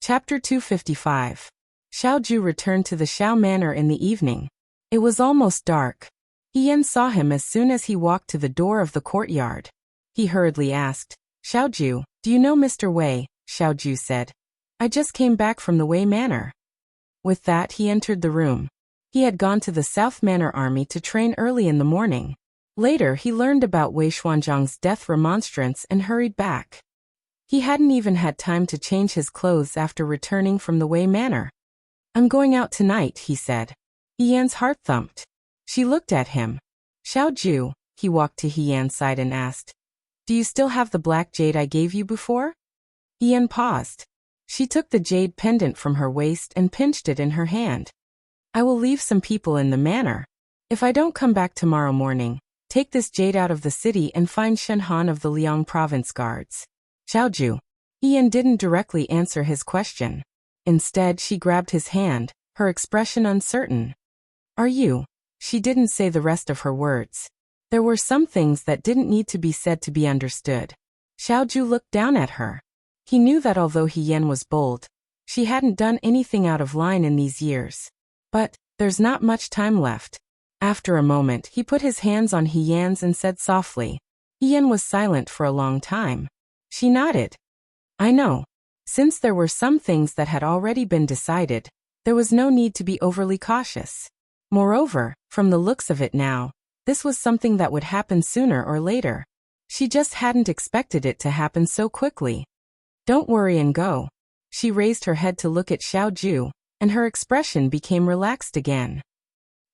Chapter 255. Xiaoju returned to the Xiao Manor in the evening. It was almost dark. He Yan saw him as soon as he walked to the door of the courtyard. He hurriedly asked, "Xiaoju, do you know Mr. Wei?" Xiaoju said, "I just came back from the Wei Manor." With that he entered the room. He had gone to the South Manor army to train early in the morning. Later he learned about Wei Xuanzhang's death remonstrance and hurried back. He hadn't even had time to change his clothes after returning from the Wei Manor. "I'm going out tonight," he said. Yan's heart thumped. She looked at him. "Xiaoju," he walked to Yan's side and asked, "Do you still have the black jade I gave you before?" Yan paused. She took the jade pendant from her waist and pinched it in her hand. "I will leave some people in the manor. If I don't come back tomorrow morning, take this jade out of the city and find Shen Han of the Liang province guards." "Xiaoju." Yan didn't directly answer his question. Instead, she grabbed his hand, her expression uncertain. "Are you?" She didn't say the rest of her words. There were some things that didn't need to be said to be understood. Xiaoju looked down at her. He knew that although Yan was bold, she hadn't done anything out of line in these years. But there's not much time left. After a moment, he put his hands on Yan's and said softly. Yan was silent for a long time. She nodded. "I know." Since there were some things that had already been decided, there was no need to be overly cautious. Moreover, from the looks of it now, this was something that would happen sooner or later. She just hadn't expected it to happen so quickly. "Don't worry and go." She raised her head to look at Xiaoju, and her expression became relaxed again.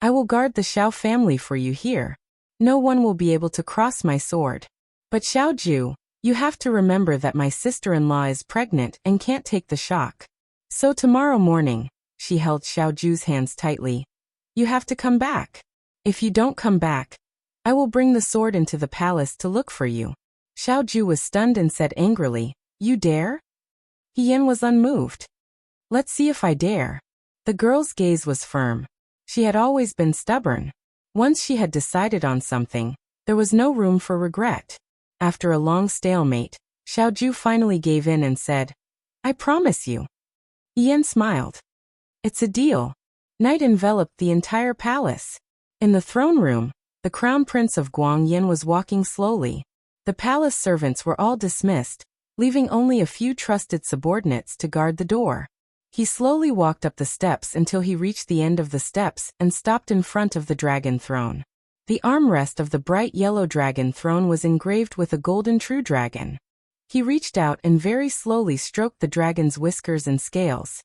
"I will guard the Xiao family for you here. No one will be able to cross my sword. But Xiaoju, you have to remember that my sister-in-law is pregnant and can't take the shock. So tomorrow morning," she held Xiaoju's hands tightly, "you have to come back. If you don't come back, I will bring the sword into the palace to look for you." Xiaoju was stunned and said angrily, "You dare?" Yan was unmoved. "Let's see if I dare." The girl's gaze was firm. She had always been stubborn. Once she had decided on something, there was no room for regret. After a long stalemate, Xiaoju finally gave in and said, "I promise you." Yan smiled. "It's a deal." Night enveloped the entire palace. In the throne room, the crown prince of Guangyin was walking slowly. The palace servants were all dismissed, leaving only a few trusted subordinates to guard the door. He slowly walked up the steps until he reached the end of the steps and stopped in front of the dragon throne. The armrest of the bright yellow dragon throne was engraved with a golden true dragon. He reached out and very slowly stroked the dragon's whiskers and scales.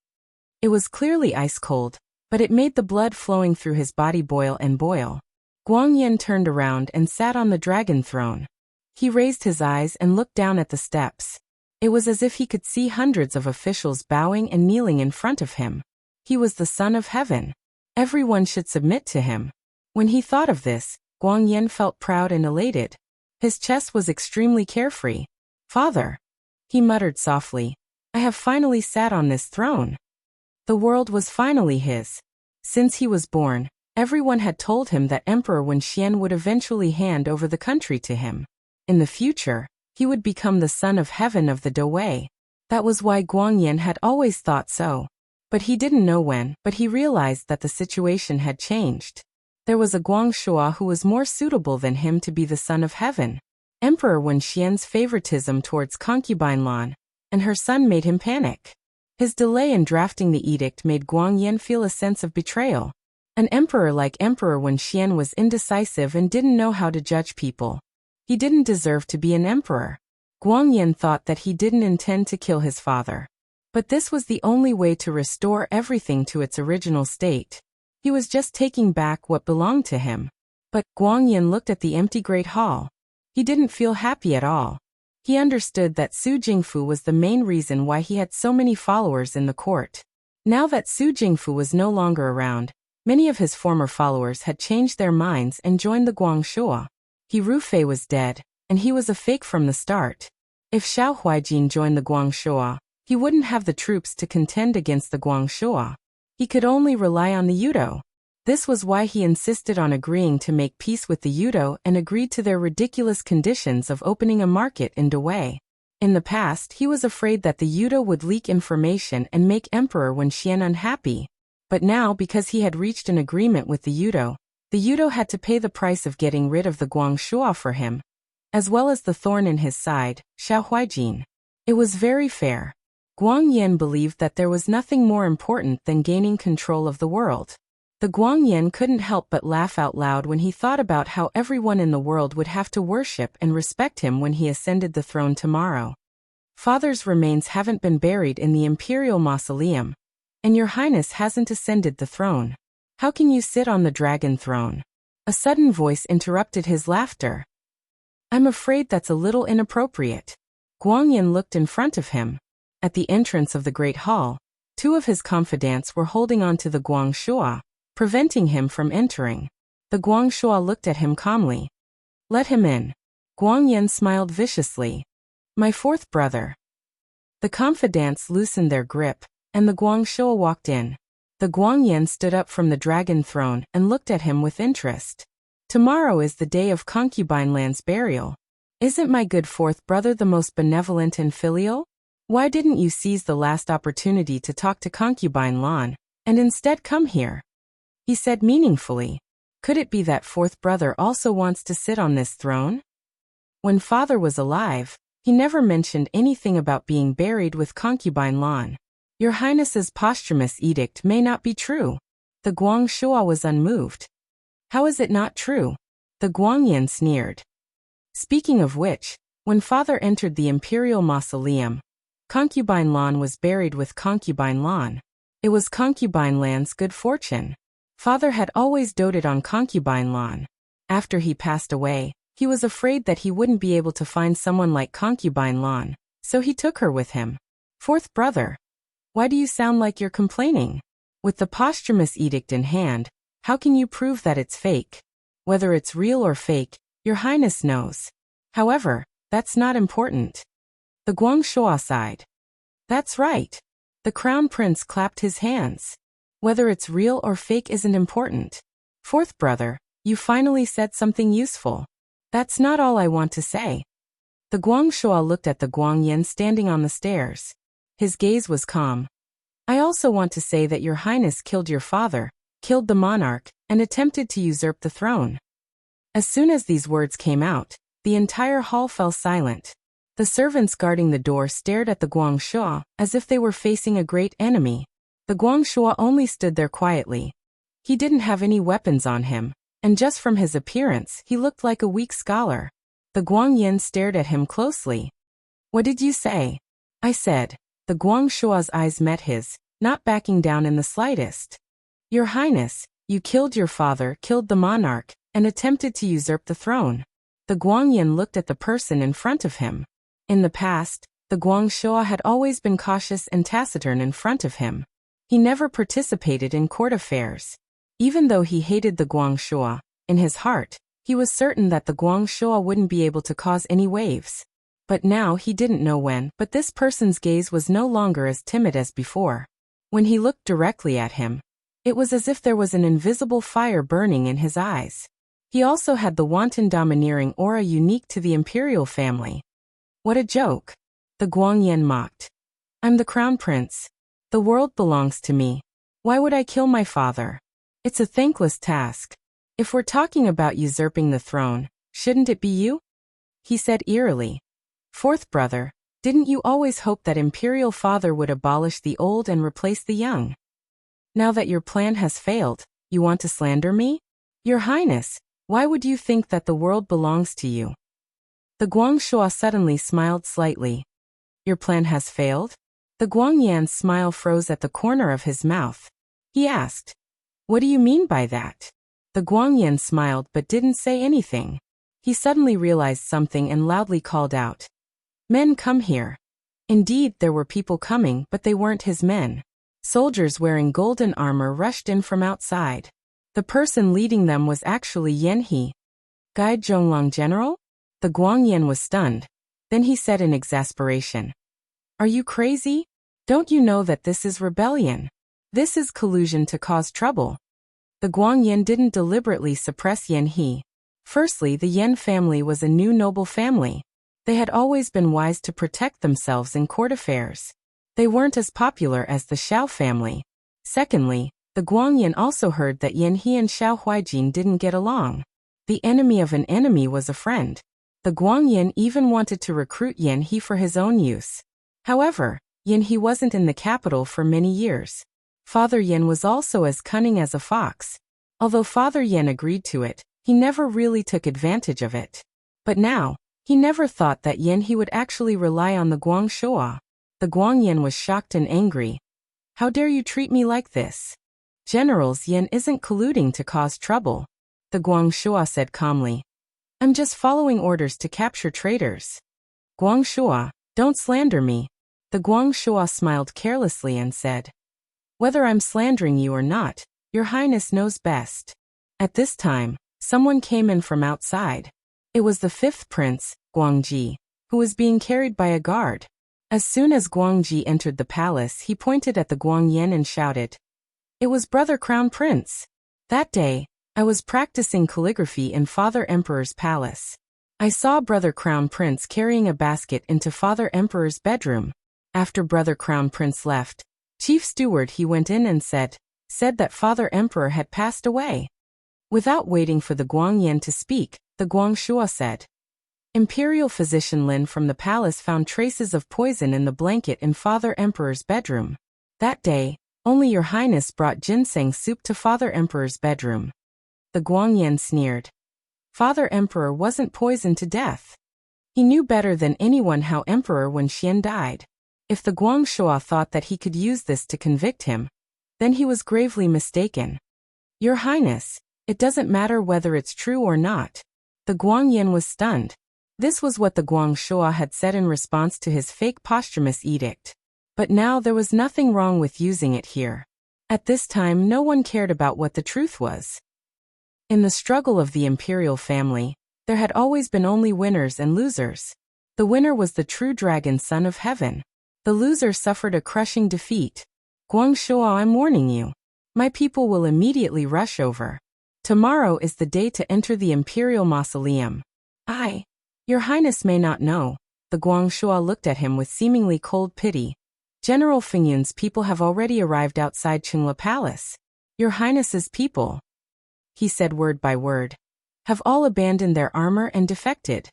It was clearly ice cold, but it made the blood flowing through his body boil and boil. Guangyin turned around and sat on the dragon throne. He raised his eyes and looked down at the steps. It was as if he could see hundreds of officials bowing and kneeling in front of him. He was the son of heaven. Everyone should submit to him. When he thought of this, Guangyin felt proud and elated. His chest was extremely carefree. "Father," he muttered softly, "I have finally sat on this throne." The world was finally his. Since he was born, everyone had told him that Emperor Wenxian would eventually hand over the country to him. In the future, he would become the son of heaven of the Dawei. That was why Guangyin had always thought so. But he didn't know when, but he realized that the situation had changed. There was a Guangxua who was more suitable than him to be the son of heaven. Emperor Wenxian's favoritism towards concubine Lan and her son made him panic. His delay in drafting the edict made Guangyin feel a sense of betrayal. An emperor like Emperor Wenxian was indecisive and didn't know how to judge people. He didn't deserve to be an emperor. Guangyin thought that he didn't intend to kill his father. But this was the only way to restore everything to its original state. He was just taking back what belonged to him. But Guangyin looked at the empty great hall. He didn't feel happy at all. He understood that Su Jingfu was the main reason why he had so many followers in the court. Now that Su Jingfu was no longer around, many of his former followers had changed their minds and joined the Guangxua. He Rufei was dead, and he was a fake from the start. If Xiao Huijin joined the Guangxua, he wouldn't have the troops to contend against the Guangxua. He could only rely on the Yudo. This was why he insisted on agreeing to make peace with the Yudo and agreed to their ridiculous conditions of opening a market in Dawei. In the past, he was afraid that the Yudo would leak information and make Emperor Wen Xian unhappy. But now, because he had reached an agreement with the Yudo had to pay the price of getting rid of the Guangxua for him, as well as the thorn in his side, Xiao Huijin. It was very fair. Guang Yan believed that there was nothing more important than gaining control of the world. The Guang Yan couldn't help but laugh out loud when he thought about how everyone in the world would have to worship and respect him when he ascended the throne tomorrow. Father's remains haven't been buried in the imperial mausoleum, and your highness hasn't ascended the throne. How can you sit on the dragon throne? A sudden voice interrupted his laughter. I'm afraid that's a little inappropriate. Guang Yan looked in front of him. At the entrance of the great hall, two of his confidants were holding on to the Guangxua, preventing him from entering. The Guangxua looked at him calmly. Let him in. Guang Yan smiled viciously. My fourth brother. The confidants loosened their grip, and the Guangxua walked in. The Guang Yan stood up from the dragon throne and looked at him with interest. Tomorrow is the day of Concubine Lan's burial. Isn't my good fourth brother the most benevolent and filial? Why didn't you seize the last opportunity to talk to Concubine Lan, and instead come here? He said meaningfully. Could it be that fourth brother also wants to sit on this throne? When father was alive, he never mentioned anything about being buried with Concubine Lan. Your Highness's posthumous edict may not be true. The Guangxua was unmoved. How is it not true? The Guangyan sneered. Speaking of which, when father entered the imperial mausoleum, Concubine Lan was buried with Concubine Lan. It was Concubine Lan's good fortune. Father had always doted on Concubine Lan. After he passed away, he was afraid that he wouldn't be able to find someone like Concubine Lan, so he took her with him. Fourth brother. Why do you sound like you're complaining? With the posthumous edict in hand, how can you prove that it's fake? Whether it's real or fake, your highness knows. However, that's not important. The Guangxua sighed. That's right. The crown prince clapped his hands. Whether it's real or fake isn't important. Fourth brother, you finally said something useful. That's not all I want to say. The Guangxua looked at the Guangyan standing on the stairs. His gaze was calm. I also want to say that your highness killed your father, killed the monarch, and attempted to usurp the throne. As soon as these words came out, the entire hall fell silent. The servants guarding the door stared at the Guangxua as if they were facing a great enemy. The Guangxua only stood there quietly. He didn't have any weapons on him, and just from his appearance he looked like a weak scholar. The Guangyan stared at him closely. What did you say? I said. The Guangxua's eyes met his, not backing down in the slightest. Your highness, you killed your father, killed the monarch, and attempted to usurp the throne. The Guangyan looked at the person in front of him. In the past, the Guangxua had always been cautious and taciturn in front of him. He never participated in court affairs. Even though he hated the Guangxua, in his heart, he was certain that the Guangxua wouldn't be able to cause any waves. But now he didn't know when, but this person's gaze was no longer as timid as before. When he looked directly at him, it was as if there was an invisible fire burning in his eyes. He also had the wanton domineering aura unique to the imperial family. What a joke! The Guangyan mocked. I'm the crown prince. The world belongs to me. Why would I kill my father? It's a thankless task. If we're talking about usurping the throne, shouldn't it be you? He said eerily. Fourth brother, didn't you always hope that imperial father would abolish the old and replace the young? Now that your plan has failed, you want to slander me? Your highness, why would you think that the world belongs to you? The Guangxua suddenly smiled slightly. Your plan has failed? The Guangyan's smile froze at the corner of his mouth. He asked, what do you mean by that? The Guangyan smiled but didn't say anything. He suddenly realized something and loudly called out. Men, come here. Indeed, there were people coming, but they weren't his men. Soldiers wearing golden armor rushed in from outside. The person leading them was actually Yan He. Guide Zhonglong General? The Guangyan was stunned. Then he said in exasperation. Are you crazy? Don't you know that this is rebellion? This is collusion to cause trouble. The Guangyan didn't deliberately suppress Yan He. Firstly, the Yan family was a new noble family. They had always been wise to protect themselves in court affairs. They weren't as popular as the Xiao family. Secondly, the Guangyan also heard that Yan He and Xiao Huijin didn't get along. The enemy of an enemy was a friend. The Guangyan even wanted to recruit Yan He for his own use. However, Yan He wasn't in the capital for many years. Father Yan was also as cunning as a fox. Although Father Yan agreed to it, he never really took advantage of it. But now, he never thought that Yan He would actually rely on the Guangshua. The Guangyan was shocked and angry. How dare you treat me like this? Generals, Yan isn't colluding to cause trouble. The Guangshua said calmly. I'm just following orders to capture traitors. Guangshua, don't slander me. The Guangshua smiled carelessly and said. Whether I'm slandering you or not, Your Highness knows best. At this time, someone came in from outside. It was the fifth prince, Guangji, who was being carried by a guard. As soon as Guangji entered the palace, he pointed at the Guangyan and shouted. It was Brother Crown Prince. That day, I was practicing calligraphy in Father Emperor's palace. I saw Brother Crown Prince carrying a basket into Father Emperor's bedroom. After Brother Crown Prince left, Chief Steward he went in and said that Father Emperor had passed away. Without waiting for the Guangyan to speak, the Guangshua said. Imperial physician Lin from the palace found traces of poison in the blanket in Father Emperor's bedroom. That day, only Your Highness brought ginseng soup to Father Emperor's bedroom. The Guangyan sneered. Father Emperor wasn't poisoned to death. He knew better than anyone how Emperor Wen Xian died. If the Guangshua thought that he could use this to convict him, then he was gravely mistaken. Your Highness, it doesn't matter whether it's true or not. The Guangyan was stunned. This was what the Guangshua had said in response to his fake posthumous edict. But now there was nothing wrong with using it here. At this time no one cared about what the truth was. In the struggle of the imperial family, there had always been only winners and losers. The winner was the true dragon son of heaven. The loser suffered a crushing defeat. Guangshua, I'm warning you. My people will immediately rush over. Tomorrow is the day to enter the imperial mausoleum. Your Highness may not know. The Guangshua looked at him with seemingly cold pity. General Fingyun's people have already arrived outside Qingla Palace. Your Highness's people, he said word by word, have all abandoned their armor and defected.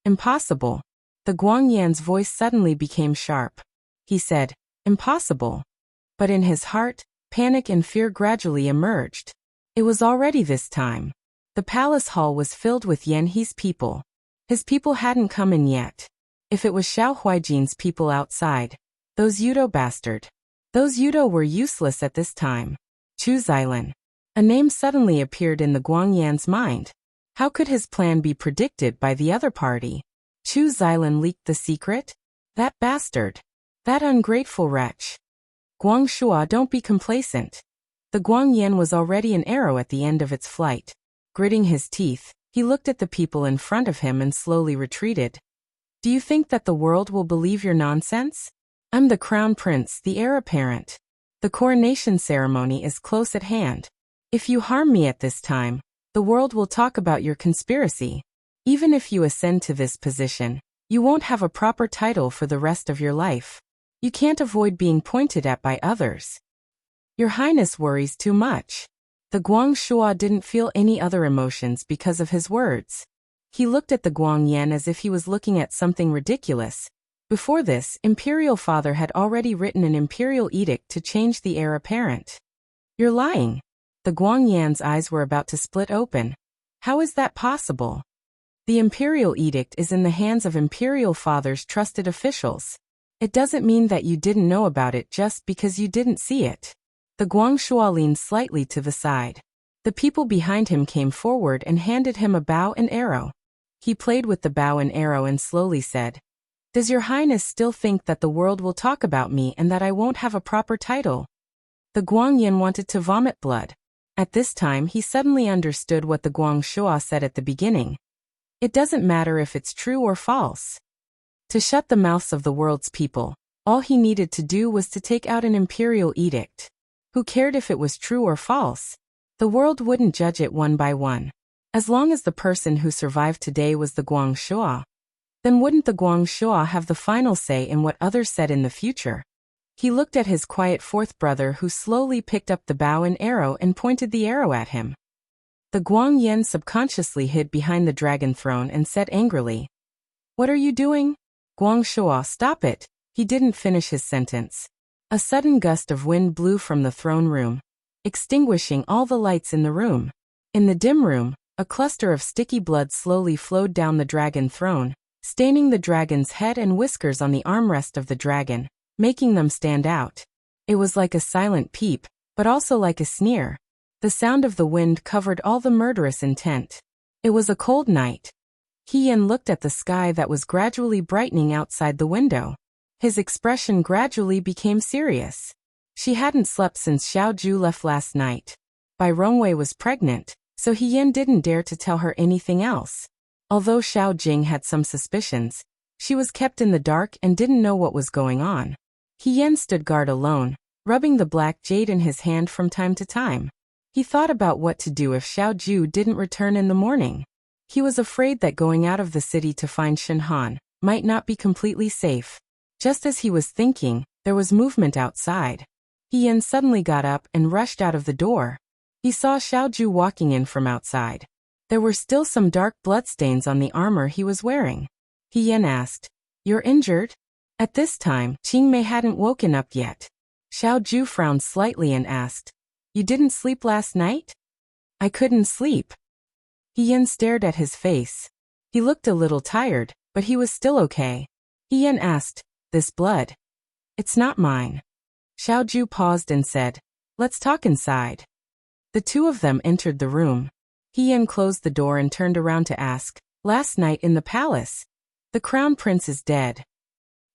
Impossible. The Guangyan's voice suddenly became sharp. He said, impossible. But in his heart, panic and fear gradually emerged. It was already this time. The palace hall was filled with Yan He's people. His people hadn't come in yet. If it was Xiao Huijin's people outside, those Yudo bastard. Those Yudo were useless at this time. Chu Xilan. A name suddenly appeared in the Guangyan's mind. How could his plan be predicted by the other party? Chu Xilan leaked the secret? That bastard. That ungrateful wretch. Guangshua, don't be complacent. The Guangyan was already an arrow at the end of its flight. Gritting his teeth, he looked at the people in front of him and slowly retreated. Do you think that the world will believe your nonsense? I'm the crown prince, the heir apparent. The coronation ceremony is close at hand. If you harm me at this time, the world will talk about your conspiracy. Even if you ascend to this position, you won't have a proper title for the rest of your life. You can't avoid being pointed at by others. Your Highness worries too much. The Guangshua didn't feel any other emotions because of his words. He looked at the Guangyan as if he was looking at something ridiculous. Before this, Imperial Father had already written an imperial edict to change the heir apparent. You're lying. The Guangyan's eyes were about to split open. How is that possible? The imperial edict is in the hands of Imperial Father's trusted officials. It doesn't mean that you didn't know about it just because you didn't see it. The Guangshua leaned slightly to the side. The people behind him came forward and handed him a bow and arrow. He played with the bow and arrow and slowly said, Does your Highness still think that the world will talk about me and that I won't have a proper title? The Guangyan wanted to vomit blood. At this time he suddenly understood what the Guangshua said at the beginning. It doesn't matter if it's true or false. To shut the mouths of the world's people, all he needed to do was to take out an imperial edict. Who cared if it was true or false? The world wouldn't judge it one by one. As long as the person who survived today was the Guangshua, Then wouldn't the Guangxua have the final say in what others said in the future? He looked at his quiet fourth brother who slowly picked up the bow and arrow and pointed the arrow at him. The Guangyan subconsciously hid behind the dragon throne and said angrily, "What are you doing? Guangxua, stop it." He didn't finish his sentence. A sudden gust of wind blew from the throne room, extinguishing all the lights in the room. In the dim room, a cluster of sticky blood slowly flowed down the dragon throne, staining the dragon's head and whiskers on the armrest of the dragon, making them stand out. It was like a silent peep, but also like a sneer. The sound of the wind covered all the murderous intent. It was a cold night. He-Yen looked at the sky that was gradually brightening outside the window. His expression gradually became serious. She hadn't slept since Xiaoju left last night. Bai Rongwei was pregnant, so He-Yen didn't dare to tell her anything else. Although Xiao Jing had some suspicions, she was kept in the dark and didn't know what was going on. He-Yen stood guard alone, rubbing the black jade in his hand from time to time. He thought about what to do if Xiaoju didn't return in the morning. He was afraid that going out of the city to find Shenhan might not be completely safe. Just as he was thinking, there was movement outside. He-Yen suddenly got up and rushed out of the door. He saw Xiaoju walking in from outside. There were still some dark bloodstains on the armor he was wearing. He-Yen asked, "You're injured?" At this time, Qingmei hadn't woken up yet. Xiaoju frowned slightly and asked, "You didn't sleep last night?" "I couldn't sleep." He-Yen stared at his face. He looked a little tired, but he was still okay. He-Yen asked, "This blood? It's not mine." Xiaoju paused and said, "Let's talk inside." The two of them entered the room. He-Yen closed the door and turned around to ask, "Last night in the palace, the crown prince is dead."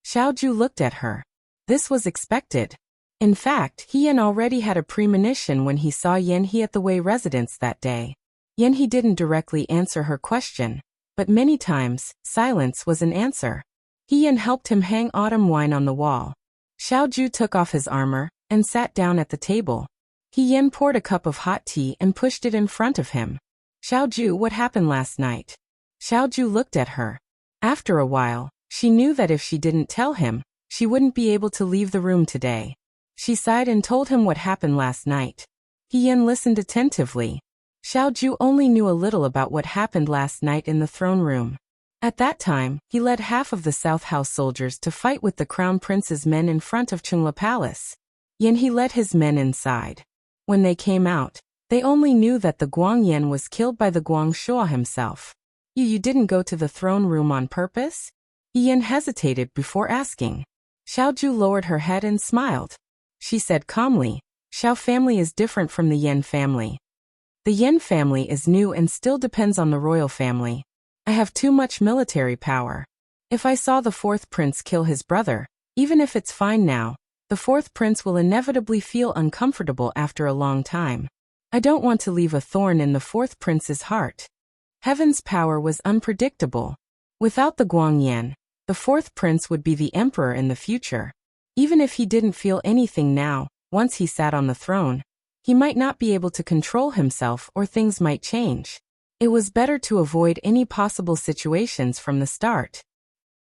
Xiaoju looked at her. This was expected. In fact, He-Yen already had a premonition when he saw Yan-He at the Wei residence that day. Yan-He didn't directly answer her question, but many times, silence was an answer. He-Yen helped him hang autumn wine on the wall. Xiaoju took off his armor and sat down at the table. He-Yen poured a cup of hot tea and pushed it in front of him. "Xiaoju, what happened last night?" Xiaoju looked at her. After a while, she knew that if she didn't tell him, she wouldn't be able to leave the room today. She sighed and told him what happened last night. He-Yen listened attentively. Xiaoju only knew a little about what happened last night in the throne room. At that time, he led half of the South House soldiers to fight with the Crown Prince's men in front of Chungla Palace. Yan-He led his men inside. When they came out, they only knew that the Guangyan was killed by the Guangxua himself. You didn't go to the throne room on purpose?" Yan hesitated before asking. Xiaoju lowered her head and smiled. She said calmly, "Xiao family is different from the Yan family. The Yan family is new and still depends on the royal family. I have too much military power. If I saw the fourth prince kill his brother, even if it's fine now, the fourth prince will inevitably feel uncomfortable after a long time. I don't want to leave a thorn in the fourth prince's heart." Heaven's power was unpredictable. Without the Guangyan, the fourth prince would be the emperor in the future. Even if he didn't feel anything now, once he sat on the throne, he might not be able to control himself or things might change. It was better to avoid any possible situations from the start.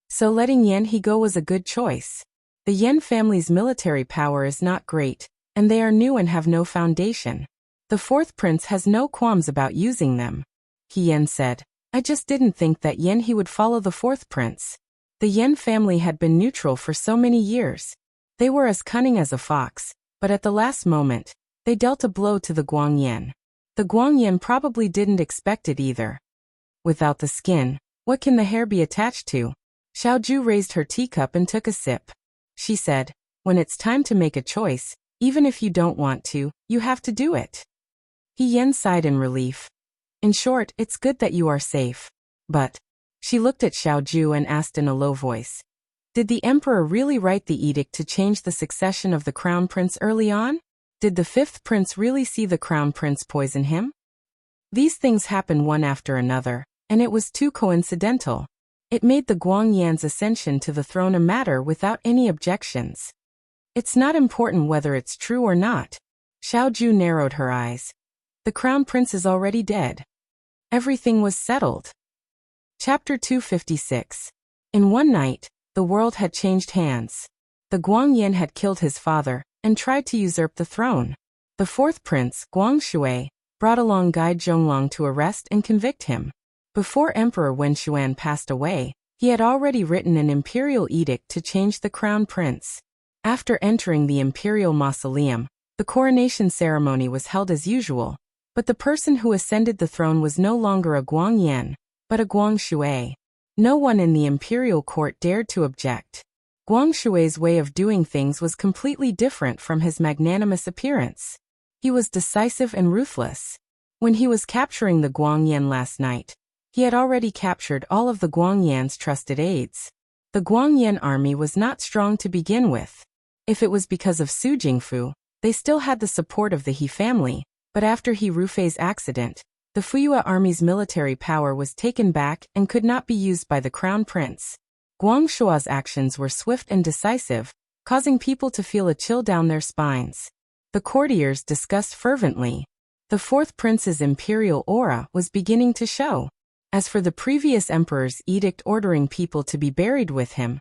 So letting Yan-He go was a good choice. The Yan family's military power is not great, and they are new and have no foundation. The fourth prince has no qualms about using them. He-Yen said, "I just didn't think that Yan-He would follow the fourth prince." The Yan family had been neutral for so many years. They were as cunning as a fox, but at the last moment, they dealt a blow to the Guangyan. The Guangyan probably didn't expect it either. Without the skin, what can the hair be attached to? Xiaoju raised her teacup and took a sip. She said, "When it's time to make a choice, even if you don't want to, you have to do it." He-Yen sighed in relief. "In short, it's good that you are safe. But..." She looked at Xiaoju and asked in a low voice, "Did the emperor really write the edict to change the succession of the crown prince early on? Did the fifth prince really see the crown prince poison him?" These things happened one after another, and it was too coincidental. It made the Guangyan's ascension to the throne a matter without any objections. It's not important whether it's true or not. Xiaoju narrowed her eyes. The crown prince is already dead. Everything was settled. Chapter 256. In one night, the world had changed hands. The Guangyan had killed his father and tried to usurp the throne. The fourth prince, Guangshui, brought along guide Zhonglong to arrest and convict him. Before Emperor Wen Xuan passed away, he had already written an imperial edict to change the crown prince. After entering the imperial mausoleum, the coronation ceremony was held as usual, but the person who ascended the throne was no longer a Guangyan, but a Guangshui. No one in the imperial court dared to object. Guangshui's way of doing things was completely different from his magnanimous appearance. He was decisive and ruthless. When he was capturing the Guangyan last night, he had already captured all of the Guangyan's trusted aides. The Guangyan army was not strong to begin with. If it was because of Su Jingfu, they still had the support of the He family, but after He Rufei's accident, the Fuyue army's military power was taken back and could not be used by the crown prince. Guangshua's actions were swift and decisive, causing people to feel a chill down their spines. The courtiers discussed fervently. The fourth prince's imperial aura was beginning to show. As for the previous emperor's edict ordering people to be buried with him,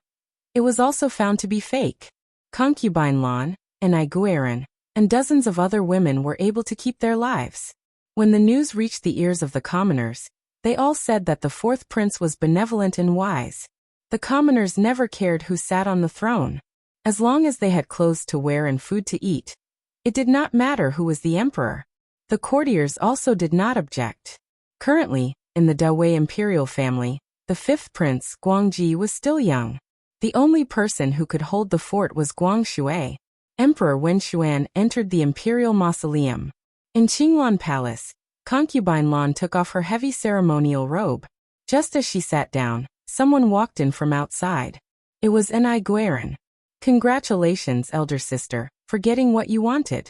it was also found to be fake. Concubine Lan, and Aiguiron, and dozens of other women were able to keep their lives. When the news reached the ears of the commoners, they all said that the fourth prince was benevolent and wise. The commoners never cared who sat on the throne. As long as they had clothes to wear and food to eat, it did not matter who was the emperor. The courtiers also did not object. Currently, in the Dawei imperial family, the fifth prince, Guangji, was still young. The only person who could hold the fort was Guangshui. Emperor Wen Xuan entered the imperial mausoleum. In Qinglan Palace, concubine Lan took off her heavy ceremonial robe. Just as she sat down, someone walked in from outside. It was Aiguiron. "Congratulations, elder sister, for getting what you wanted."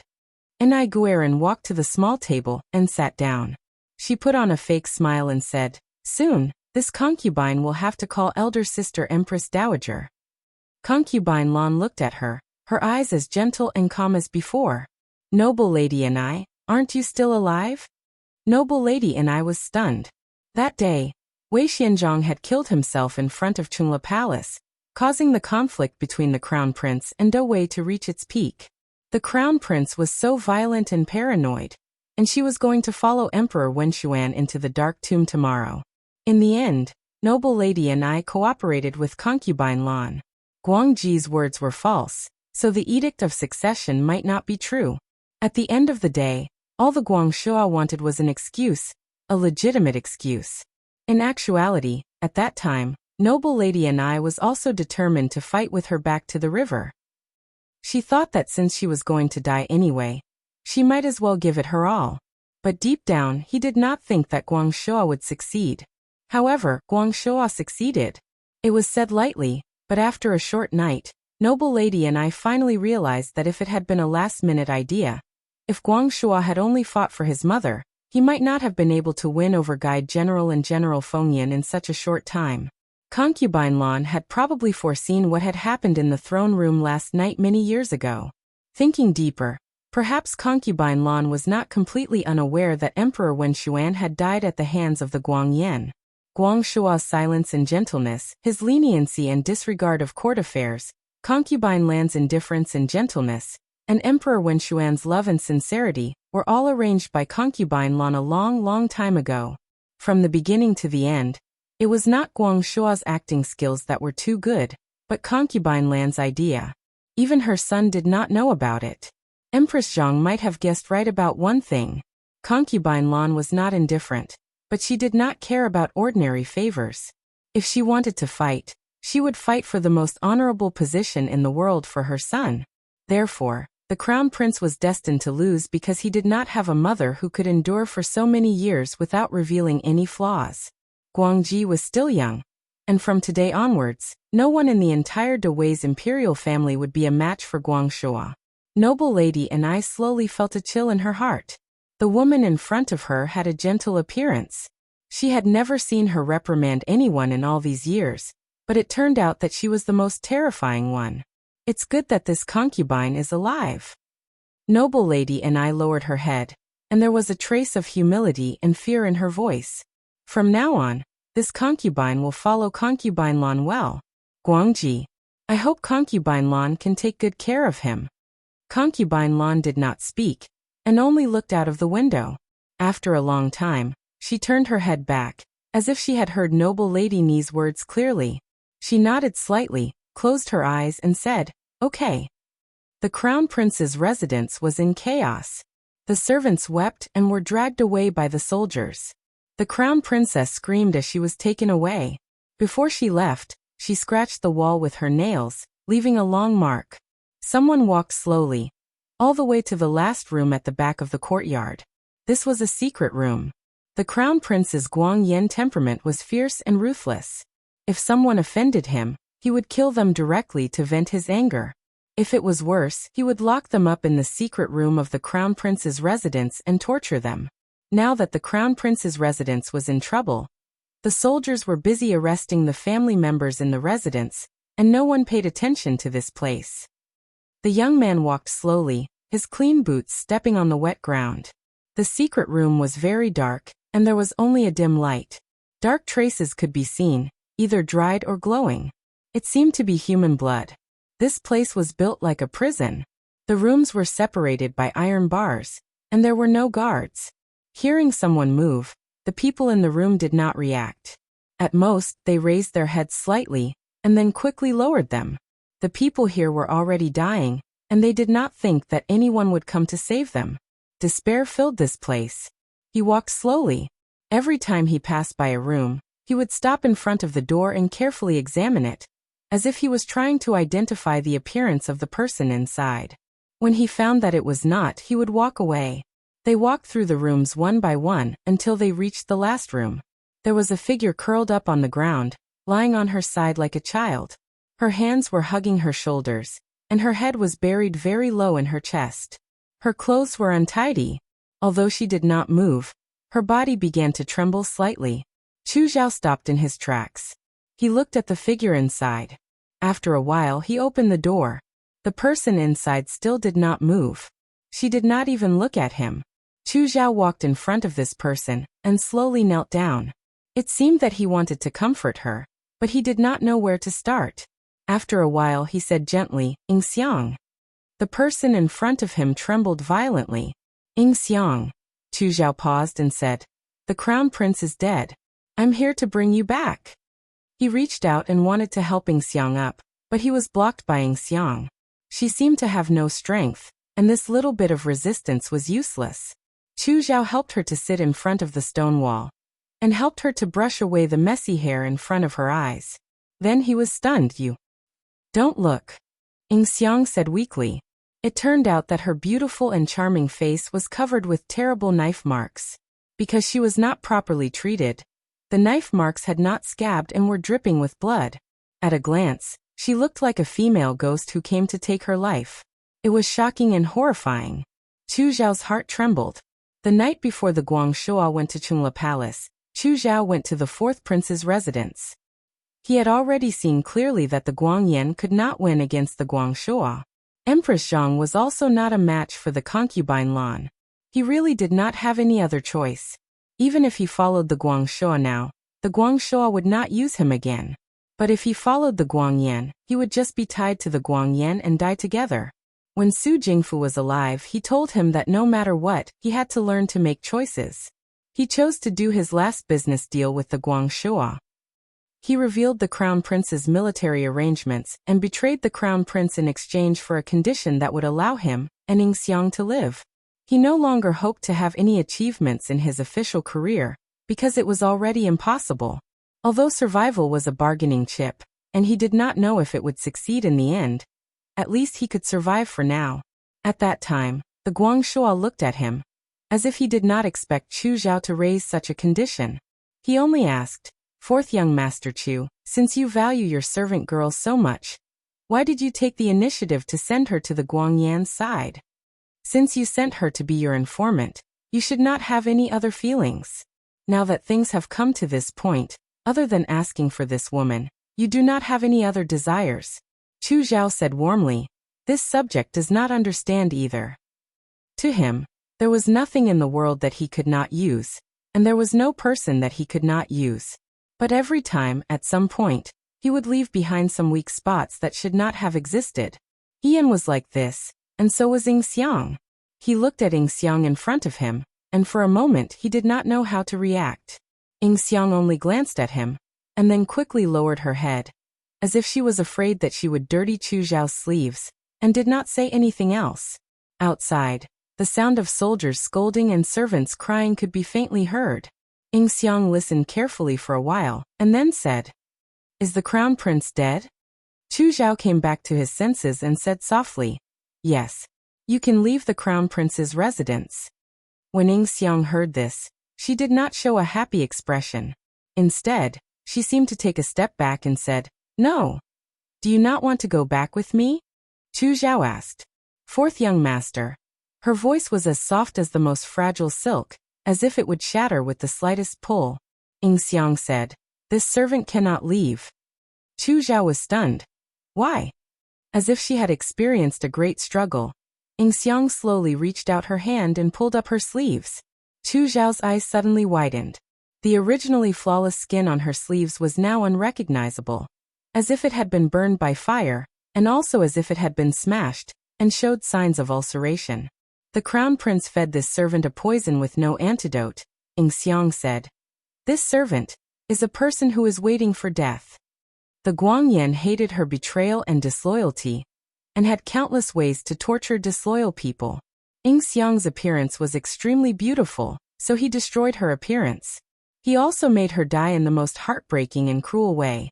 Aiguiron walked to the small table and sat down. She put on a fake smile and said, "Soon, this concubine will have to call elder sister Empress Dowager." Concubine Lan looked at her, her eyes as gentle and calm as before. "Noble lady and I, aren't you still alive?" Noble lady and I was stunned. That day, Wei Xianzhong had killed himself in front of Chungla Palace, causing the conflict between the crown prince and Dawei to reach its peak. The crown prince was so violent and paranoid, and she was going to follow Emperor Wen Xuan into the dark tomb tomorrow. In the end, noble lady and I cooperated with concubine Lan. Guangji's words were false, so the edict of succession might not be true. At the end of the day, all the Guangshua wanted was an excuse, a legitimate excuse. In actuality, at that time, noble lady and I was also determined to fight with her back to the river. She thought that since she was going to die anyway, she might as well give it her all. But deep down, he did not think that Guangshua would succeed. However, Guangshua succeeded. It was said lightly, but after a short night, noble lady and I finally realized that if it had been a last-minute idea, if Guangshua had only fought for his mother, he might not have been able to win over Guide General and General Fengyan in such a short time. Concubine Lan had probably foreseen what had happened in the throne room last night many years ago. Thinking deeper, perhaps Concubine Lan was not completely unaware that Emperor Wen Xuan had died at the hands of the Guangyan. Guangshua's silence and gentleness, his leniency and disregard of court affairs, Concubine Lan's indifference and gentleness, and Emperor Wen Xuan's love and sincerity were all arranged by Concubine Lan a long time ago. From the beginning to the end, it was not Guangshua's acting skills that were too good, but Concubine Lan's idea. Even her son did not know about it. Empress Zhang might have guessed right about one thing. Concubine Lan was not indifferent, but she did not care about ordinary favors. If she wanted to fight, she would fight for the most honorable position in the world for her son. Therefore, the crown prince was destined to lose because he did not have a mother who could endure for so many years without revealing any flaws. Guangji was still young, and from today onwards, no one in the entire Dawei's imperial family would be a match for Guangshua. Noble lady and I slowly felt a chill in her heart. The woman in front of her had a gentle appearance. She had never seen her reprimand anyone in all these years, but it turned out that she was the most terrifying one. It's good that this concubine is alive. Noble lady and I lowered her head, and there was a trace of humility and fear in her voice. From now on, This concubine will follow concubine Lan well. Guangji. I hope concubine Lan can take good care of him. Concubine Lan did not speak, and only looked out of the window. After a long time, she turned her head back, as if she had heard noble Lady Ni's words clearly. She nodded slightly, closed her eyes and said, "Okay." The crown prince's residence was in chaos. The servants wept and were dragged away by the soldiers. The crown princess screamed as she was taken away. Before she left, she scratched the wall with her nails, leaving a long mark. Someone walked slowly, all the way to the last room at the back of the courtyard. This was a secret room. The crown prince's Guang Yan temperament was fierce and ruthless. If someone offended him, he would kill them directly to vent his anger. If it was worse, he would lock them up in the secret room of the crown prince's residence and torture them. Now that the crown prince's residence was in trouble, the soldiers were busy arresting the family members in the residence, and no one paid attention to this place. The young man walked slowly, his clean boots stepping on the wet ground. The secret room was very dark, and there was only a dim light. Dark traces could be seen, either dried or glowing. It seemed to be human blood. This place was built like a prison. The rooms were separated by iron bars, and there were no guards. Hearing someone move, the people in the room did not react. At most, they raised their heads slightly, and then quickly lowered them. The people here were already dying, and they did not think that anyone would come to save them. Despair filled this place. He walked slowly. Every time he passed by a room, he would stop in front of the door and carefully examine it, as if he was trying to identify the appearance of the person inside. When he found that it was not, he would walk away. They walked through the rooms one by one until they reached the last room. There was a figure curled up on the ground, lying on her side like a child. Her hands were hugging her shoulders, and her head was buried very low in her chest. Her clothes were untidy. Although she did not move, her body began to tremble slightly. Chu Zhao stopped in his tracks. He looked at the figure inside. After a while he opened the door. The person inside still did not move. She did not even look at him. Chu Zhao walked in front of this person, and slowly knelt down. It seemed that he wanted to comfort her, but he did not know where to start. After a while he said gently, "Ing Xiang." The person in front of him trembled violently. "Ing Xiang." Chu Zhao paused and said, "The crown prince is dead. I'm here to bring you back." He reached out and wanted to help Ing Xiang up, but he was blocked by Ing Xiang. She seemed to have no strength, and this little bit of resistance was useless. Chu Zhao helped her to sit in front of the stone wall, and helped her to brush away the messy hair in front of her eyes. Then he was stunned. "You don't look," Ing Xiang said weakly. It turned out that her beautiful and charming face was covered with terrible knife marks. Because she was not properly treated, the knife marks had not scabbed and were dripping with blood. At a glance, she looked like a female ghost who came to take her life. It was shocking and horrifying. Chu Zhao's heart trembled. The night before the Guangshua went to Chungla Palace, Chu Zhao went to the fourth prince's residence. He had already seen clearly that the Guangyan could not win against the Guangshua. Empress Zhang was also not a match for the concubine Lan. He really did not have any other choice. Even if he followed the Guangshua now, the Guangshua would not use him again. But if he followed the Guangyan, he would just be tied to the Guangyan and die together. When Su Jingfu was alive, he told him that no matter what, he had to learn to make choices. He chose to do his last business deal with the Guangshua. He revealed the crown prince's military arrangements and betrayed the crown prince in exchange for a condition that would allow him and Ing Xiang to live. He no longer hoped to have any achievements in his official career, because it was already impossible. Although survival was a bargaining chip, and he did not know if it would succeed in the end, at least he could survive for now. At that time, the Guangshua looked at him, as if he did not expect Chu Zhao to raise such a condition. He only asked, "Fourth young Master Chu, since you value your servant girl so much, why did you take the initiative to send her to the Guangyan's side? Since you sent her to be your informant, you should not have any other feelings. Now that things have come to this point, other than asking for this woman, you do not have any other desires." Chu Zhao said warmly, "This subject does not understand either." To him, there was nothing in the world that he could not use, and there was no person that he could not use. But every time, at some point, he would leave behind some weak spots that should not have existed. Ian was like this, and so was Xiang. He looked at Xiang in front of him, and for a moment he did not know how to react. Xiang only glanced at him, and then quickly lowered her head, as if she was afraid that she would dirty Chu Zhao's sleeves, and did not say anything else. Outside, the sound of soldiers scolding and servants crying could be faintly heard. Xiang listened carefully for a while, and then said, "Is the crown prince dead?" Chu Zhao came back to his senses and said softly, "Yes. You can leave the crown prince's residence." When Xiang heard this, she did not show a happy expression. Instead, she seemed to take a step back and said, "No. Do you not want to go back with me?" Chu Zhao asked. Fourth young master. Her voice was as soft as the most fragile silk, as if it would shatter with the slightest pull. Xiang said, "This servant cannot leave." Chu Zhao was stunned. Why? As if she had experienced a great struggle, Xiang slowly reached out her hand and pulled up her sleeves. Chu Zhao's eyes suddenly widened. The originally flawless skin on her sleeves was now unrecognizable, as if it had been burned by fire, and also as if it had been smashed, and showed signs of ulceration. The crown prince fed this servant a poison with no antidote, Xiang said. This servant is a person who is waiting for death. The Guangyan hated her betrayal and disloyalty, and had countless ways to torture disloyal people. Xiang's appearance was extremely beautiful, so he destroyed her appearance. He also made her die in the most heartbreaking and cruel way.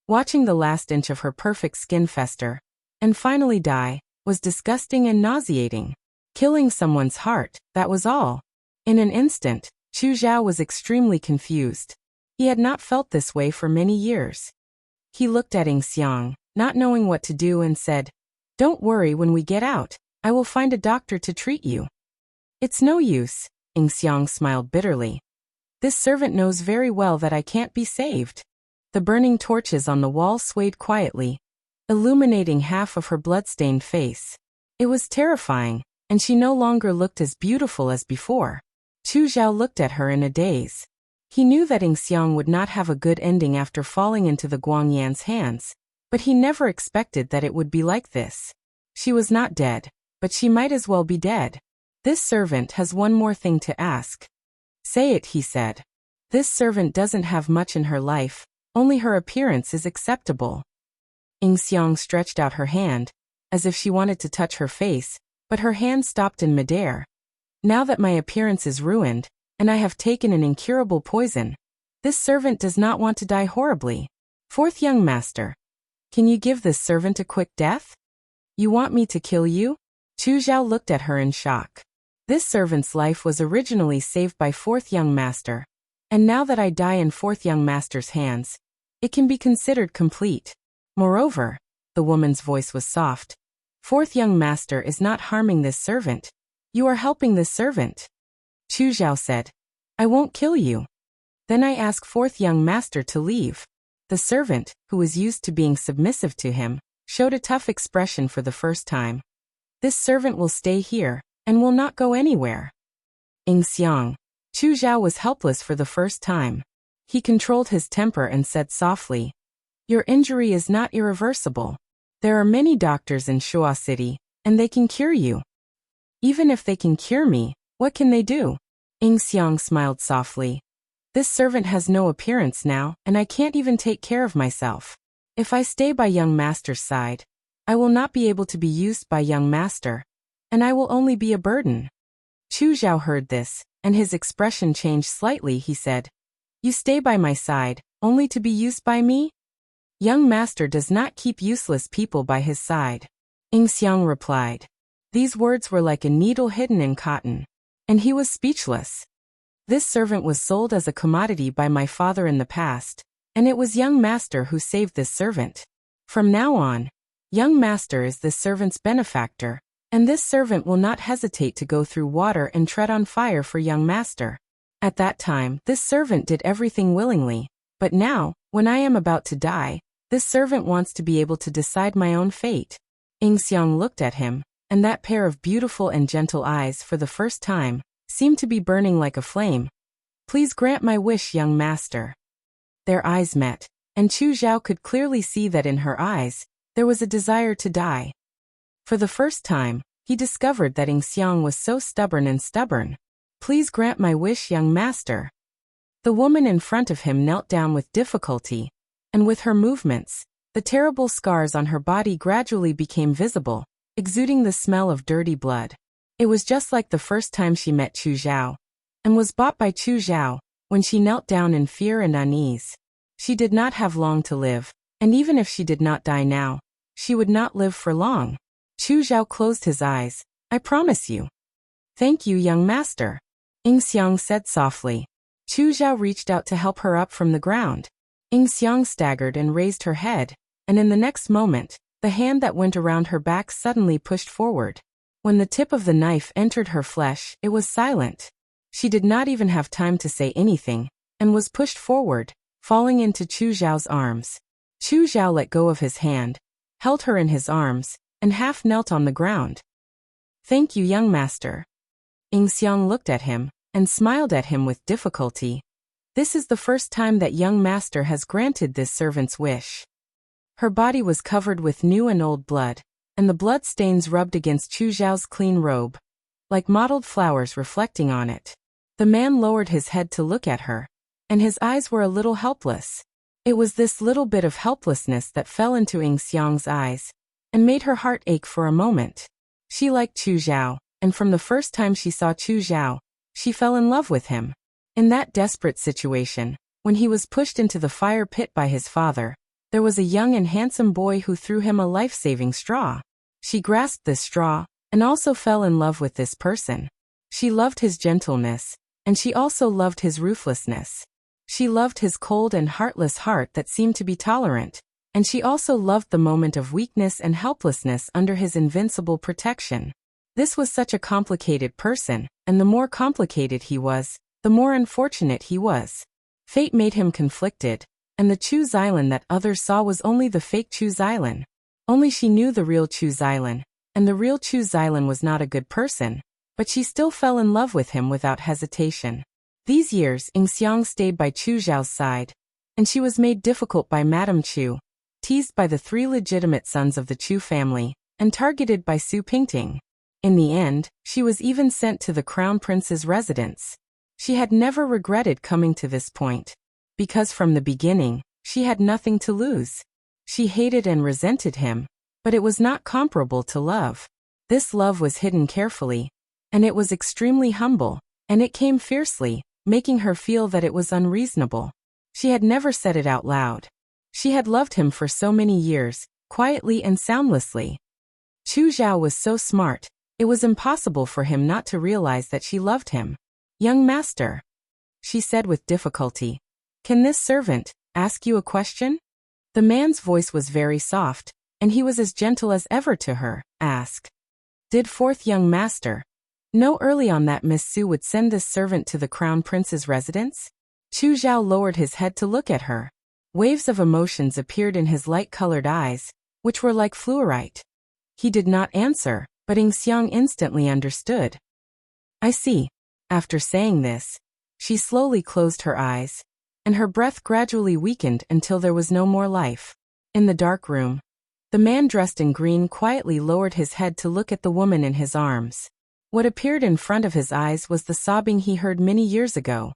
Watching the last inch of her perfect skin fester, and finally die, was disgusting and nauseating. Killing someone's heart, that was all. In an instant, Chu Zhao was extremely confused. He had not felt this way for many years. He looked at Xiang, not knowing what to do, and said, "Don't worry, when we get out, I will find a doctor to treat you." "It's no use," Xiang smiled bitterly. "This servant knows very well that I can't be saved." The burning torches on the wall swayed quietly, illuminating half of her blood-stained face. It was terrifying, and she no longer looked as beautiful as before. Chu Zhao looked at her in a daze. He knew that Xiang would not have a good ending after falling into the Guangyan's hands, but he never expected that it would be like this. She was not dead, but she might as well be dead. "This servant has one more thing to ask." "Say it," he said. "This servant doesn't have much in her life, only her appearance is acceptable." Xiang stretched out her hand, as if she wanted to touch her face, but her hand stopped in midair. "Now that my appearance is ruined, and I have taken an incurable poison, this servant does not want to die horribly. Fourth young master, can you give this servant a quick death? You want me to kill you?" Chu Zhao looked at her in shock. This servant's life was originally saved by fourth young master, and now that I die in fourth young master's hands, it can be considered complete. Moreover, the woman's voice was soft, "Fourth young master is not harming this servant. You are helping this servant." Chu Zhao said, "I won't kill you." "Then I ask fourth young master to leave." The servant, who was used to being submissive to him, showed a tough expression for the first time. "This servant will stay here, and will not go anywhere." Xiang. Chu Zhao was helpless for the first time. He controlled his temper and said softly, "Your injury is not irreversible. There are many doctors in Shuo City, and they can cure you." "Even if they can cure me, what can they do?" Xiang smiled softly. "This servant has no appearance now, and I can't even take care of myself. If I stay by young master's side, I will not be able to be used by young master, and I will only be a burden." Chu Zhao heard this, and his expression changed slightly. He said, "You stay by my side, only to be used by me?" "Young master does not keep useless people by his side," Xiang replied. These words were like a needle hidden in cotton, and he was speechless. "This servant was sold as a commodity by my father in the past, and it was young master who saved this servant. From now on, young master is this servant's benefactor, and this servant will not hesitate to go through water and tread on fire for young master. At that time, this servant did everything willingly, but now, when I am about to die, this servant wants to be able to decide my own fate." Xiang looked at him, and that pair of beautiful and gentle eyes for the first time seemed to be burning like a flame. "Please grant my wish, young master." Their eyes met, and Chu Zhao could clearly see that in her eyes, there was a desire to die. For the first time, he discovered that Xiang was so stubborn. Please grant my wish, young master. The woman in front of him knelt down with difficulty, and with her movements, the terrible scars on her body gradually became visible, exuding the smell of dirty blood. It was just like the first time she met Chu Zhao, and was bought by Chu Zhao, when she knelt down in fear and unease. She did not have long to live, and even if she did not die now, she would not live for long. Chu Zhao closed his eyes. I promise you. Thank you, young master. Xiang said softly. Chu Zhao reached out to help her up from the ground. Xiang staggered and raised her head, and in the next moment, the hand that went around her back suddenly pushed forward. When the tip of the knife entered her flesh, it was silent. She did not even have time to say anything, and was pushed forward, falling into Chu Zhao's arms. Chu Zhao let go of his hand, held her in his arms, and half knelt on the ground. Thank you, young master. Xiang looked at him, and smiled at him with difficulty. This is the first time that young master has granted this servant's wish. Her body was covered with new and old blood, and the blood stains rubbed against Chu Zhao's clean robe, like mottled flowers reflecting on it. The man lowered his head to look at her, and his eyes were a little helpless. It was this little bit of helplessness that fell into Xiang's eyes, and made her heart ache for a moment. She liked Chu Zhao, and from the first time she saw Chu Zhao, she fell in love with him. In that desperate situation, when he was pushed into the fire pit by his father, there was a young and handsome boy who threw him a life-saving straw. She grasped this straw, and also fell in love with this person. She loved his gentleness, and she also loved his ruthlessness. She loved his cold and heartless heart that seemed to be tolerant, and she also loved the moment of weakness and helplessness under his invincible protection. This was such a complicated person, and the more complicated he was, the more unfortunate he was. Fate made him conflicted, and the Chu Xilan that others saw was only the fake Chu Xilan. Only she knew the real Chu Xilan, and the real Chu Xilan was not a good person, but she still fell in love with him without hesitation. These years Xiang stayed by Chu Zhao's side, and she was made difficult by Madame Chu, teased by the 3 legitimate sons of the Chu family, and targeted by Su Pingting. In the end, she was even sent to the Crown Prince's residence. She had never regretted coming to this point, because from the beginning, she had nothing to lose. She hated and resented him, but it was not comparable to love. This love was hidden carefully, and it was extremely humble, and it came fiercely, making her feel that it was unreasonable. She had never said it out loud. She had loved him for so many years, quietly and soundlessly. Chu Zhao was so smart, it was impossible for him not to realize that she loved him. Young master, she said with difficulty, can this servant ask you a question? The man's voice was very soft, and he was as gentle as ever to her. Ask. Did fourth young master know early on that Miss Su would send this servant to the Crown Prince's residence? Chu Zhao lowered his head to look at her. Waves of emotions appeared in his light-colored eyes, which were like fluorite. He did not answer, but Xiang instantly understood. I see. After saying this, she slowly closed her eyes, and her breath gradually weakened until there was no more life. In the dark room, the man dressed in green quietly lowered his head to look at the woman in his arms. What appeared in front of his eyes was the sobbing he heard many years ago,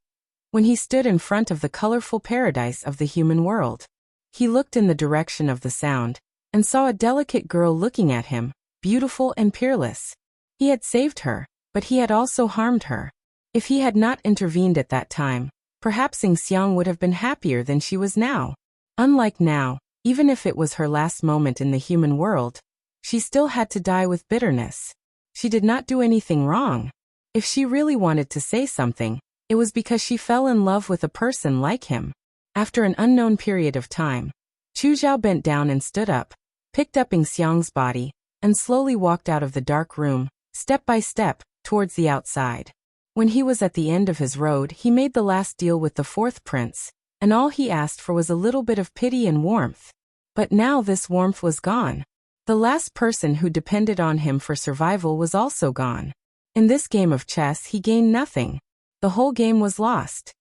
when he stood in front of the colorful paradise of the human world. He looked in the direction of the sound, and saw a delicate girl looking at him, beautiful and peerless. He had saved her, but he had also harmed her. If he had not intervened at that time, perhaps Xiang would have been happier than she was now. Unlike now, even if it was her last moment in the human world, she still had to die with bitterness. She did not do anything wrong. If she really wanted to say something, it was because she fell in love with a person like him. After an unknown period of time, Chu Zhao bent down and stood up, picked up Xiang's body, and slowly walked out of the dark room, step by step, towards the outside. When he was at the end of his road, he made the last deal with the fourth prince, and all he asked for was a little bit of pity and warmth. But now this warmth was gone. The last person who depended on him for survival was also gone. In this game of chess he gained nothing. The whole game was lost.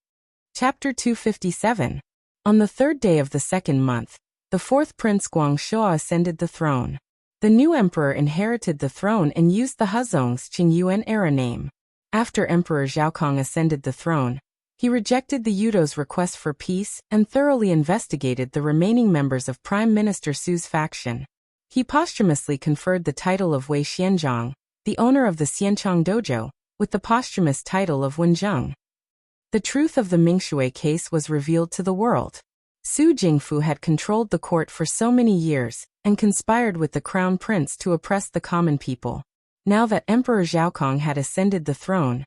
Chapter 257. On the third day of the second month, the fourth prince Guangxua ascended the throne. The new emperor inherited the throne and used the Hezong's Qingyuan era name. After Emperor Zhaokong ascended the throne, he rejected the Yudo's request for peace and thoroughly investigated the remaining members of Prime Minister Su's faction. He posthumously conferred the title of Wei Xianzhang, the owner of the Xianchang Dojo, with the posthumous title of Wenzheng. The truth of the Mingshui case was revealed to the world. Su Jingfu had controlled the court for so many years and conspired with the crown prince to oppress the common people. Now that Emperor Zhaokong had ascended the throne,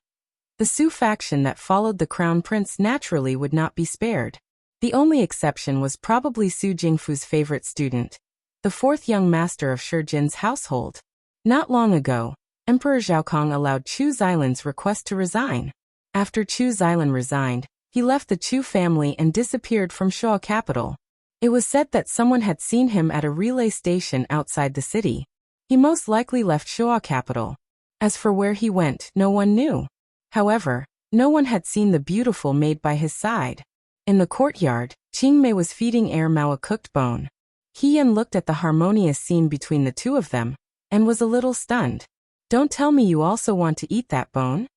the Su faction that followed the crown prince naturally would not be spared. The only exception was probably Su Jingfu's favorite student, the fourth young master of Shi Jin's household. Not long ago, Emperor Zhaokong allowed Chu Xilan's request to resign. After Chu Xilan resigned, he left the Chu family and disappeared from Shuo capital. It was said that someone had seen him at a relay station outside the city. He most likely left Shuo capital. As for where he went, no one knew. However, no one had seen the beautiful maid by his side. In the courtyard, Qingmei was feeding Air Mao a cooked bone. He Yan looked at the harmonious scene between the two of them, and was a little stunned. "Don't tell me you also want to eat that bone?"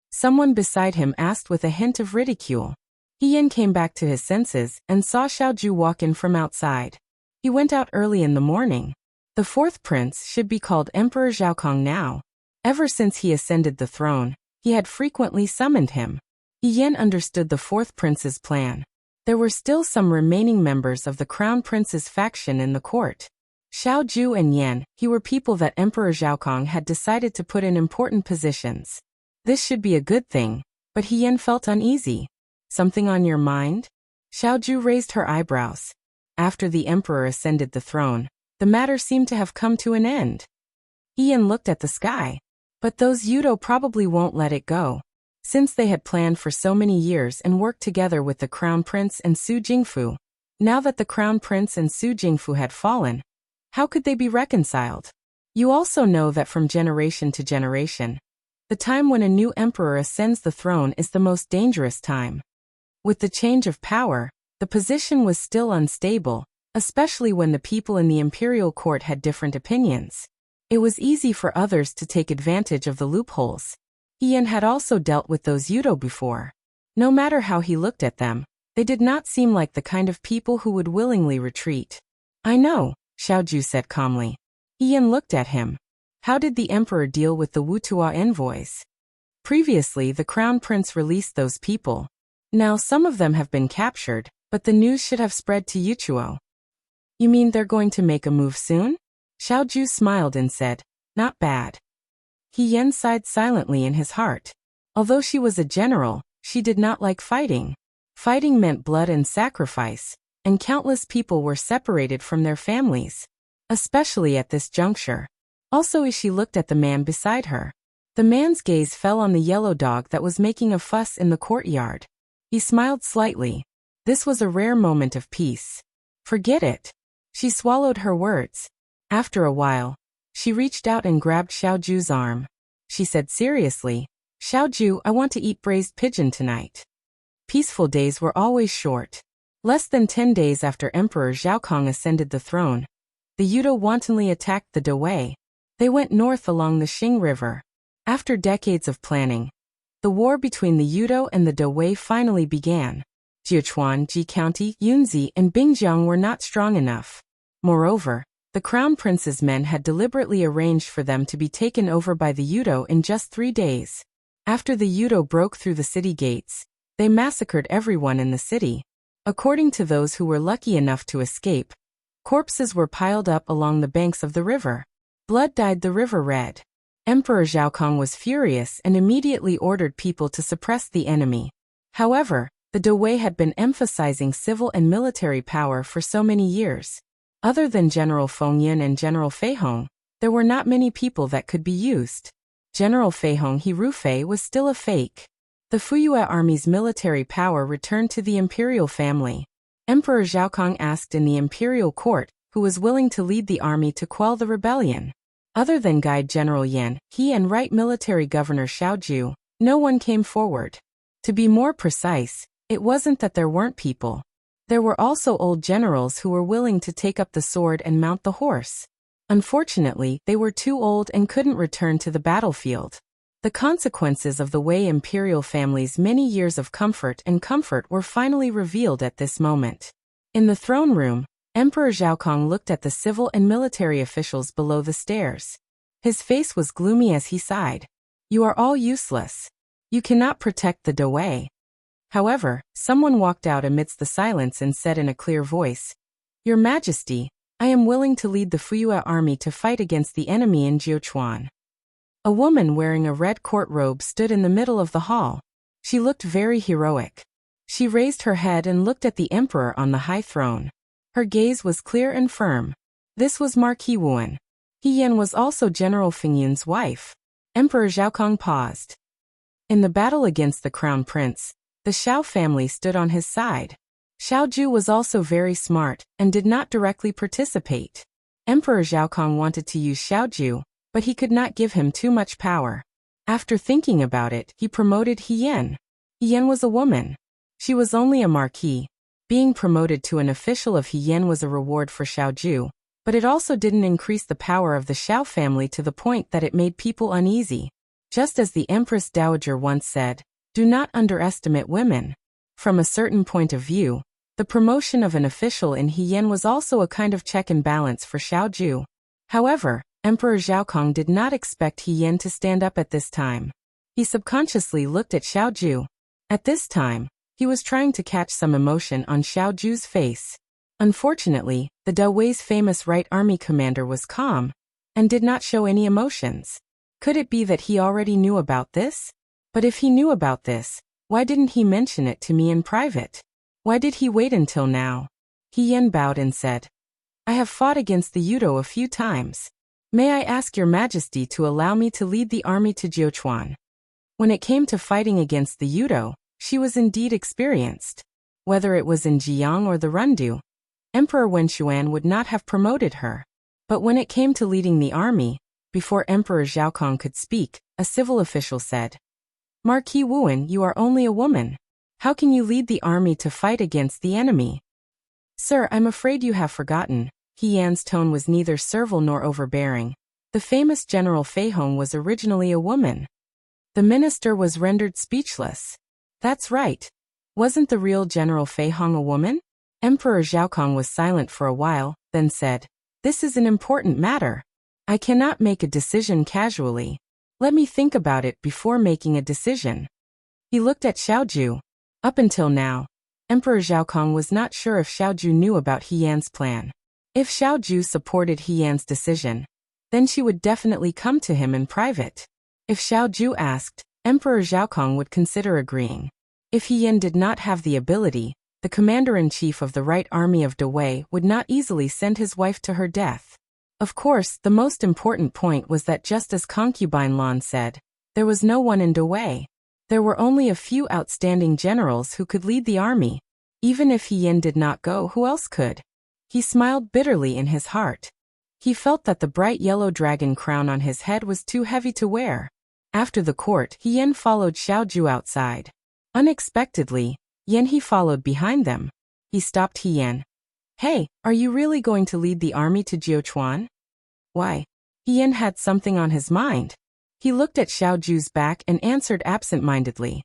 Someone beside him asked with a hint of ridicule. He Yan came back to his senses and saw Xiaoju walk in from outside. He went out early in the morning. The fourth prince should be called Emperor Zhaokong now. Ever since he ascended the throne, he had frequently summoned him. He Yan understood the fourth prince's plan. There were still some remaining members of the crown prince's faction in the court. Xiaoju and Yan, he were people that Emperor Zhaokong had decided to put in important positions. This should be a good thing, but He Yan felt uneasy. "Something on your mind?" Xiaoju raised her eyebrows. After the emperor ascended the throne, the matter seemed to have come to an end. He Yan looked at the sky. But those Yudo probably won't let it go. Since they had planned for so many years and worked together with the crown prince and Su Jingfu, now that the crown prince and Su Jingfu had fallen, how could they be reconciled? You also know that from generation to generation, the time when a new emperor ascends the throne is the most dangerous time. With the change of power, the position was still unstable, especially when the people in the imperial court had different opinions. It was easy for others to take advantage of the loopholes. He Yan had also dealt with those Yudo before. No matter how he looked at them, they did not seem like the kind of people who would willingly retreat. "I know," Xiaoju said calmly. He Yan looked at him. How did the emperor deal with the Wutua envoys? Previously, the crown prince released those people. Now some of them have been captured, but the news should have spread to Yuchuo. "You mean they're going to make a move soon?" Xiaoju smiled and said, "Not bad." He Yan sighed silently in his heart. Although she was a general, she did not like fighting. Fighting meant blood and sacrifice, and countless people were separated from their families. Especially at this juncture. Also as she looked at the man beside her. The man's gaze fell on the yellow dog that was making a fuss in the courtyard. He smiled slightly. This was a rare moment of peace. "Forget it." She swallowed her words. After a while, she reached out and grabbed Xiaoju's arm. She said seriously, "Xiaoju, I want to eat braised pigeon tonight." Peaceful days were always short. Less than 10 days after Emperor Zhaokong ascended the throne, the Yudo wantonly attacked the Dawei. They went north along the Xing River. After decades of planning, the war between the Yudo and the Dawei finally began. Jiuquan, Ji County, Yunzi, and Bingjiang were not strong enough. Moreover, the crown prince's men had deliberately arranged for them to be taken over by the Yudo in just 3 days. After the Yudo broke through the city gates, they massacred everyone in the city. According to those who were lucky enough to escape, corpses were piled up along the banks of the river. Blood dyed the river red. Emperor Zhaokong was furious and immediately ordered people to suppress the enemy. However, the Dawei had been emphasizing civil and military power for so many years. Other than General Fengyan and General Feihong, there were not many people that could be used. General Feihong Hirufei was still a fake. The Fuyue army's military power returned to the imperial family. Emperor Zhaokong asked in the imperial court who was willing to lead the army to quell the rebellion. Other than Guide General Yan, he and Right Military Governor Xiaoju, no one came forward. To be more precise, it wasn't that there weren't people. There were also old generals who were willing to take up the sword and mount the horse. Unfortunately, they were too old and couldn't return to the battlefield. The consequences of the Wei imperial family's many years of comfort were finally revealed at this moment. In the throne room, Emperor Zhaokong looked at the civil and military officials below the stairs. His face was gloomy as he sighed. You are all useless. You cannot protect the Dawei. However, someone walked out amidst the silence and said in a clear voice, Your Majesty, I am willing to lead the Fuyue army to fight against the enemy in Jiuquan. A woman wearing a red court robe stood in the middle of the hall. She looked very heroic. She raised her head and looked at the emperor on the high throne. Her gaze was clear and firm. This was Marquis Wuan. He Yan was also General Fingyun's wife. Emperor Zhaokong paused. In the battle against the crown prince, the Xiao family stood on his side. Xiao Ju was also very smart and did not directly participate. Emperor Zhaokong wanted to use Xiao Ju, but he could not give him too much power. After thinking about it, he promoted He Yan. He Yan was a woman. She was only a marquis. Being promoted to an official of He Yan was a reward for Xiao Ju, but it also didn't increase the power of the Xiao family to the point that it made people uneasy. Just as the Empress Dowager once said, do not underestimate women. From a certain point of view, the promotion of an official in He Yan was also a kind of check and balance for Xiao Ju. However, Emperor Zhaokong did not expect He Yan to stand up at this time. He subconsciously looked at Xiao Ju. At this time, he was trying to catch some emotion on Xiao Ju's face. Unfortunately, the Dawei's famous Right Army commander was calm and did not show any emotions. Could it be that he already knew about this? But if he knew about this, why didn't he mention it to me in private? Why did he wait until now? He Yan bowed and said, I have fought against the Yudo a few times. May I ask your majesty to allow me to lead the army to Jiuquan? When it came to fighting against the Yudo, she was indeed experienced. Whether it was in Jiang or the Rundu, Emperor Wenshuan would not have promoted her. But when it came to leading the army, before Emperor Zhaokong could speak, a civil official said, Marquis Wuan, you are only a woman. How can you lead the army to fight against the enemy? Sir, I'm afraid you have forgotten. He Yan's tone was neither servile nor overbearing. The famous General Fei Hong was originally a woman. The minister was rendered speechless. That's right. Wasn't the real General Fei Hong a woman? Emperor Zhaokong was silent for a while, then said, This is an important matter. I cannot make a decision casually. Let me think about it before making a decision. He looked at Xiao Ju. Up until now, Emperor Zhaokong was not sure if Xiao Ju knew about He Yan's plan. If Xiao Ju supported He Yan's decision, then she would definitely come to him in private. If Xiao Ju asked, Emperor Zhaokong would consider agreeing. If He Yan did not have the ability, the commander-in-chief of the Right Army of Dawei would not easily send his wife to her death. Of course, the most important point was that just as concubine Lan said, there was no one in Dawei. There were only a few outstanding generals who could lead the army. Even if He Yan did not go, who else could? He smiled bitterly in his heart. He felt that the bright yellow dragon crown on his head was too heavy to wear. After the court, He Yan followed Xiao Ju outside. Unexpectedly, He followed behind them. He stopped He Yan. Hey, are you really going to lead the army to Jiuquan? Why? He Yan had something on his mind. He looked at Xiao Ju's back and answered absent-mindedly.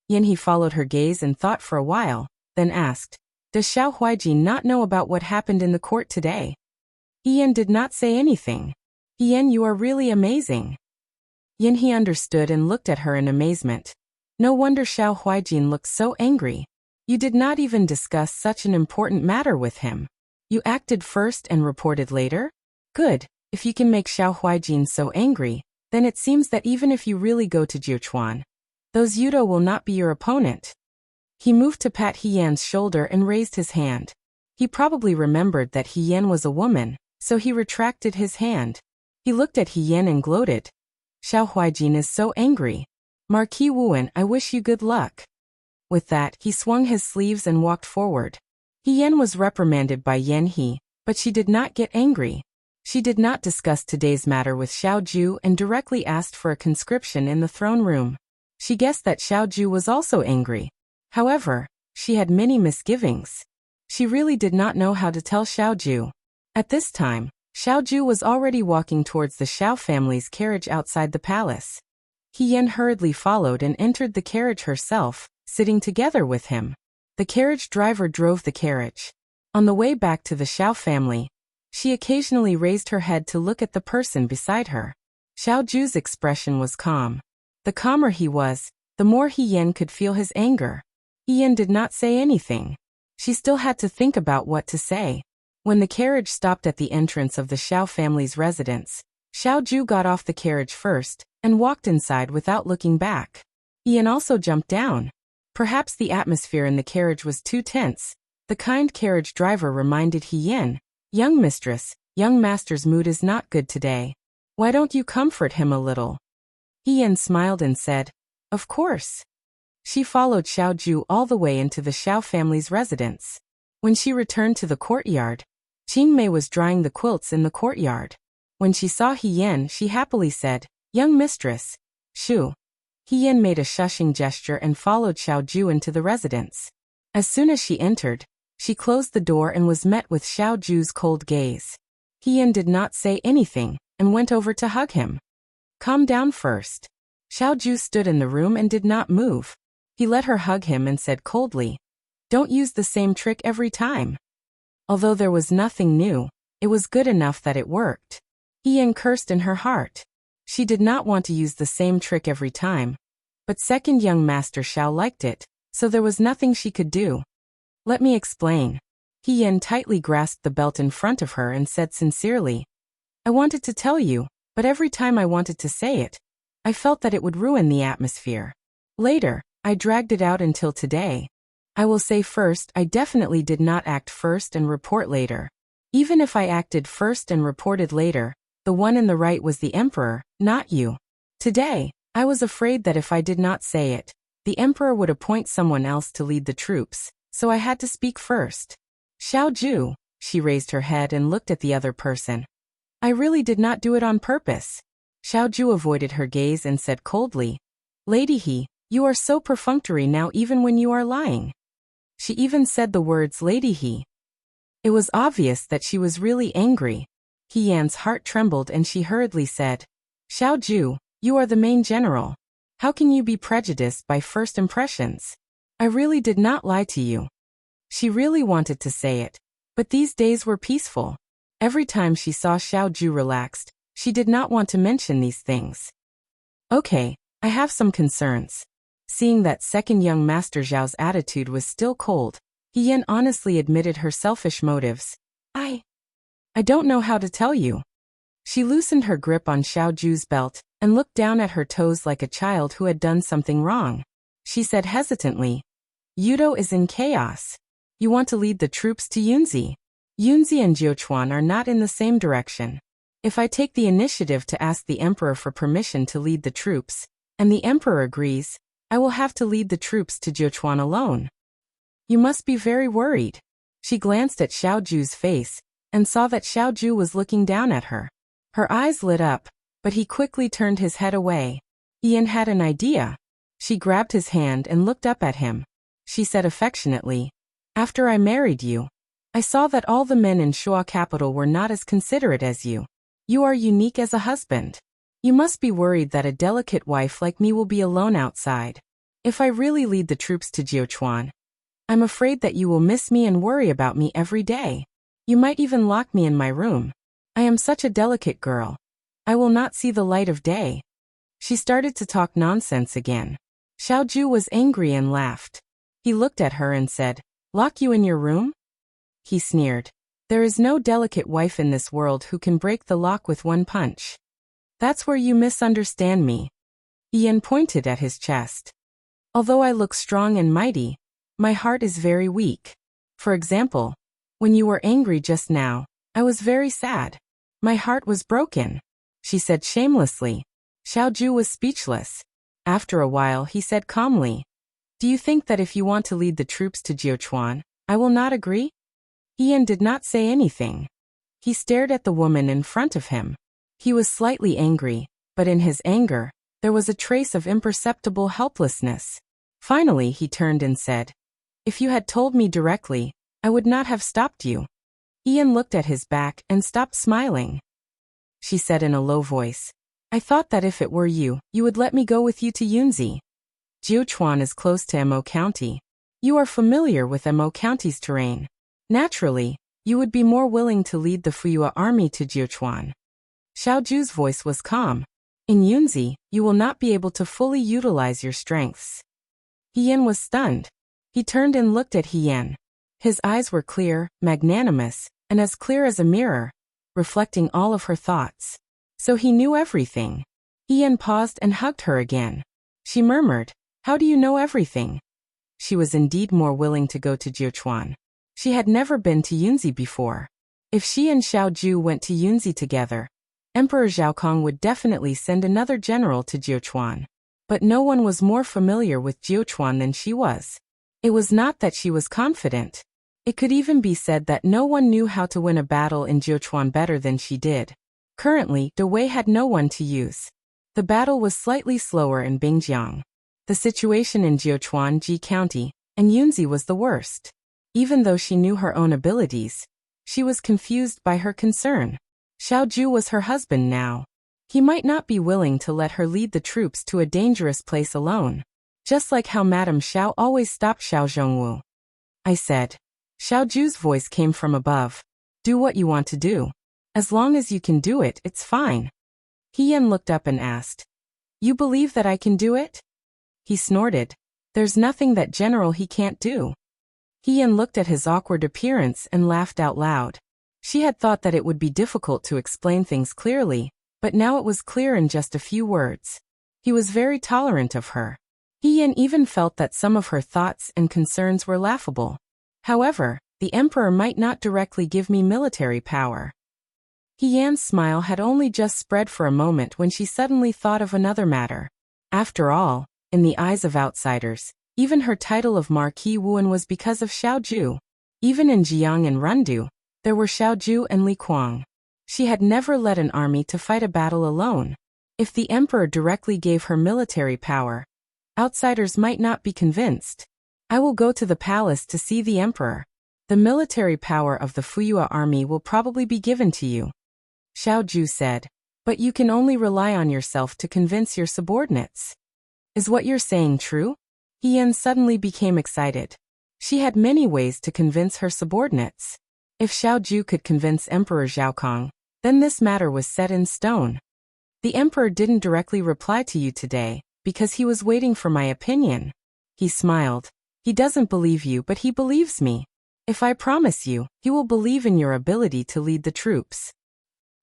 He followed her gaze and thought for a while, then asked, Does Xiao Huaiji not know about what happened in the court today? He Yan did not say anything. He Yan, you are really amazing. He understood and looked at her in amazement. No wonder Xiao Huaijin looked so angry. You did not even discuss such an important matter with him. You acted first and reported later? Good. If you can make Xiao Huaijin so angry, then it seems that even if you really go to Jiuquan, those Yudo will not be your opponent. He moved to pat He Yan's shoulder and raised his hand. He probably remembered that He Yan was a woman, so he retracted his hand. He looked at He Yan and gloated. Xiao Huaijin is so angry. Marquis Wuan, I wish you good luck. With that, he swung his sleeves and walked forward. He Yan was reprimanded by Yan He, but she did not get angry. She did not discuss today's matter with Xiao Ju and directly asked for a conscription in the throne room. She guessed that Xiao Ju was also angry. However, she had many misgivings. She really did not know how to tell Xiaoju. At this time, Xiaoju was already walking towards the Xiao family's carriage outside the palace. He Yan hurriedly followed and entered the carriage herself, sitting together with him. The carriage driver drove the carriage. On the way back to the Xiao family, she occasionally raised her head to look at the person beside her. Xiaoju's expression was calm. The calmer he was, the more He Yan could feel his anger. He Yan did not say anything. She still had to think about what to say. When the carriage stopped at the entrance of the Xiao family's residence, Xiaoju got off the carriage first and walked inside without looking back. He Yan also jumped down. Perhaps the atmosphere in the carriage was too tense. The kind carriage driver reminded He Yan, "Young mistress, young master's mood is not good today. Why don't you comfort him a little?" He Yan smiled and said, "Of course." She followed Xiaoju all the way into the Xiao family's residence. When she returned to the courtyard, Qingmei was drying the quilts in the courtyard. When she saw He Yan, she happily said, "Young mistress, Shu." He Yan made a shushing gesture and followed Xiaoju into the residence. As soon as she entered, she closed the door and was met with Xiaoju's cold gaze. He Yan did not say anything and went over to hug him. "Calm down first." Xiaoju stood in the room and did not move. He let her hug him and said coldly, "Don't use the same trick every time." Although there was nothing new, it was good enough that it worked. He Yan cursed in her heart. She did not want to use the same trick every time. But second young master Xiao liked it, so there was nothing she could do. "Let me explain." He Yan tightly grasped the belt in front of her and said sincerely, "I wanted to tell you, but every time I wanted to say it, I felt that it would ruin the atmosphere. Later, I dragged it out until today. I will say first, I definitely did not act first and report later. Even if I acted first and reported later, the one in the right was the emperor, not you. Today, I was afraid that if I did not say it, the emperor would appoint someone else to lead the troops, so I had to speak first." "Xiaoju," she raised her head and looked at the other person. "I really did not do it on purpose." Xiaoju avoided her gaze and said coldly, "Lady He, you are so perfunctory now even when you are lying." She even said the words Lady He. It was obvious that she was really angry. He Yan's heart trembled and she hurriedly said, "Xiaoju, you are the main general. How can you be prejudiced by first impressions? I really did not lie to you." She really wanted to say it, but these days were peaceful. Every time she saw Xiaoju relaxed, she did not want to mention these things. "Okay, I have some concerns." Seeing that second young master Zhao's attitude was still cold, He Yan honestly admitted her selfish motives. I don't know how to tell you." She loosened her grip on Xiaoju's belt and looked down at her toes like a child who had done something wrong. She said hesitantly, "Yudo is in chaos. You want to lead the troops to Yunzi. Yunzi and Jiuquan are not in the same direction. If I take the initiative to ask the emperor for permission to lead the troops, and the emperor agrees, I will have to lead the troops to Jiuquan alone. You must be very worried." She glanced at Xiaoju's face and saw that Xiaoju was looking down at her. Her eyes lit up, but he quickly turned his head away. Ian had an idea. She grabbed his hand and looked up at him. She said affectionately, "After I married you, I saw that all the men in Shuo capital were not as considerate as you. You are unique as a husband. You must be worried that a delicate wife like me will be alone outside. If I really lead the troops to Jiuquan, I'm afraid that you will miss me and worry about me every day. You might even lock me in my room. I am such a delicate girl. I will not see the light of day." She started to talk nonsense again. Xiaoju was angry and laughed. He looked at her and said, "Lock you in your room?" He sneered. "There is no delicate wife in this world who can break the lock with one punch. That's where you misunderstand me." Ian pointed at his chest. "Although I look strong and mighty, my heart is very weak. For example, when you were angry just now, I was very sad. My heart was broken," she said shamelessly. Xiaoju was speechless. After a while he said calmly, "Do you think that if you want to lead the troops to Jiuquan, I will not agree?" Ian did not say anything. He stared at the woman in front of him. He was slightly angry, but in his anger, there was a trace of imperceptible helplessness. Finally he turned and said, "If you had told me directly, I would not have stopped you. Ian looked at his back and stopped smiling. She said in a low voice, I thought that if it were you, you would let me go with you to Yunzi. Jiuquan is close to Mo County. You are familiar with Mo County's terrain. Naturally, you would be more willing to lead the Fuyua army to Jiuquan. Xiaoju's voice was calm. In Yunzi, you will not be able to fully utilize your strengths. Hien was stunned. He turned and looked at Hien. His eyes were clear, magnanimous, and as clear as a mirror, reflecting all of her thoughts. So he knew everything. Hien paused and hugged her again. She murmured, How do you know everything? She was indeed more willing to go to Jiuquan. She had never been to Yunzi before. If she and Xiaoju went to Yunzi together, Emperor Zhaokong would definitely send another general to Jiuquan. But no one was more familiar with Jiuquan than she was. It was not that she was confident. It could even be said that no one knew how to win a battle in Jiuquan better than she did. Currently, De Wei had no one to use. The battle was slightly slower in Bingjiang. The situation in Jiuquan, Ji County, and Yunzi was the worst. Even though she knew her own abilities, she was confused by her concern. Xiaoju was her husband now. He might not be willing to let her lead the troops to a dangerous place alone. Just like how Madame Xiao always stopped Xiao Zhongwu. I said. Xiaoju's voice came from above. Do what you want to do. As long as you can do it, it's fine. Hien looked up and asked. You believe that I can do it? He snorted. There's nothing that general he can't do. Hien looked at his awkward appearance and laughed out loud. She had thought that it would be difficult to explain things clearly, but now it was clear in just a few words. He was very tolerant of her. Hien even felt that some of her thoughts and concerns were laughable. However, the emperor might not directly give me military power. Hien's smile had only just spread for a moment when she suddenly thought of another matter. After all, in the eyes of outsiders, even her title of Marquis Wuan was because of Xiaoju. Even in Jiang and Rundu, there were Xiaoju and Li Kuang. She had never led an army to fight a battle alone. If the emperor directly gave her military power, outsiders might not be convinced. I will go to the palace to see the emperor. The military power of the Fuyua army will probably be given to you. Xiaoju said. But you can only rely on yourself to convince your subordinates. Is what you're saying true? Hien suddenly became excited. She had many ways to convince her subordinates. If Xiaoju could convince Emperor Zhaokong, then this matter was set in stone. The emperor didn't directly reply to you today, because he was waiting for my opinion. He smiled. He doesn't believe you, but he believes me. If I promise you, he will believe in your ability to lead the troops.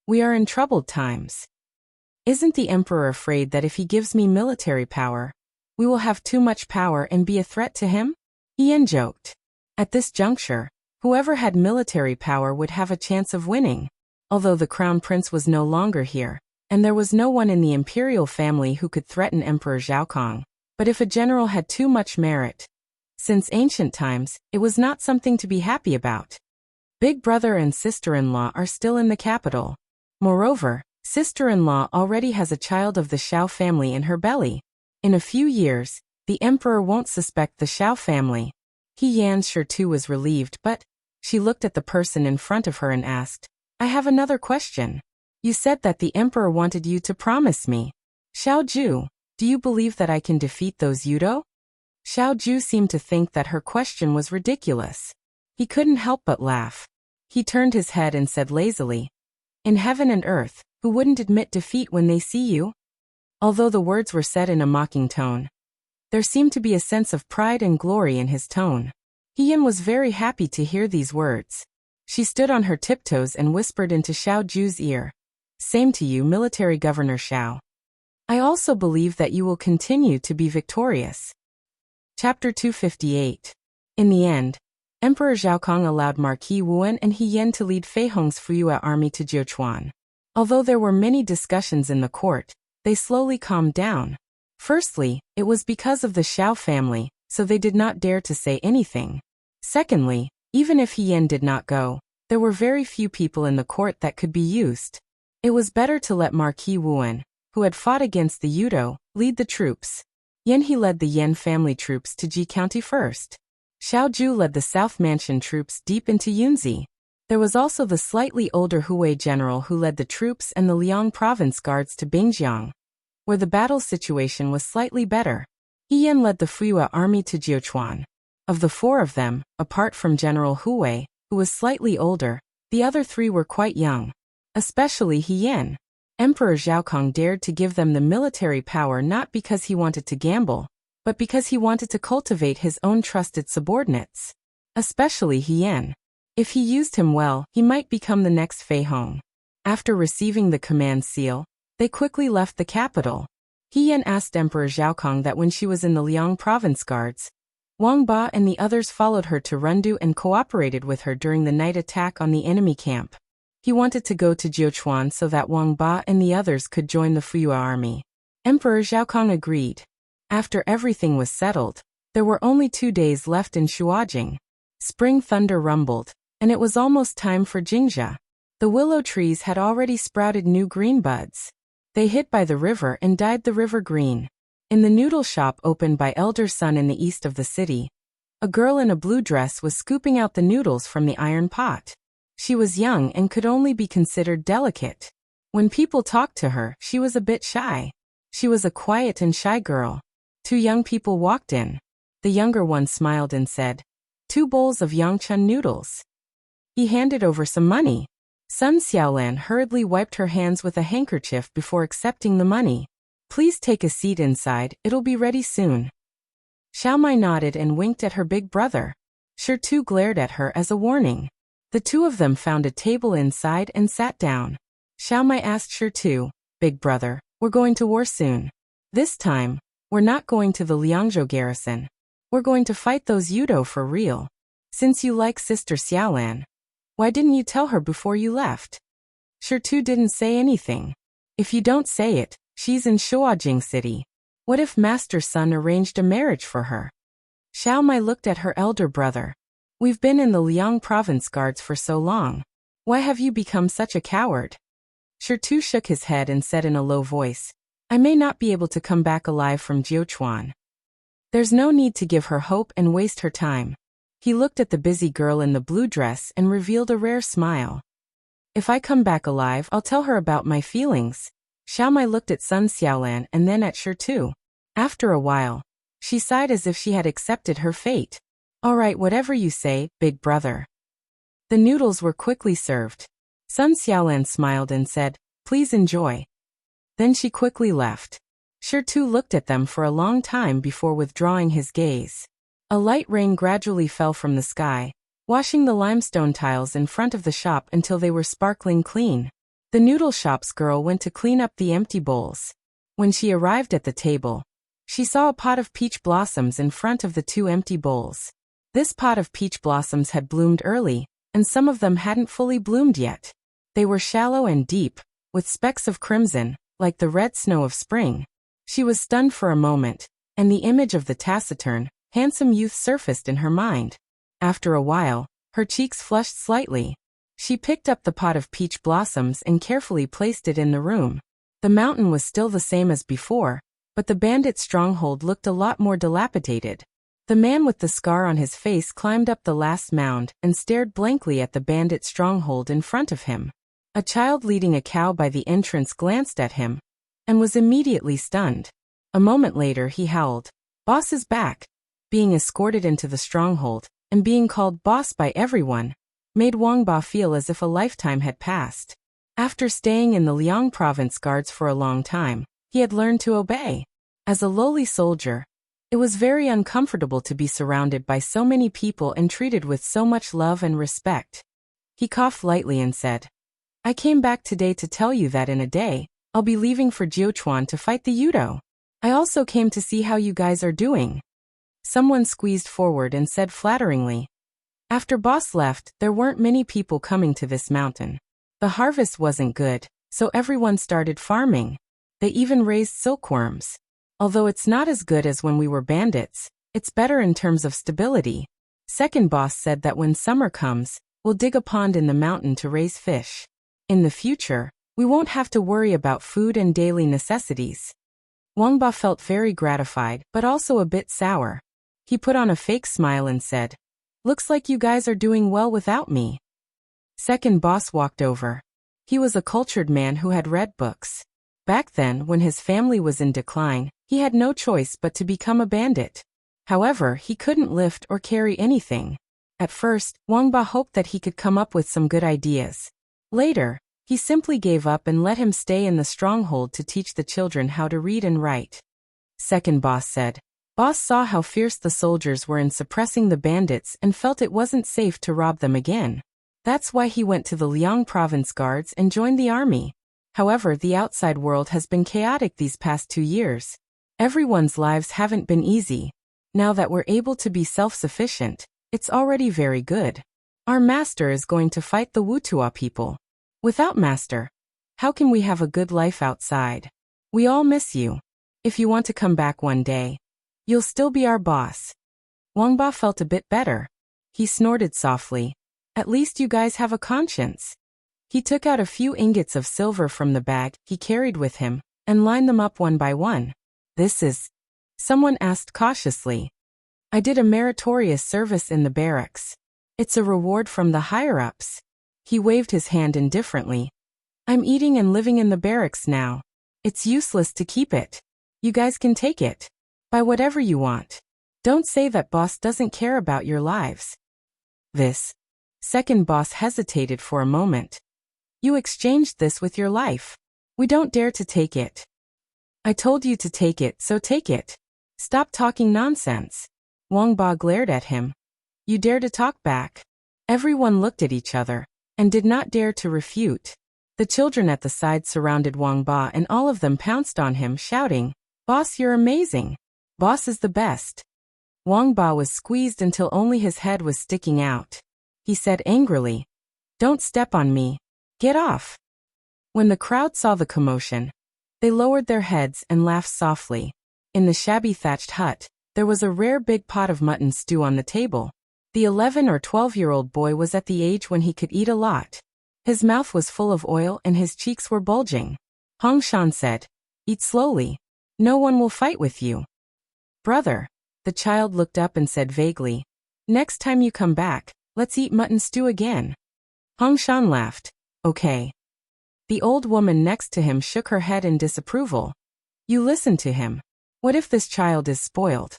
We are in troubled times. Isn't the emperor afraid that if he gives me military power, we will have too much power and be a threat to him? Hien joked. At this juncture, whoever had military power would have a chance of winning. Although the crown prince was no longer here, and there was no one in the imperial family who could threaten Emperor Zhaokong. But if a general had too much merit, since ancient times, it was not something to be happy about. Big brother and sister-in-law are still in the capital. Moreover, sister-in-law already has a child of the Xiao family in her belly. In a few years, the emperor won't suspect the Xiao family. Hien sure too was relieved, but she looked at the person in front of her and asked, I have another question. You said that the emperor wanted you to promise me. Xiaoju, do you believe that I can defeat those Yudo? Xiaoju seemed to think that her question was ridiculous. He couldn't help but laugh. He turned his head and said lazily, In heaven and earth, who wouldn't admit defeat when they see you? Although the words were said in a mocking tone, there seemed to be a sense of pride and glory in his tone. Hien was very happy to hear these words. She stood on her tiptoes and whispered into Xiaoju's ear, Same to you, Military Governor Xiao. I also believe that you will continue to be victorious. Chapter 258. In the end, Emperor Zhaokong allowed Marquis Wuan and Hien to lead Fei Hong's Fuyua army to Jiuquan. Although there were many discussions in the court, they slowly calmed down. Firstly, it was because of the Xiao family, so they did not dare to say anything. Secondly, even if Hien did not go, there were very few people in the court that could be used. It was better to let Marquis Wuan, who had fought against the Yudo, lead the troops. He led the Yen family troops to Ji County first. Xiaoju led the South Mansion troops deep into Yunzi. There was also the slightly older Hui general who led the troops and the Liang province guards to Bingjiang, where the battle situation was slightly better. He Yan led the Fuyue army to Jiuquan. Of the four of them, apart from General Hui, who was slightly older, the other three were quite young. Especially He Yan. Emperor Zhaokong dared to give them the military power not because he wanted to gamble, but because he wanted to cultivate his own trusted subordinates. Especially He Yan. If he used him well, he might become the next Fei Hong. After receiving the command seal, they quickly left the capital. He Yan asked Emperor Zhaokong that when she was in the Liang province guards, Wang Ba and the others followed her to Rundu and cooperated with her during the night attack on the enemy camp. He wanted to go to Jiuquan so that Wang Ba and the others could join the Fuyue army. Emperor Zhaokong agreed. After everything was settled, there were only 2 days left in Shuajing. Spring thunder rumbled, and it was almost time for Jingjia. The willow trees had already sprouted new green buds. They hid by the river and dyed the river green. In the noodle shop opened by Elder Sun in the east of the city, a girl in a blue dress was scooping out the noodles from the iron pot. She was young and could only be considered delicate. When people talked to her, she was a bit shy. She was a quiet and shy girl. 2 young people walked in. The younger one smiled and said, 2 bowls of Yangchun noodles. He handed over some money. Sun Xiaolan hurriedly wiped her hands with a handkerchief before accepting the money. Please take a seat inside, it'll be ready soon. Xiaomai nodded and winked at her big brother. Shirtu glared at her as a warning. The 2 of them found a table inside and sat down. Xiaomai asked Shirtu, Big brother, we're going to war soon. This time, we're not going to the Liangzhou garrison. We're going to fight those Yudo for real. Since you like Sister Xiaolan, why didn't you tell her before you left? Shirtu didn't say anything. If you don't say it, she's in Shuajing City. What if Master Sun arranged a marriage for her? Xiaomai looked at her elder brother. We've been in the Liang province guards for so long. Why have you become such a coward? Shirtu shook his head and said in a low voice, I may not be able to come back alive from Jiuquan. There's no need to give her hope and waste her time. He looked at the busy girl in the blue dress and revealed a rare smile. If I come back alive, I'll tell her about my feelings. Xiaomai looked at Sun Xiaolan and then at Shirtu. After a while, she sighed as if she had accepted her fate. All right, whatever you say, big brother. The noodles were quickly served. Sun Xiaolan smiled and said, Please enjoy. Then she quickly left. Shirtu looked at them for a long time before withdrawing his gaze. A light rain gradually fell from the sky, washing the limestone tiles in front of the shop until they were sparkling clean. The noodle shop's girl went to clean up the empty bowls. When she arrived at the table, she saw a pot of peach blossoms in front of the 2 empty bowls. This pot of peach blossoms had bloomed early, and some of them hadn't fully bloomed yet. They were shallow and deep, with specks of crimson, like the red snow of spring. She was stunned for a moment, and the image of the taciturn, handsome youth surfaced in her mind. After a while, her cheeks flushed slightly. She picked up the pot of peach blossoms and carefully placed it in the room. The mountain was still the same as before, but the bandit stronghold looked a lot more dilapidated. The man with the scar on his face climbed up the last mound and stared blankly at the bandit stronghold in front of him. A child leading a cow by the entrance glanced at him and was immediately stunned. A moment later he howled, Boss is back! Being escorted into the stronghold and being called boss by everyone made Wang Ba feel as if a lifetime had passed. After staying in the Liang province guards for a long time, he had learned to obey. As a lowly soldier, it was very uncomfortable to be surrounded by so many people and treated with so much love and respect. He coughed lightly and said, I came back today to tell you that in a day, I'll be leaving for Jiuquan to fight the Yudo. I also came to see how you guys are doing. Someone squeezed forward and said flatteringly, After boss left, there weren't many people coming to this mountain. The harvest wasn't good, so everyone started farming. They even raised silkworms. Although it's not as good as when we were bandits, it's better in terms of stability. Second boss said that when summer comes, we'll dig a pond in the mountain to raise fish. In the future, we won't have to worry about food and daily necessities. Wang Ba felt very gratified, but also a bit sour. He put on a fake smile and said, "Looks like you guys are doing well without me." Second boss walked over. He was a cultured man who had read books. Back then, when his family was in decline, he had no choice but to become a bandit. However, he couldn't lift or carry anything. At first, Wang Ba hoped that he could come up with some good ideas. Later, he simply gave up and let him stay in the stronghold to teach the children how to read and write. Second boss said. Boss saw how fierce the soldiers were in suppressing the bandits and felt it wasn't safe to rob them again. That's why he went to the Liang province guards and joined the army. However, the outside world has been chaotic these past 2 years. Everyone's lives haven't been easy. Now that we're able to be self-sufficient, it's already very good. Our master is going to fight the Wuxia people. Without master, how can we have a good life outside? We all miss you. If you want to come back one day, you'll still be our boss. Wang Ba felt a bit better. He snorted softly. At least you guys have a conscience. He took out a few ingots of silver from the bag he carried with him and lined them up one by one. This is... Someone asked cautiously. I did a meritorious service in the barracks. It's a reward from the higher-ups. He waved his hand indifferently. I'm eating and living in the barracks now. It's useless to keep it. You guys can take it. Buy whatever you want. Don't say that boss doesn't care about your lives. This. Second boss hesitated for a moment. You exchanged this with your life. We don't dare to take it. I told you to take it, so take it. Stop talking nonsense. Wang Ba glared at him. You dare to talk back? Everyone looked at each other and did not dare to refute. The children at the side surrounded Wang Ba and all of them pounced on him, shouting, Boss, you're amazing. Boss is the best. Wang Ba was squeezed until only his head was sticking out. He said angrily, Don't step on me. Get off. When the crowd saw the commotion, they lowered their heads and laughed softly. In the shabby thatched hut, there was a rare big pot of mutton stew on the table. The 11 or 12-year-old boy was at the age when he could eat a lot. His mouth was full of oil and his cheeks were bulging. Hong Shan said, Eat slowly. No one will fight with you. Brother. The child looked up and said vaguely, Next time you come back, let's eat mutton stew again. Hong Shan laughed. Okay. The old woman next to him shook her head in disapproval. You listen to him. What if this child is spoiled?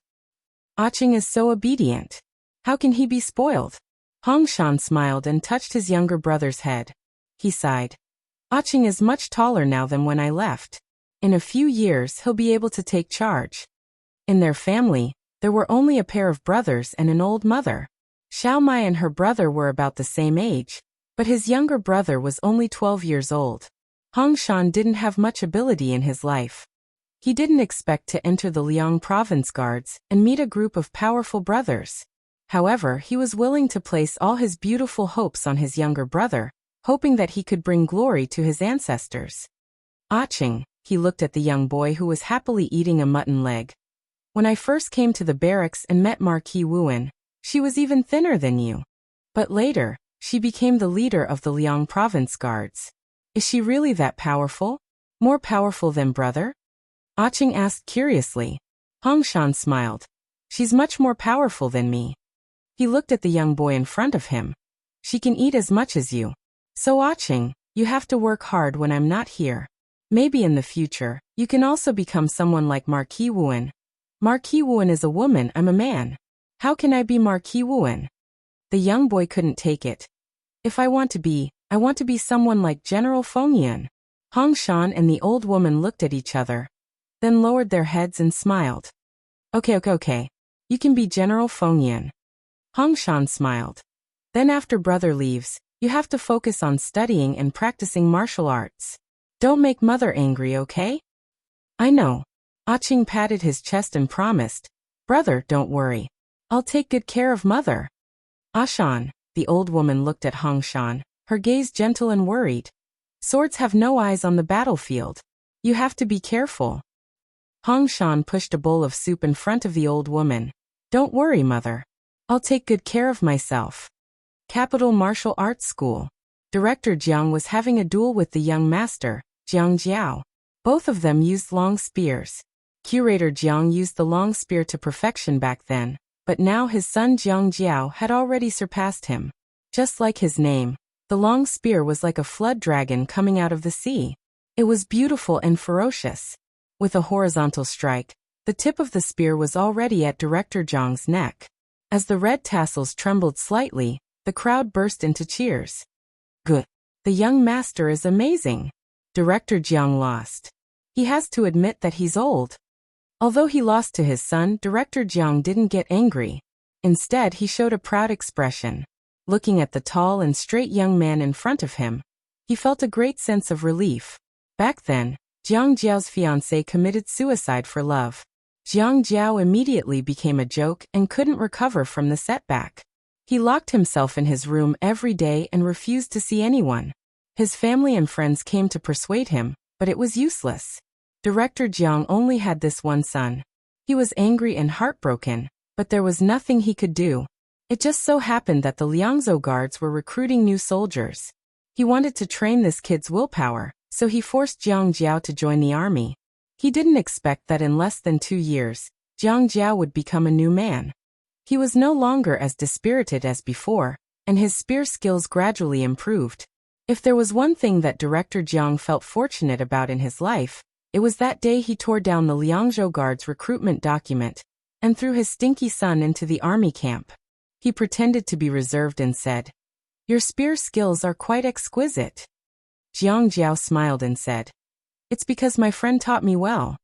Aching is so obedient. How can he be spoiled? Hong Shan smiled and touched his younger brother's head. He sighed. Aching is much taller now than when I left. In a few years he'll be able to take charge. In their family, there were only a pair of brothers and an old mother. Xiao Mai and her brother were about the same age, but his younger brother was only 12 years old. Hong Shan didn't have much ability in his life. He didn't expect to enter the Liang province guards and meet a group of powerful brothers. However, he was willing to place all his beautiful hopes on his younger brother, hoping that he could bring glory to his ancestors. Aching, he looked at the young boy who was happily eating a mutton leg. When I first came to the barracks and met Marquis Wuan, she was even thinner than you. But later, she became the leader of the Liang province guards. Is she really that powerful? More powerful than brother? Aching asked curiously. Hong Shan smiled. She's much more powerful than me. He looked at the young boy in front of him. She can eat as much as you. So Aching, you have to work hard when I'm not here. Maybe in the future, you can also become someone like Marquis Wuan. Marquis Wuan is a woman, I'm a man. How can I be Marquis Wuan? The young boy couldn't take it. If I want to be someone like General Fengyan. Hong Shan and the old woman looked at each other, then lowered their heads and smiled. Okay. You can be General Fengyan. Hong Shan smiled. Then after brother leaves, you have to focus on studying and practicing martial arts. Don't make mother angry, okay? I know. Aching patted his chest and promised, Brother, don't worry. I'll take good care of mother. Ashan, the old woman looked at Hong Shan, her gaze gentle and worried. Swords have no eyes on the battlefield. You have to be careful. Hong Shan pushed a bowl of soup in front of the old woman. Don't worry, mother. I'll take good care of myself. Capital Martial Arts School. Director Jiang was having a duel with the young master, Jiang Jiao. Both of them used long spears. Curator Jiang used the long spear to perfection back then, but now his son Jiang Jiao had already surpassed him. Just like his name, the long spear was like a flood dragon coming out of the sea. It was beautiful and ferocious. With a horizontal strike, the tip of the spear was already at Director Jiang's neck. As the red tassels trembled slightly, the crowd burst into cheers. Good. The young master is amazing. Director Jiang lost. He has to admit that he's old. Although he lost to his son, Director Jiang didn't get angry. Instead, he showed a proud expression. Looking at the tall and straight young man in front of him, he felt a great sense of relief. Back then, Jiang Jiao's fiancée committed suicide for love. Jiang Jiao immediately became a joke and couldn't recover from the setback. He locked himself in his room every day and refused to see anyone. His family and friends came to persuade him, but it was useless. Director Jiang only had this one son. He was angry and heartbroken, but there was nothing he could do. It just so happened that the Liangzhou guards were recruiting new soldiers. He wanted to train this kid's willpower, so he forced Jiang Jiao to join the army. He didn't expect that in less than 2 years, Jiang Jiao would become a new man. He was no longer as dispirited as before, and his spear skills gradually improved. If there was one thing that Director Jiang felt fortunate about in his life, it was that day he tore down the Liangzhou Guard's recruitment document and threw his stinky son into the army camp. He pretended to be reserved and said, "Your spear skills are quite exquisite." Jiang Jiao smiled and said, "It's because my friend taught me well."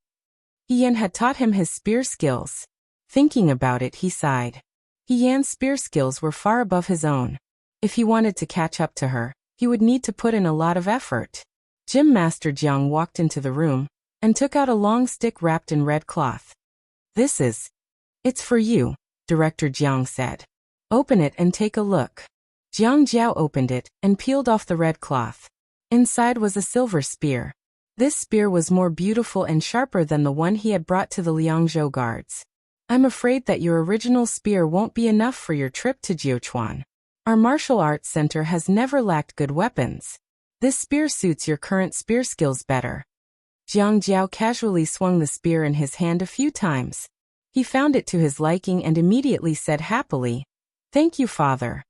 He Yan had taught him his spear skills. Thinking about it, he sighed. He Yan's spear skills were far above his own. If he wanted to catch up to her, he would need to put in a lot of effort. Gym Master Jiang walked into the room and took out a long stick wrapped in red cloth. It's for you," Director Jiang said. "Open it and take a look." Jiang Jiao opened it and peeled off the red cloth. Inside was a silver spear. This spear was more beautiful and sharper than the one he had brought to the Liangzhou guards. "I'm afraid that your original spear won't be enough for your trip to Jiuquan. Our martial arts center has never lacked good weapons. This spear suits your current spear skills better." Jiang Jiao casually swung the spear in his hand a few times. He found it to his liking and immediately said happily, "Thank you, father.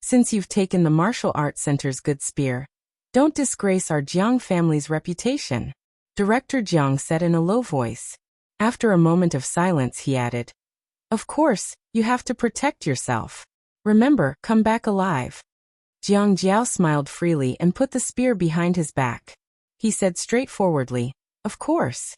Since you've taken the martial arts center's good spear, don't disgrace our Jiang family's reputation," Director Jiang said in a low voice. After a moment of silence, he added, "Of course, you have to protect yourself. Remember, come back alive." Jiang Jiao smiled freely and put the spear behind his back. He said straightforwardly, "Of course."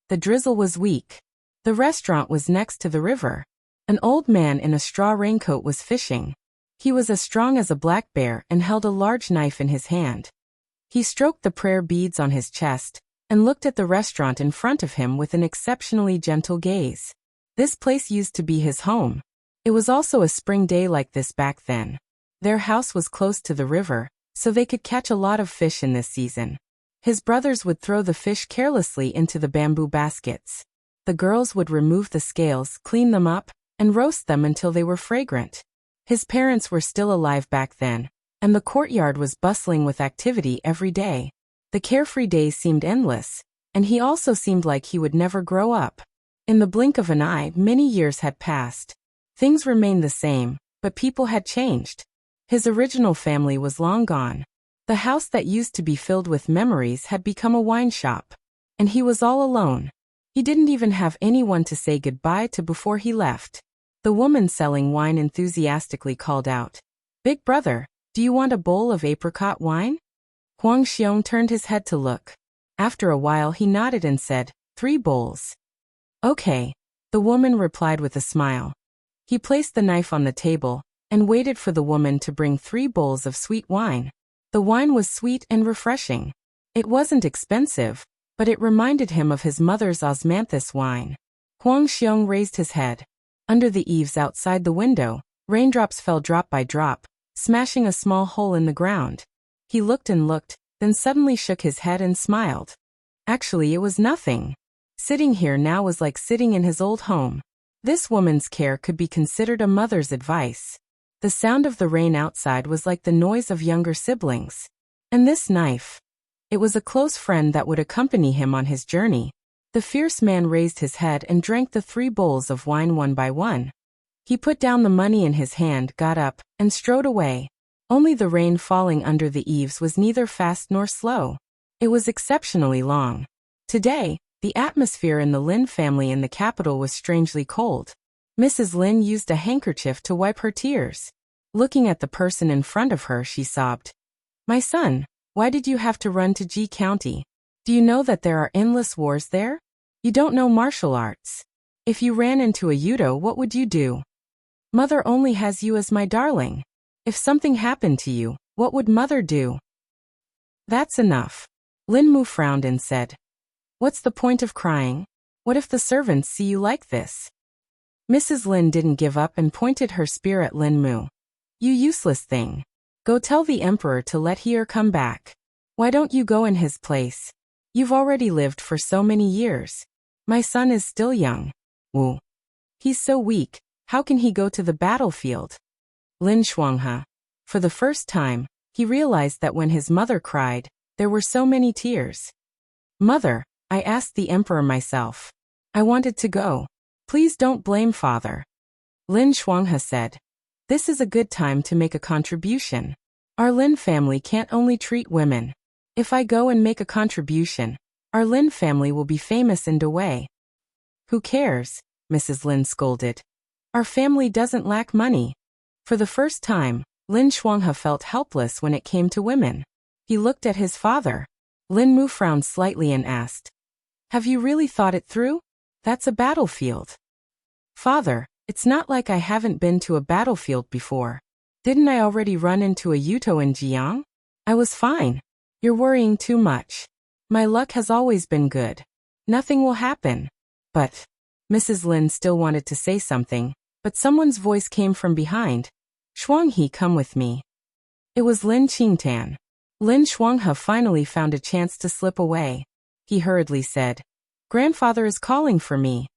The drizzle was weak. The restaurant was next to the river. An old man in a straw raincoat was fishing. He was as strong as a black bear and held a large knife in his hand. He stroked the prayer beads on his chest and looked at the restaurant in front of him with an exceptionally gentle gaze. This place used to be his home. It was also a spring day like this back then. Their house was close to the river, so they could catch a lot of fish in this season. His brothers would throw the fish carelessly into the bamboo baskets. The girls would remove the scales, clean them up, and roast them until they were fragrant. His parents were still alive back then, and the courtyard was bustling with activity every day. The carefree days seemed endless, and he also seemed like he would never grow up. In the blink of an eye, many years had passed. Things remained the same, but people had changed. His original family was long gone. The house that used to be filled with memories had become a wine shop. And he was all alone. He didn't even have anyone to say goodbye to before he left. The woman selling wine enthusiastically called out, "Big brother, do you want a bowl of apricot wine?" Huang Xiong turned his head to look. After a while he nodded and said, "3 bowls." "Okay," the woman replied with a smile. He placed the knife on the table and waited for the woman to bring 3 bowls of sweet wine. The wine was sweet and refreshing. It wasn't expensive, but it reminded him of his mother's osmanthus wine. Huang Xiong raised his head. Under the eaves outside the window, raindrops fell drop by drop, smashing a small hole in the ground. He looked and looked, then suddenly shook his head and smiled. Actually, it was nothing. Sitting here now was like sitting in his old home. This woman's care could be considered a mother's advice. The sound of the rain outside was like the noise of younger siblings. And this knife. It was a close friend that would accompany him on his journey. The fierce man raised his head and drank the 3 bowls of wine one by one. He put down the money in his hand, got up, and strode away. Only the rain falling under the eaves was neither fast nor slow. It was exceptionally long. Today, the atmosphere in the Lin family in the capital was strangely cold. Mrs. Lin used a handkerchief to wipe her tears. Looking at the person in front of her, she sobbed. "My son, why did you have to run to G County? Do you know that there are endless wars there? You don't know martial arts. If you ran into a Yudo, what would you do? Mother only has you as my darling. If something happened to you, what would mother do?" "That's enough." Lin Mu frowned and said, "What's the point of crying? What if the servants see you like this?" Mrs. Lin didn't give up and pointed her spear at Lin Mu. "You useless thing. Go tell the emperor to let he come back. Why don't you go in his place? You've already lived for so many years. My son is still young. Wu. He's so weak, how can he go to the battlefield?" Lin Shuanghe. For the first time, he realized that when his mother cried, there were so many tears. "Mother, I asked the emperor myself. I wanted to go. Please don't blame father." Lin Shuanghe said, "This is a good time to make a contribution. Our Lin family can't only treat women. If I go and make a contribution, our Lin family will be famous in Dawei." "Who cares?" Mrs. Lin scolded. "Our family doesn't lack money." For the first time, Lin Shuanghe felt helpless when it came to women. He looked at his father. Lin Mu frowned slightly and asked, "Have you really thought it through? That's a battlefield." "Father, it's not like I haven't been to a battlefield before. Didn't I already run into a Yuto in Jiang? I was fine. You're worrying too much. My luck has always been good. Nothing will happen." "But..." Mrs. Lin still wanted to say something, but someone's voice came from behind. "Shuanghe, come with me." It was Lin Qingtan. Lin Shuanghe finally found a chance to slip away. He hurriedly said, "Grandfather is calling for me."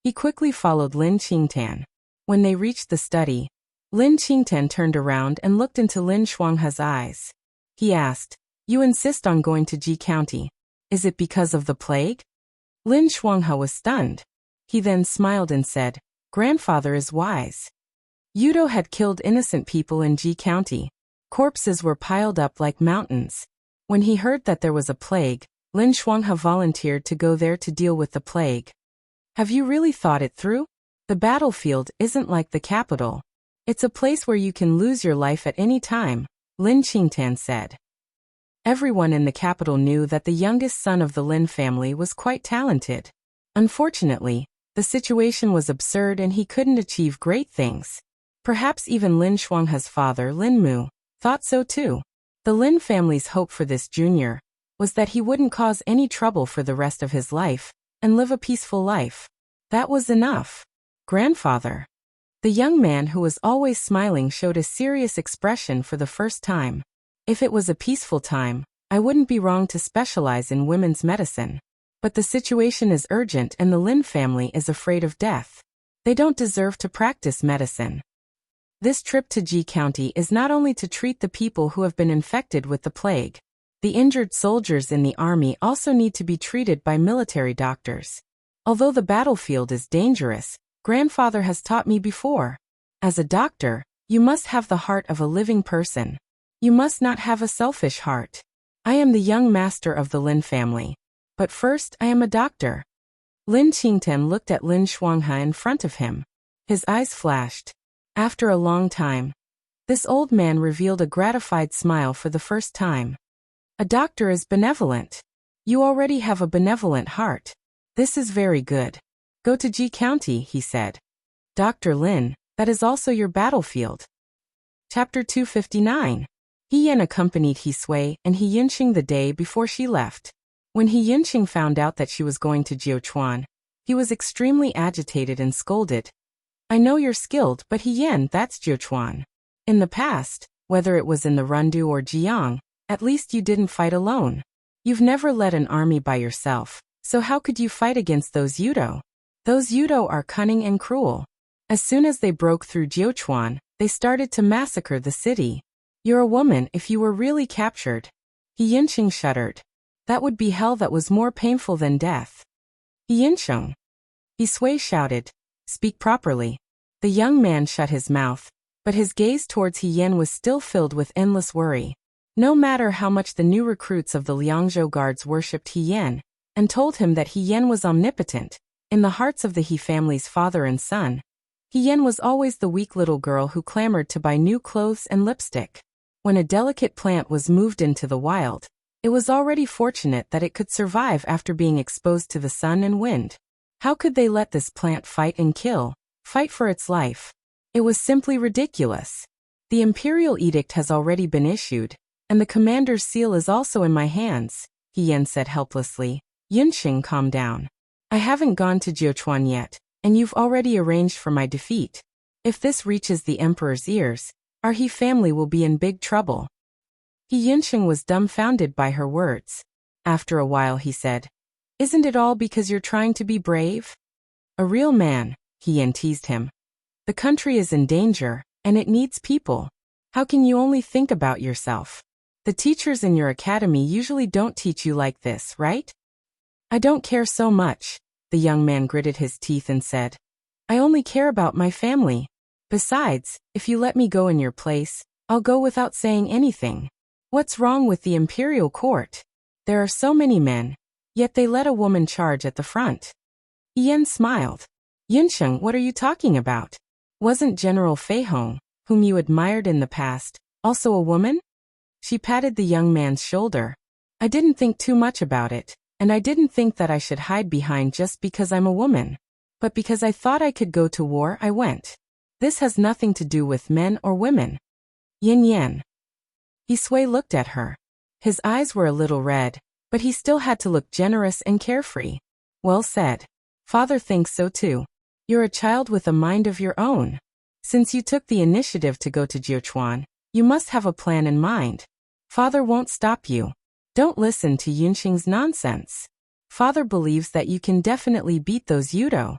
He quickly followed Lin Qingtan. When they reached the study, Lin Qingtan turned around and looked into Lin Shuanghe's eyes. He asked, "You insist on going to Ji County. Is it because of the plague?" Lin Shuanghe was stunned. He then smiled and said, "Grandfather is wise." Yudo had killed innocent people in Ji County. Corpses were piled up like mountains. When he heard that there was a plague, Lin Shuanghe volunteered to go there to deal with the plague. "Have you really thought it through? The battlefield isn't like the capital. It's a place where you can lose your life at any time," Lin Qingtan said. Everyone in the capital knew that the youngest son of the Lin family was quite talented. Unfortunately, the situation was absurd and he couldn't achieve great things. Perhaps even Lin Shuanghe's father, Lin Mu, thought so too. The Lin family's hope for this junior was that he wouldn't cause any trouble for the rest of his life and live a peaceful life. That was enough. "Grandfather." The young man who was always smiling showed a serious expression for the first time. "If it was a peaceful time, I wouldn't be wrong to specialize in women's medicine. But the situation is urgent and the Lin family is afraid of death. They don't deserve to practice medicine. This trip to Ji County is not only to treat the people who have been infected with the plague. The injured soldiers in the army also need to be treated by military doctors. Although the battlefield is dangerous, grandfather has taught me before. As a doctor, you must have the heart of a living person. You must not have a selfish heart. I am the young master of the Lin family. But first I am a doctor." Lin Qingtan looked at Lin Shuanghe in front of him. His eyes flashed. After a long time, this old man revealed a gratified smile for the first time. "A doctor is benevolent. You already have a benevolent heart. This is very good. Go to Ji County," he said. "Dr. Lin, that is also your battlefield." Chapter 259. He Yan accompanied He Sui and He Yinqing the day before she left. When He Yinqing found out that she was going to Jiuquan, he was extremely agitated and scolded. "I know you're skilled, but He Yan, that's Jiuquan. In the past, whether it was in the Rundu or Jiang, at least you didn't fight alone. You've never led an army by yourself, so how could you fight against those Yudo? Those Yudo are cunning and cruel. As soon as they broke through Jiuquan, they started to massacre the city. You're a woman if you were really captured." He Yinqing shuddered. "That would be hell that was more painful than death." "He Yinqing." He Sui shouted, "Speak properly. The young man shut his mouth, but his gaze towards He Yan was still filled with endless worry. No matter how much the new recruits of the Liangzhou guards worshipped He Yan, and told him that He Yan was omnipotent, in the hearts of the He family's father and son, He Yan was always the weak little girl who clamored to buy new clothes and lipstick. When a delicate plant was moved into the wild, it was already fortunate that it could survive after being exposed to the sun and wind. How could they let this plant fight and kill, fight for its life? It was simply ridiculous. The imperial edict has already been issued, and the commander's seal is also in my hands, He Yan said helplessly. Yunxing calmed down. I haven't gone to Jiuquan yet, and you've already arranged for my defeat. If this reaches the emperor's ears, our He family will be in big trouble. Yunxing was dumbfounded by her words. After a while he said, Isn't it all because you're trying to be brave? A real man, He Yan teased him. The country is in danger, and it needs people. How can you only think about yourself? The teachers in your academy usually don't teach you like this, right? I don't care so much, the young man gritted his teeth and said. I only care about my family. Besides, if you let me go in your place, I'll go without saying anything. What's wrong with the imperial court? There are so many men, yet they let a woman charge at the front. Yan smiled. Yunsheng, what are you talking about? Wasn't General Fei Hong, whom you admired in the past, also a woman? She patted the young man's shoulder. I didn't think too much about it, and I didn't think that I should hide behind just because I'm a woman. But because I thought I could go to war, I went. This has nothing to do with men or women. Yin Yan. Yisui looked at her. His eyes were a little red, but he still had to look generous and carefree. Well said. Father thinks so too. You're a child with a mind of your own. Since you took the initiative to go to Jiuquan, you must have a plan in mind. Father won't stop you. Don't listen to Yunxing's nonsense. Father believes that you can definitely beat those Yudo.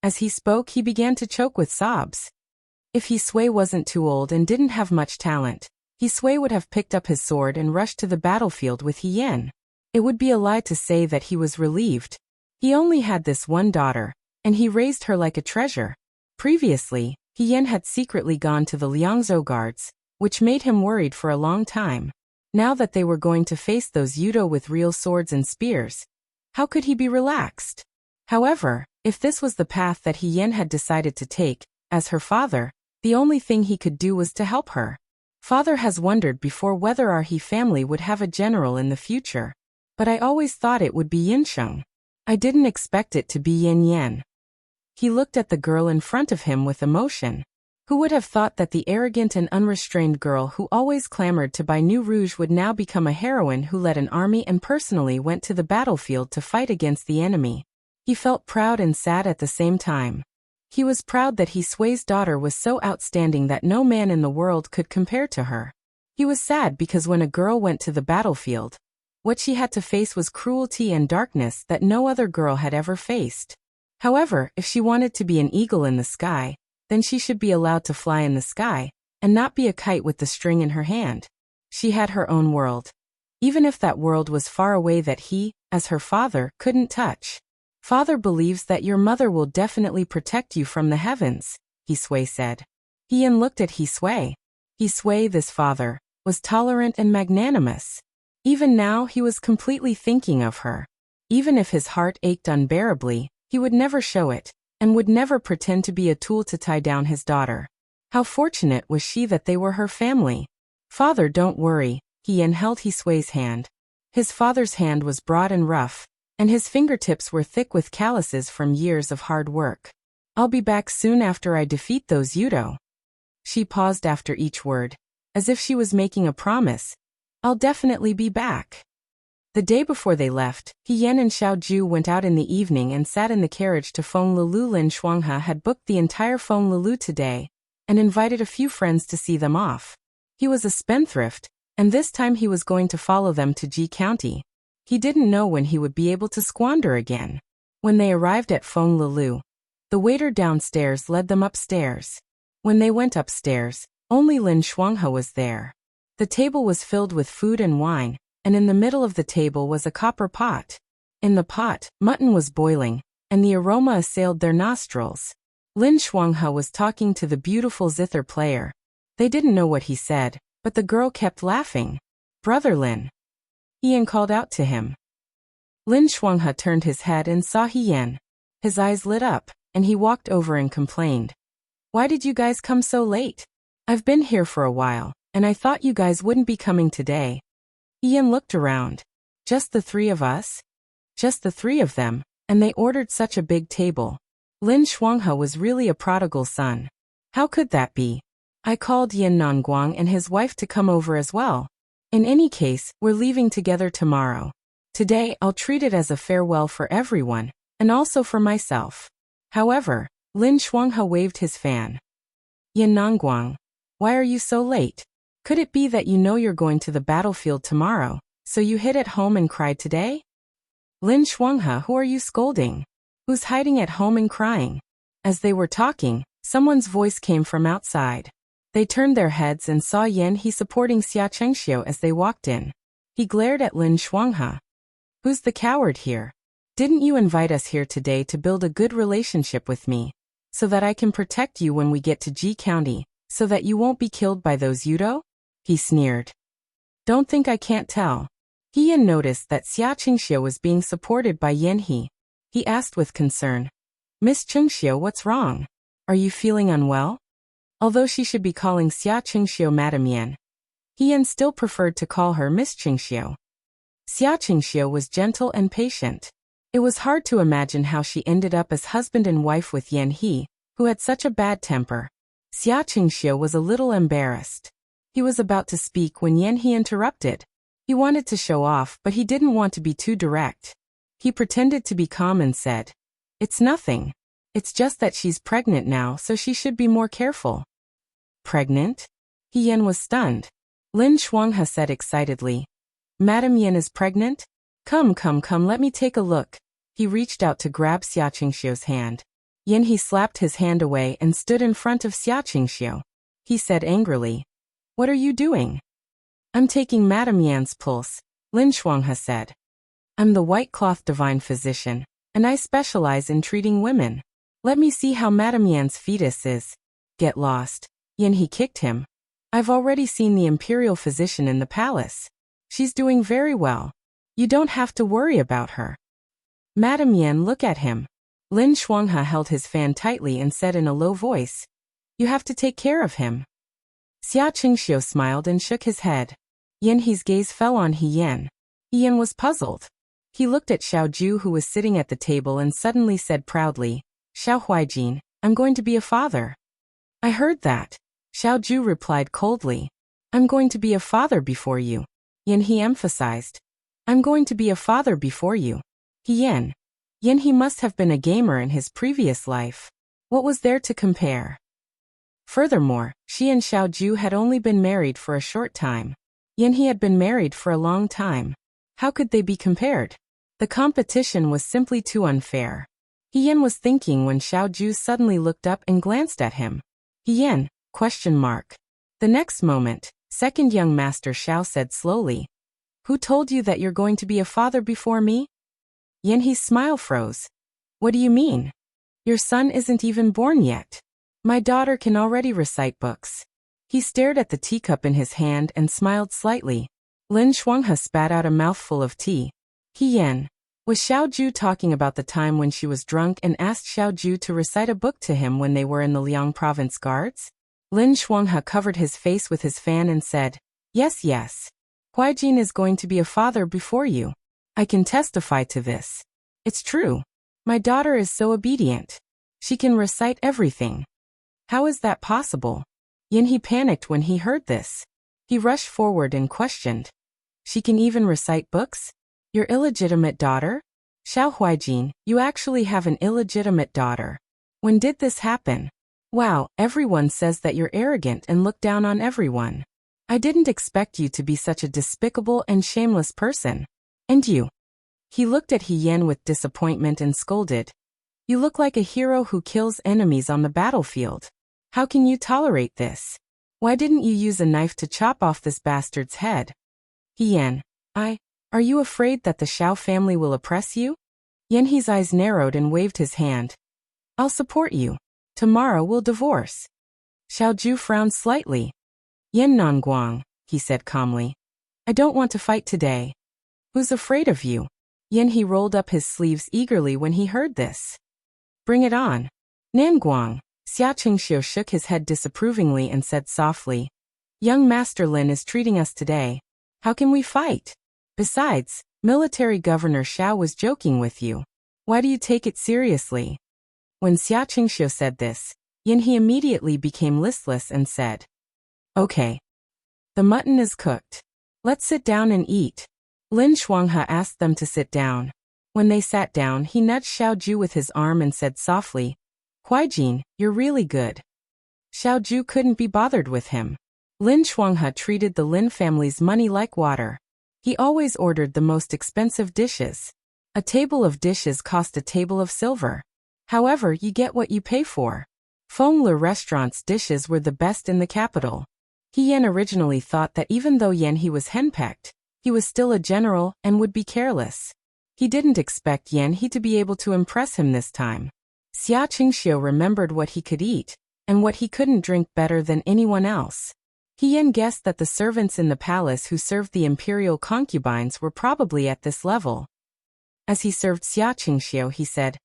As he spoke, he began to choke with sobs. If Yisui wasn't too old and didn't have much talent, Yisui would have picked up his sword and rushed to the battlefield with He Yan. It would be a lie to say that he was relieved. He only had this one daughter, and he raised her like a treasure. Previously, He Yan had secretly gone to the Liangzhou guards, which made him worried for a long time. Now that they were going to face those Yudo with real swords and spears, how could he be relaxed? However, if this was the path that He Yan had decided to take, as her father, the only thing he could do was to help her. Father has wondered before whether our He family would have a general in the future. But I always thought it would be Yunsheng. I didn't expect it to be Yin Yan. He looked at the girl in front of him with emotion. Who would have thought that the arrogant and unrestrained girl who always clamored to buy new rouge would now become a heroine who led an army and personally went to the battlefield to fight against the enemy? He felt proud and sad at the same time. He was proud that Yisui's daughter was so outstanding that no man in the world could compare to her. He was sad because when a girl went to the battlefield, what she had to face was cruelty and darkness that no other girl had ever faced. However, if she wanted to be an eagle in the sky, then she should be allowed to fly in the sky, and not be a kite with the string in her hand. She had her own world. Even if that world was far away that he, as her father, couldn't touch. Father believes that your mother will definitely protect you from the heavens, Yisui said. He looked at Yisui. Yisui, this father, was tolerant and magnanimous. Even now he was completely thinking of her. Even if his heart ached unbearably, he would never show it, and would never pretend to be a tool to tie down his daughter. How fortunate was she that they were her family. Father, don't worry, he held Yisui's hand. His father's hand was broad and rough, and his fingertips were thick with calluses from years of hard work. I'll be back soon after I defeat those Yudo. She paused after each word, as if she was making a promise. I'll definitely be back. The day before they left, He Yan and Xiao Ju went out in the evening and sat in the carriage to Fenglulu. Lin Shuanghe had booked the entire Fenglulu today, and invited a few friends to see them off. He was a spendthrift, and this time he was going to follow them to Ji County. He didn't know when he would be able to squander again. When they arrived at Fenglulu, the waiter downstairs led them upstairs. When they went upstairs, only Lin Shuanghe was there. The table was filled with food and wine, and in the middle of the table was a copper pot. In the pot, mutton was boiling, and the aroma assailed their nostrils. Lin Shuanghe was talking to the beautiful zither player. They didn't know what he said, but the girl kept laughing. Brother Lin. Yan called out to him. Lin Shuanghe turned his head and saw Yan. His eyes lit up, and he walked over and complained. Why did you guys come so late? I've been here for a while, and I thought you guys wouldn't be coming today. Yan looked around. Just the three of us? Just the three of them, and they ordered such a big table. Lin Shuanghe was really a prodigal son. How could that be? I called Yin Nanguang and his wife to come over as well. In any case, we're leaving together tomorrow. Today I'll treat it as a farewell for everyone, and also for myself. However, Lin Shuanghe waved his fan. Yin Nanguang, why are you so late? Could it be that you know you're going to the battlefield tomorrow, so you hid at home and cried today? Lin Shuanghe, who are you scolding? Who's hiding at home and crying? As they were talking, someone's voice came from outside. They turned their heads and saw Yan He supporting Xia Chengxiu as they walked in. He glared at Lin Shuanghe. Who's the coward here? Didn't you invite us here today to build a good relationship with me, so that I can protect you when we get to Ji County, so that you won't be killed by those Yudo? He sneered. Don't think I can't tell. Yan noticed that Xia Chengxiu was being supported by Yan He. He asked with concern. Miss Chengxiu, what's wrong? Are you feeling unwell? Although she should be calling Xia Chengxiu Madam Yan, Yan still preferred to call her Miss Chengxiu. Xia Chengxiu was gentle and patient. It was hard to imagine how she ended up as husband and wife with Yan He, who had such a bad temper. Xia Chengxiu was a little embarrassed. He was about to speak when Yan He interrupted. He wanted to show off, but he didn't want to be too direct. He pretended to be calm and said, It's nothing. It's just that she's pregnant now, so she should be more careful. Pregnant? Yan was stunned. Lin Shuanghe said excitedly. Madam Yan is pregnant? Come, let me take a look. He reached out to grab Xia Chengxiu's hand. Yan He slapped his hand away and stood in front of Xia Chengxiu. He said angrily, What are you doing? I'm taking Madam Yan's pulse, Lin Shuanghe said. I'm the white cloth divine physician, and I specialize in treating women. Let me see how Madam Yan's fetus is. Get lost. Yan He kicked him. I've already seen the imperial physician in the palace. She's doing very well. You don't have to worry about her. Madam Yan, look at him. Lin Shuanghe held his fan tightly and said in a low voice, You have to take care of him. Xia Chengxiu smiled and shook his head. Yan He's gaze fell on Yan. Yan was puzzled. He looked at Xiaoju, who was sitting at the table, and suddenly said proudly, Xiao Huijin, I'm going to be a father. I heard that. Xiaoju replied coldly. I'm going to be a father before you. Yan He emphasized. I'm going to be a father before you. Yan He must have been a gamer in his previous life. What was there to compare? Furthermore, she and Xiaoju had only been married for a short time. Yan He had been married for a long time. How could they be compared? The competition was simply too unfair. Yan was thinking when Xiaoju suddenly looked up and glanced at him. Yan? Question mark. The next moment, second young master Xiao said slowly, Who told you that you're going to be a father before me? Yan He's smile froze. What do you mean? Your son isn't even born yet. My daughter can already recite books. He stared at the teacup in his hand and smiled slightly. Lin Shuanghe spat out a mouthful of tea. Yan. Was Xiaoju talking about the time when she was drunk and asked Xiaoju to recite a book to him when they were in the Liang province guards? Lin Shuanghe covered his face with his fan and said, Yes. Huijin is going to be a father before you. I can testify to this. It's true. My daughter is so obedient. She can recite everything. How is that possible? Yan He panicked when he heard this. He rushed forward and questioned. She can even recite books? Your illegitimate daughter? Xiao Huijin, you actually have an illegitimate daughter. When did this happen? Wow, everyone says that you're arrogant and look down on everyone. I didn't expect you to be such a despicable and shameless person. And you? He looked at Yan with disappointment and scolded. You look like a hero who kills enemies on the battlefield. How can you tolerate this? Why didn't you use a knife to chop off this bastard's head? Yan, are you afraid that the Xiao family will oppress you? Yan He's eyes narrowed and waved his hand. I'll support you. Tomorrow we'll divorce. Xiaoju frowned slightly. Yan Nongguang, he said calmly. I don't want to fight today. Who's afraid of you? Yan he rolled up his sleeves eagerly when he heard this. Bring it on. Nanguang. Xia Qingxiu shook his head disapprovingly and said softly. Young Master Lin is treating us today. How can we fight? Besides, Military Governor Xiao was joking with you. Why do you take it seriously? When Xia Qingxiu said this, Yan he immediately became listless and said, Okay. The mutton is cooked. Let's sit down and eat. Lin Shuanghe asked them to sit down. When they sat down, he nudged Xiaoju with his arm and said softly, Huaijin, you're really good. Xiaoju couldn't be bothered with him. Lin Shuanghe treated the Lin family's money like water. He always ordered the most expensive dishes. A table of dishes cost a table of silver. However, you get what you pay for. Fengli restaurant's dishes were the best in the capital. Yan originally thought that even though Yan he was henpecked, he was still a general and would be careless. He didn't expect Yan he to be able to impress him this time. Xia Qingxiu remembered what he could eat and what he couldn't drink better than anyone else. Yan guessed that the servants in the palace who served the imperial concubines were probably at this level. As he served Xia Qingxiu, he said,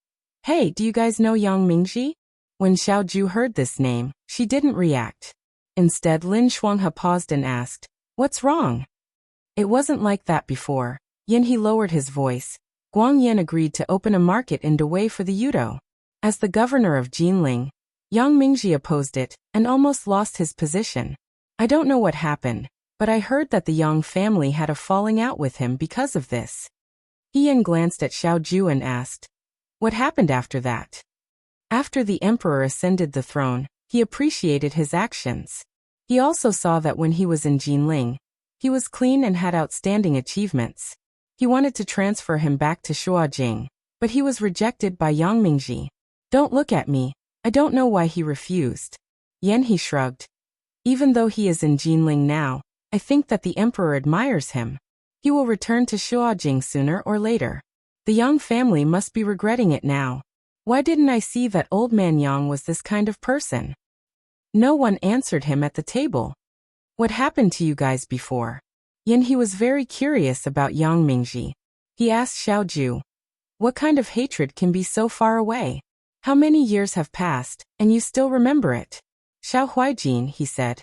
Hey, do you guys know Yang Mingji? When Xiaoju heard this name, she didn't react. Instead, Lin Shuanghe paused and asked, What's wrong? It wasn't like that before. Yan he lowered his voice. Guang Yan agreed to open a market in Dawei for the Yudo. As the governor of Jinling, Yang Mingji opposed it and almost lost his position. I don't know what happened, but I heard that the Yang family had a falling out with him because of this. Yan glanced at Xiaoju and asked, What happened after that? After the emperor ascended the throne, he appreciated his actions. He also saw that when he was in Jinling, he was clean and had outstanding achievements. He wanted to transfer him back to Shuajing, but he was rejected by Yang Mingji. Don't look at me, I don't know why he refused. Yan he shrugged. Even though he is in Jinling now, I think that the emperor admires him. He will return to Shuajing sooner or later. The Yang family must be regretting it now. Why didn't I see that old man Yang was this kind of person? No one answered him at the table. What happened to you guys before? Yan he was very curious about Yang Mingji. He asked Xiaoju, What kind of hatred can be so far away? How many years have passed, and you still remember it? Xiao Huaijin, he said.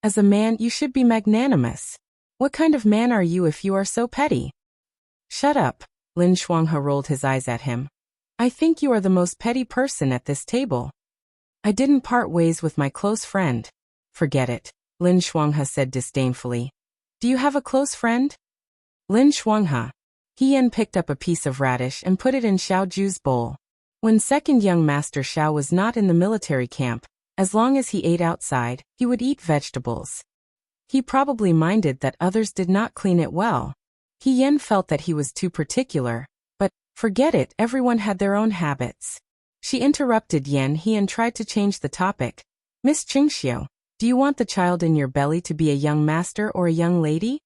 As a man, you should be magnanimous. What kind of man are you if you are so petty? Shut up, Lin Shuanghe rolled his eyes at him. I think you are the most petty person at this table. I didn't part ways with my close friend. Forget it, Lin Shuanghe said disdainfully. Do you have a close friend? Lin Shuanghe. Yan picked up a piece of radish and put it in Xiaoju's bowl. When second young master Xiao was not in the military camp, as long as he ate outside, he would eat vegetables. He probably minded that others did not clean it well. Yan felt that he was too particular, but, forget it, everyone had their own habits. She interrupted Yan he and tried to change the topic. Miss Qingxiu, do you want the child in your belly to be a young master or a young lady?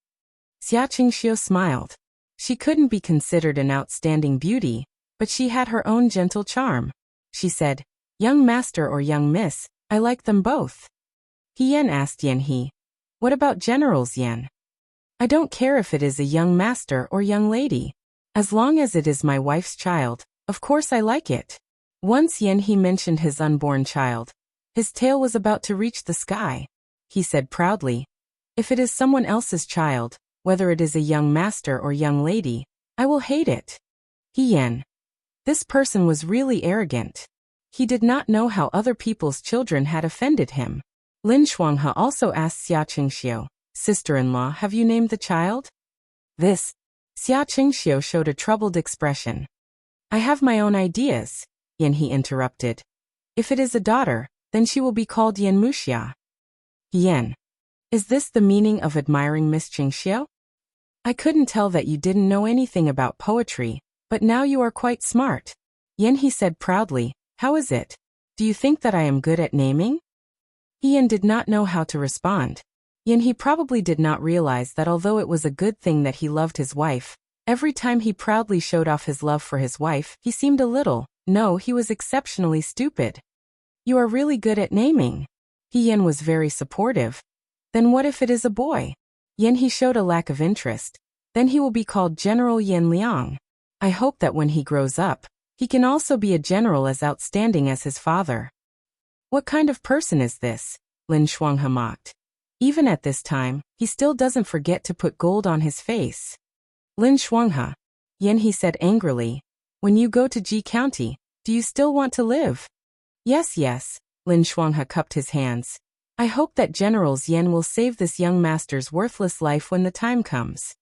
Xia Qingxiu smiled. She couldn't be considered an outstanding beauty, but she had her own gentle charm. She said, Young master or young miss, I like them both. Yan asked Yan he, What about generals, Yan? I don't care if it is a young master or young lady. As long as it is my wife's child, of course I like it. Once Yan he mentioned his unborn child. His tail was about to reach the sky. He said proudly, If it is someone else's child, whether it is a young master or young lady, I will hate it. Yan. This person was really arrogant. He did not know how other people's children had offended him. Lin Shuanghe also asked Xia Qingxiu, Sister-in-law, have you named the child? This. Xia Qingxiu showed a troubled expression. I have my own ideas, Yan he interrupted. If it is a daughter, then she will be called Yan Wuxia. Yan. Is this the meaning of admiring Miss Qingxiu? I couldn't tell that you didn't know anything about poetry, but now you are quite smart. Yan he said proudly, How is it? Do you think that I am good at naming? Yan did not know how to respond. Yan he probably did not realize that although it was a good thing that he loved his wife, every time he proudly showed off his love for his wife, he seemed a little, no, he was exceptionally stupid. You are really good at naming. He Yen was very supportive. Then what if it is a boy? Yen he showed a lack of interest. Then he will be called General Yen Liang. I hope that when he grows up, he can also be a general as outstanding as his father. What kind of person is this? Lin Shuanghe mocked. Even at this time, he still doesn't forget to put gold on his face. Lin Shuanghe. Yen he said angrily. When you go to Ji County, do you still want to live? Yes, yes. Lin Shuanghe cupped his hands. I hope that Generals Yen will save this young master's worthless life when the time comes.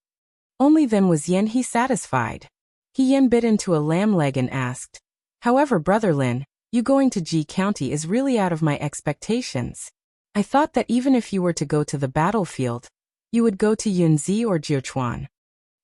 Only then was Yen he satisfied. He Yen bit into a lamb leg and asked. However, Brother Lin, you going to Ji County is really out of my expectations. I thought that even if you were to go to the battlefield, you would go to Yunzi or Jiuquan.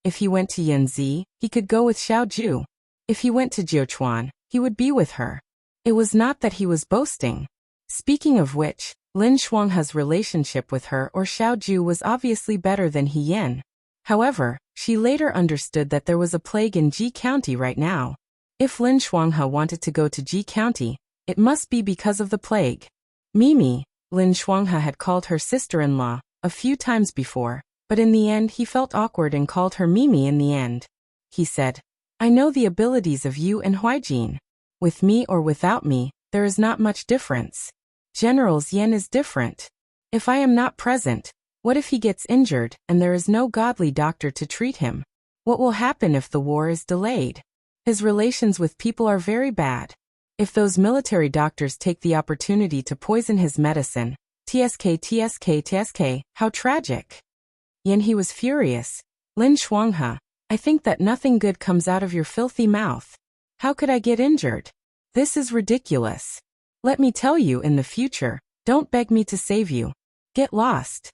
If he went to Yunzi, he could go with Xiaoju. If he went to Jiuquan, he would be with her. It was not that he was boasting. Speaking of which, Lin Shuanghe's relationship with her or Xiaoju was obviously better than He Yen. However, she later understood that there was a plague in Ji County right now. If Lin Shuanghe wanted to go to Ji County, it must be because of the plague. Mimi, Lin Shuanghe had called her sister-in-law a few times before, but in the end he felt awkward and called her Mimi in the end. He said, I know the abilities of you and Huijin. With me or without me, there is not much difference. General's Yen is different. If I am not present, what if he gets injured and there is no godly doctor to treat him? What will happen if the war is delayed? His relations with people are very bad. If those military doctors take the opportunity to poison his medicine, TSK, how tragic. Yen he was furious. Lin Shuanghe, I think that nothing good comes out of your filthy mouth. How could I get injured? This is ridiculous. Let me tell you in the future, don't beg me to save you. Get lost.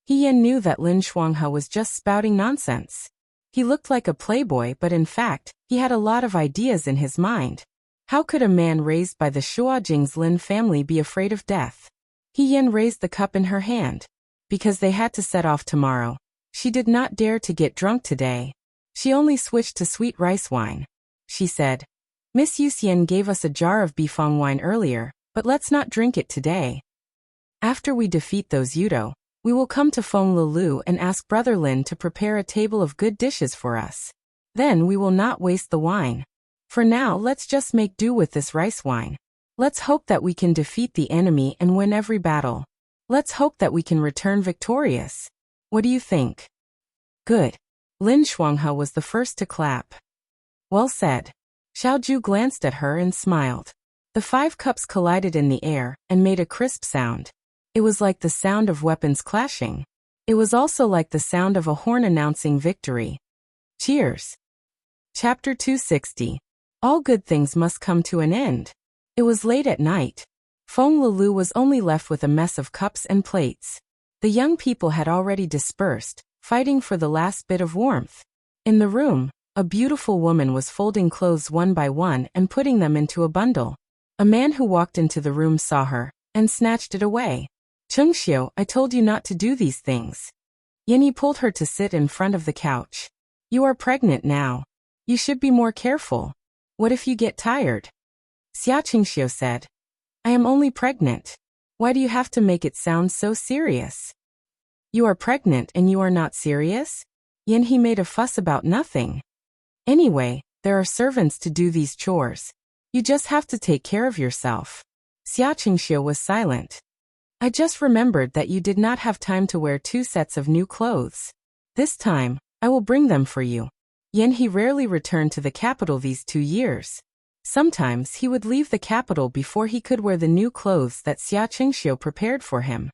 He Yen knew that Lin Shuanghe was just spouting nonsense. He looked like a playboy, but in fact, he had a lot of ideas in his mind. How could a man raised by the Shuajing's Lin family be afraid of death? He Yen raised the cup in her hand. Because they had to set off tomorrow. She did not dare to get drunk today. She only switched to sweet rice wine. She said, Miss Yuxian gave us a jar of bifang wine earlier, but let's not drink it today. After we defeat those Yudo, we will come to Feng Lulu and ask Brother Lin to prepare a table of good dishes for us. Then we will not waste the wine. For now, let's just make do with this rice wine. Let's hope that we can defeat the enemy and win every battle. Let's hope that we can return victorious. What do you think? Good. Lin Shuanghe was the first to clap. Well said. Xiaoju glanced at her and smiled. The 5 cups collided in the air and made a crisp sound. It was like the sound of weapons clashing. It was also like the sound of a horn announcing victory. Cheers. Chapter 260. All good things must come to an end. It was late at night. Feng Lulu was only left with a mess of cups and plates. The young people had already dispersed, fighting for the last bit of warmth. In the room, a beautiful woman was folding clothes one by one and putting them into a bundle. A man who walked into the room saw her and snatched it away. Chengxiu, I told you not to do these things. Yanni pulled her to sit in front of the couch. You are pregnant now. You should be more careful. What if you get tired? Xia Chengxiu said. I am only pregnant. Why do you have to make it sound so serious? You are pregnant and you are not serious? Yen he made a fuss about nothing. Anyway, there are servants to do these chores. You just have to take care of yourself. Xia Chengxiu was silent. I just remembered that you did not have time to wear 2 sets of new clothes. This time, I will bring them for you. Yen he rarely returned to the capital these 2 years. Sometimes he would leave the capital before he could wear the new clothes that Xia Chengxiu prepared for him.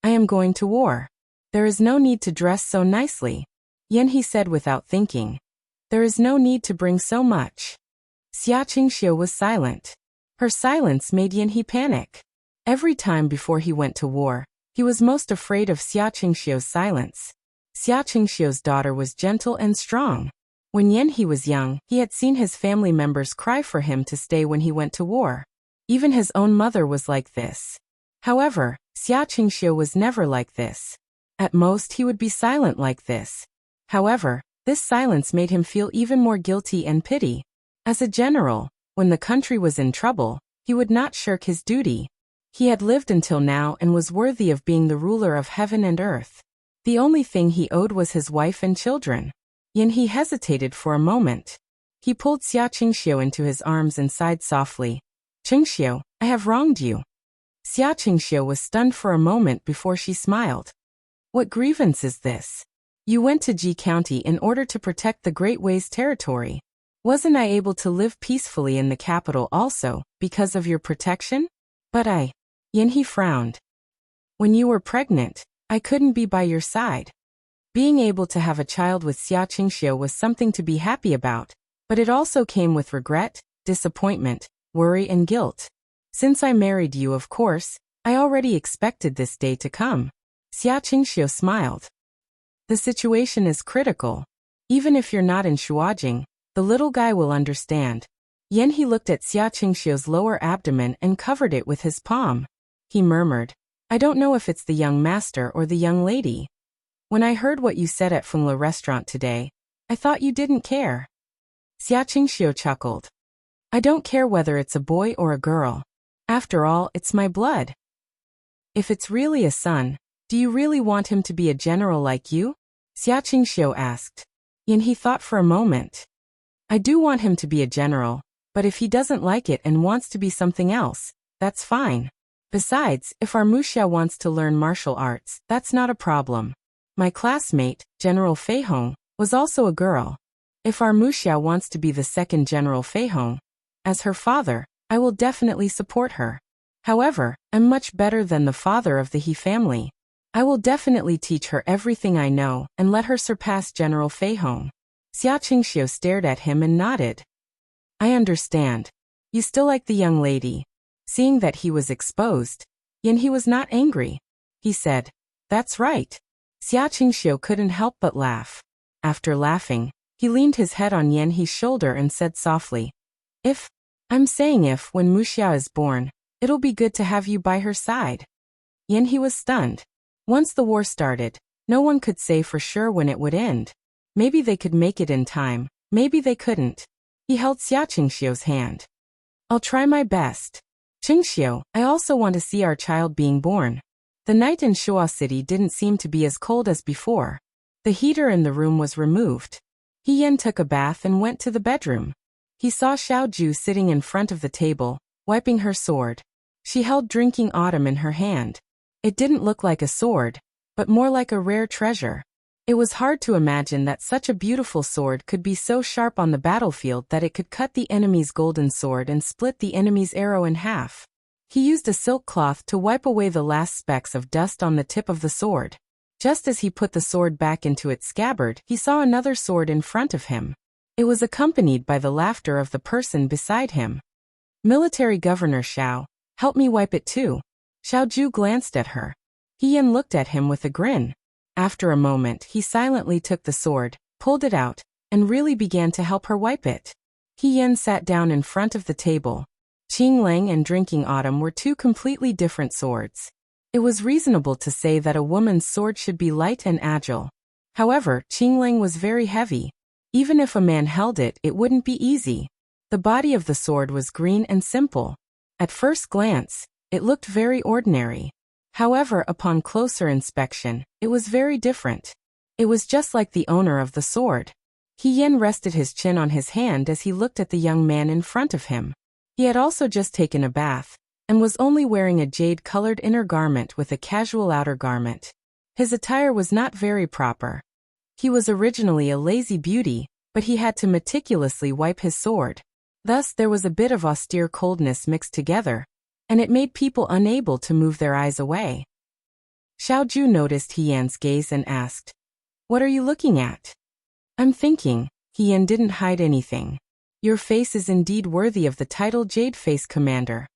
I am going to war. There is no need to dress so nicely. Yen he said without thinking. There is no need to bring so much. Xia Chengxiu was silent. Her silence made Yen he panic. Every time before he went to war, he was most afraid of Xia Chengxiu's silence. Xia Chengxiu's daughter was gentle and strong. When Yen he was young, he had seen his family members cry for him to stay when he went to war. Even his own mother was like this. However, Xia Chengxiu was never like this. At most he would be silent like this. However, this silence made him feel even more guilty and pity. As a general, when the country was in trouble, He would not shirk his duty. He had lived until now and was worthy of being the ruler of heaven and earth. The only thing he owed was his wife and children. Yet he hesitated for a moment. He pulled Xia Qingxiu into his arms and sighed softly. Qingxiu, I have wronged you. Xia Qingxiu was stunned for a moment before she smiled. What grievance is this? You went to Ji County in order to protect the Great Way's territory. Wasn't I able to live peacefully in the capital also, because of your protection? But He frowned. When you were pregnant, I couldn't be by your side. Being able to have a child with Xia Qingxiu was something to be happy about, but it also came with regret, disappointment, worry and guilt. Since I married you, of course, I already expected this day to come. Xia Qingxiu smiled. The situation is critical. Even if you're not in Shuajing, the little guy will understand. He looked at Xia Qingxiu's lower abdomen and covered it with his palm. He murmured, I don't know if it's the young master or the young lady. When I heard what you said at Fengla restaurant today, I thought you didn't care. Xia Qingxiu chuckled. I don't care whether it's a boy or a girl. After all, it's my blood. If it's really a son, do you really want him to be a general like you? Xia Qingxiu asked. He thought for a moment. I do want him to be a general, but if he doesn't like it and wants to be something else, that's fine. Besides, if our Wuxia wants to learn martial arts, that's not a problem. My classmate, General Fei Hong, was also a girl. If our Wuxia wants to be the second General Fei Hong, as her father, I will definitely support her. However, I'm much better than the father of the He family. I will definitely teach her everything I know and let her surpass General Fei Hong. Xia Qingxiu stared at him and nodded. I understand. You still like the young lady. Seeing that he was exposed, he was not angry. He said, That's right. Xia Qingxiu couldn't help but laugh. After laughing, he leaned his head on He's shoulder and said softly, I'm saying if, when Wuxia is born, it'll be good to have you by her side. He was stunned. Once the war started, no one could say for sure when it would end. Maybe they could make it in time, maybe they couldn't. He held Xia Qingxiu's hand. I'll try my best. Qingxiu, I also want to see our child being born. The night in Shuo City didn't seem to be as cold as before. The heater in the room was removed. He took a bath and went to the bedroom. He saw Xiao Ju sitting in front of the table, wiping her sword. She held drinking autumn in her hand. It didn't look like a sword, but more like a rare treasure. It was hard to imagine that such a beautiful sword could be so sharp on the battlefield that it could cut the enemy's golden sword and split the enemy's arrow in half. He used a silk cloth to wipe away the last specks of dust on the tip of the sword. Just as he put the sword back into its scabbard, he saw another sword in front of him. It was accompanied by the laughter of the person beside him. Military Governor Xiao, help me wipe it too. Xiao Ju glanced at her. He looked at him with a grin. After a moment, he silently took the sword, pulled it out, and really began to help her wipe it. He sat down in front of the table. Qing Lang and Drinking Autumn were two completely different swords. It was reasonable to say that a woman's sword should be light and agile. However, Qing Lang was very heavy. Even if a man held it, it wouldn't be easy. The body of the sword was green and simple. At first glance, it looked very ordinary. However, upon closer inspection, it was very different. It was just like the owner of the sword. He rested his chin on his hand as he looked at the young man in front of him. He had also just taken a bath, and was only wearing a jade-colored inner garment with a casual outer garment. His attire was not very proper. He was originally a lazy beauty, but he had to meticulously wipe his sword. Thus there was a bit of austere coldness mixed together, and it made people unable to move their eyes away. Xiao Ju noticed Hian's gaze and asked, What are you looking at? I'm thinking. Hian didn't hide anything. Your face is indeed worthy of the title Jade Face Commander.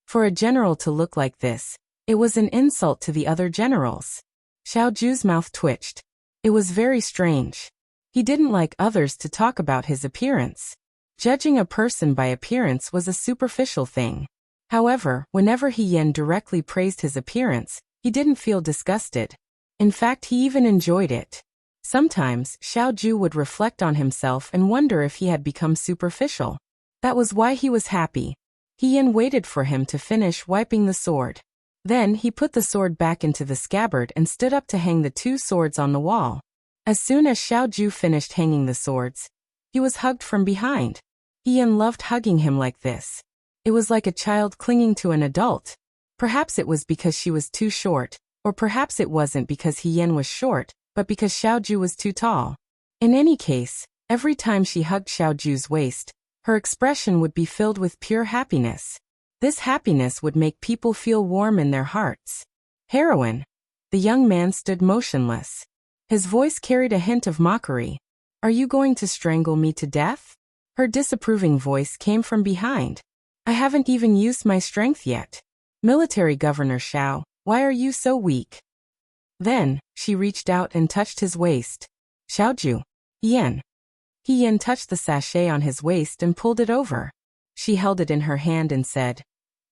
For a general to look like this, it was an insult to the other generals. Xiao Ju's mouth twitched. It was very strange. He didn't like others to talk about his appearance. Judging a person by appearance was a superficial thing. However, whenever Hian directly praised his appearance, he didn't feel disgusted. In fact, he even enjoyed it. Sometimes, Xiao Ju would reflect on himself and wonder if he had become superficial. That was why he was happy. He Yin waited for him to finish wiping the sword. Then he put the sword back into the scabbard and stood up to hang the two swords on the wall. As soon as Xiao Ju finished hanging the swords, he was hugged from behind. He Yin loved hugging him like this. It was like a child clinging to an adult. Perhaps it was because she was too short, or perhaps it wasn't because He Yin was short, but because Xiao Ju was too tall. In any case, every time she hugged Xiao Ju's waist, her expression would be filled with pure happiness. This happiness would make people feel warm in their hearts. Heroine. The young man stood motionless. His voice carried a hint of mockery. Are you going to strangle me to death? Her disapproving voice came from behind. I haven't even used my strength yet. Military Governor Xiao, why are you so weak? Then, she reached out and touched his waist. Xiao Ju. Yen. He Yin touched the sachet on his waist and pulled it over. She held it in her hand and said,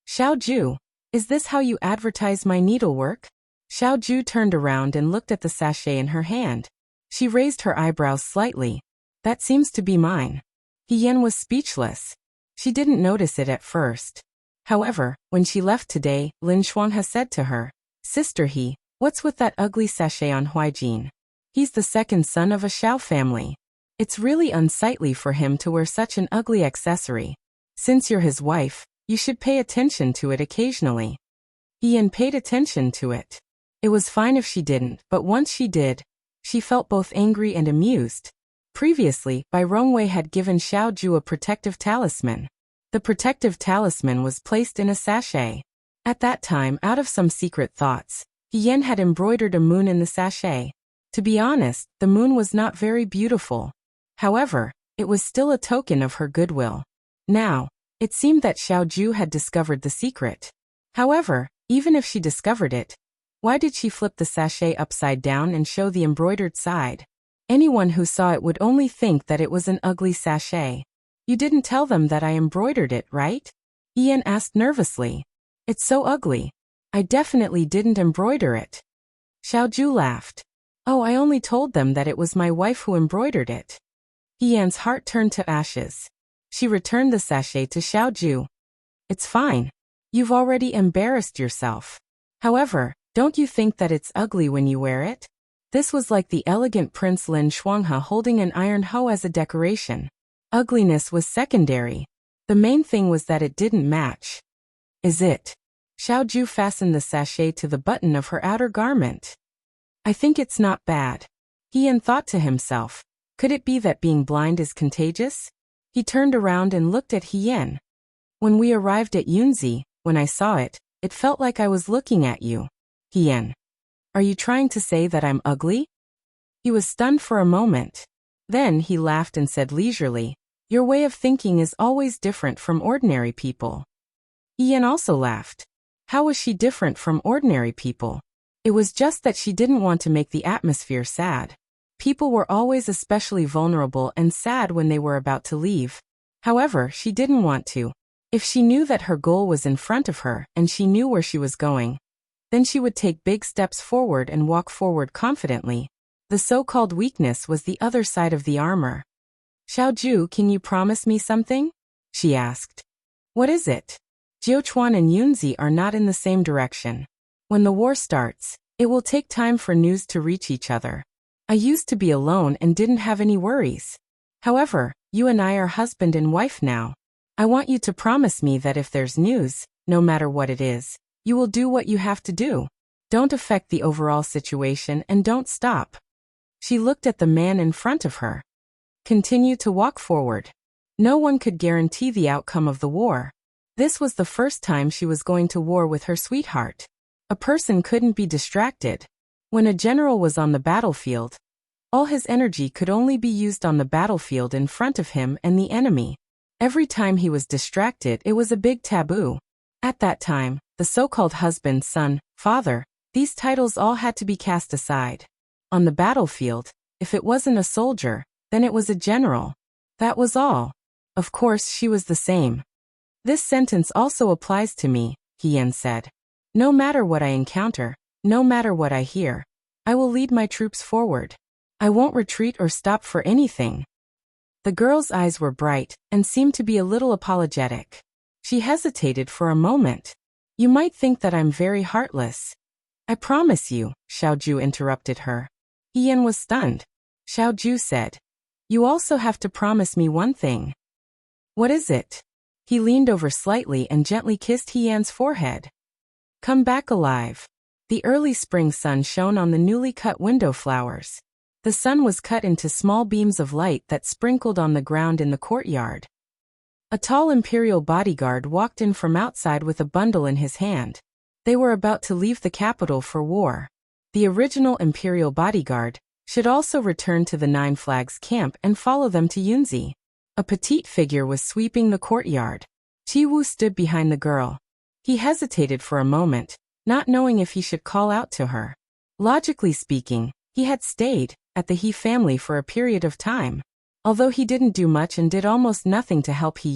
Xiao Ju, is this how you advertise my needlework? Xiao Ju turned around and looked at the sachet in her hand. She raised her eyebrows slightly. That seems to be mine. He Yin was speechless. She didn't notice it at first. However, when she left today, Lin Shuanghe said to her, Sister He, what's with that ugly sachet on Huijin? He's the second son of a Xiao family. It's really unsightly for him to wear such an ugly accessory. Since you're his wife, you should pay attention to it occasionally. He Yin paid attention to it. It was fine if she didn't, but once she did, she felt both angry and amused. Previously, Bai Rongwei had given Xiao Ju a protective talisman. The protective talisman was placed in a sachet. At that time, out of some secret thoughts, He Yin had embroidered a moon in the sachet. To be honest, the moon was not very beautiful. However, it was still a token of her goodwill. Now, it seemed that Xiao Ju had discovered the secret. However, even if she discovered it, why did she flip the sachet upside down and show the embroidered side? Anyone who saw it would only think that it was an ugly sachet. You didn't tell them that I embroidered it, right? Ian asked nervously. It's so ugly. I definitely didn't embroider it. Xiao Ju laughed. Oh, I only told them that it was my wife who embroidered it. Ian's heart turned to ashes. She returned the sachet to Xiao Ju. It's fine. You've already embarrassed yourself. However, don't you think that it's ugly when you wear it? This was like the elegant Prince Lin Shuanghe holding an iron hoe as a decoration. Ugliness was secondary. The main thing was that it didn't match. Is it? Xiao Ju fastened the sachet to the button of her outer garment. I think it's not bad. Ian thought to himself. Could it be that being blind is contagious? He turned around and looked at Hien. When we arrived at Yunzi, when I saw it, it felt like I was looking at you. Hien. Are you trying to say that I'm ugly? He was stunned for a moment. Then he laughed and said leisurely, your way of thinking is always different from ordinary people. Hien also laughed. How was she different from ordinary people? It was just that she didn't want to make the atmosphere sad. People were always especially vulnerable and sad when they were about to leave. However, she didn't want to. If she knew that her goal was in front of her and she knew where she was going, then she would take big steps forward and walk forward confidently. The so-called weakness was the other side of the armor. Xiao Ju, can you promise me something? She asked. What is it? Jiuchuan and Yunzi are not in the same direction. When the war starts, it will take time for news to reach each other. I used to be alone and didn't have any worries. However, you and I are husband and wife now. I want you to promise me that if there's news, no matter what it is, you will do what you have to do. Don't affect the overall situation and don't stop. She looked at the man in front of her. Continue to walk forward. No one could guarantee the outcome of the war. This was the first time she was going to war with her sweetheart. A person couldn't be distracted. When a general was on the battlefield, all his energy could only be used on the battlefield in front of him and the enemy. Every time he was distracted, it was a big taboo. At that time, the so-called husband, son, father, these titles all had to be cast aside. On the battlefield, if it wasn't a soldier, then it was a general. That was all. Of course, she was the same. This sentence also applies to me, Hien said. No matter what I encounter, no matter what I hear, I will lead my troops forward. I won't retreat or stop for anything. The girl's eyes were bright and seemed to be a little apologetic. She hesitated for a moment. You might think that I'm very heartless. I promise you, Xiaoju interrupted her. Yan was stunned. Xiaoju said, you also have to promise me one thing. What is it? He leaned over slightly and gently kissed Yan's forehead. Come back alive. The early spring sun shone on the newly cut window flowers. The sun was cut into small beams of light that sprinkled on the ground in the courtyard. A tall imperial bodyguard walked in from outside with a bundle in his hand. They were about to leave the capital for war. The original imperial bodyguard should also return to the Nine Flags camp and follow them to Yunzi. A petite figure was sweeping the courtyard. Qiwu stood behind the girl. He hesitated for a moment, not knowing if he should call out to her. Logically speaking, he had stayed at the He family for a period of time. Although he didn't do much and did almost nothing to help He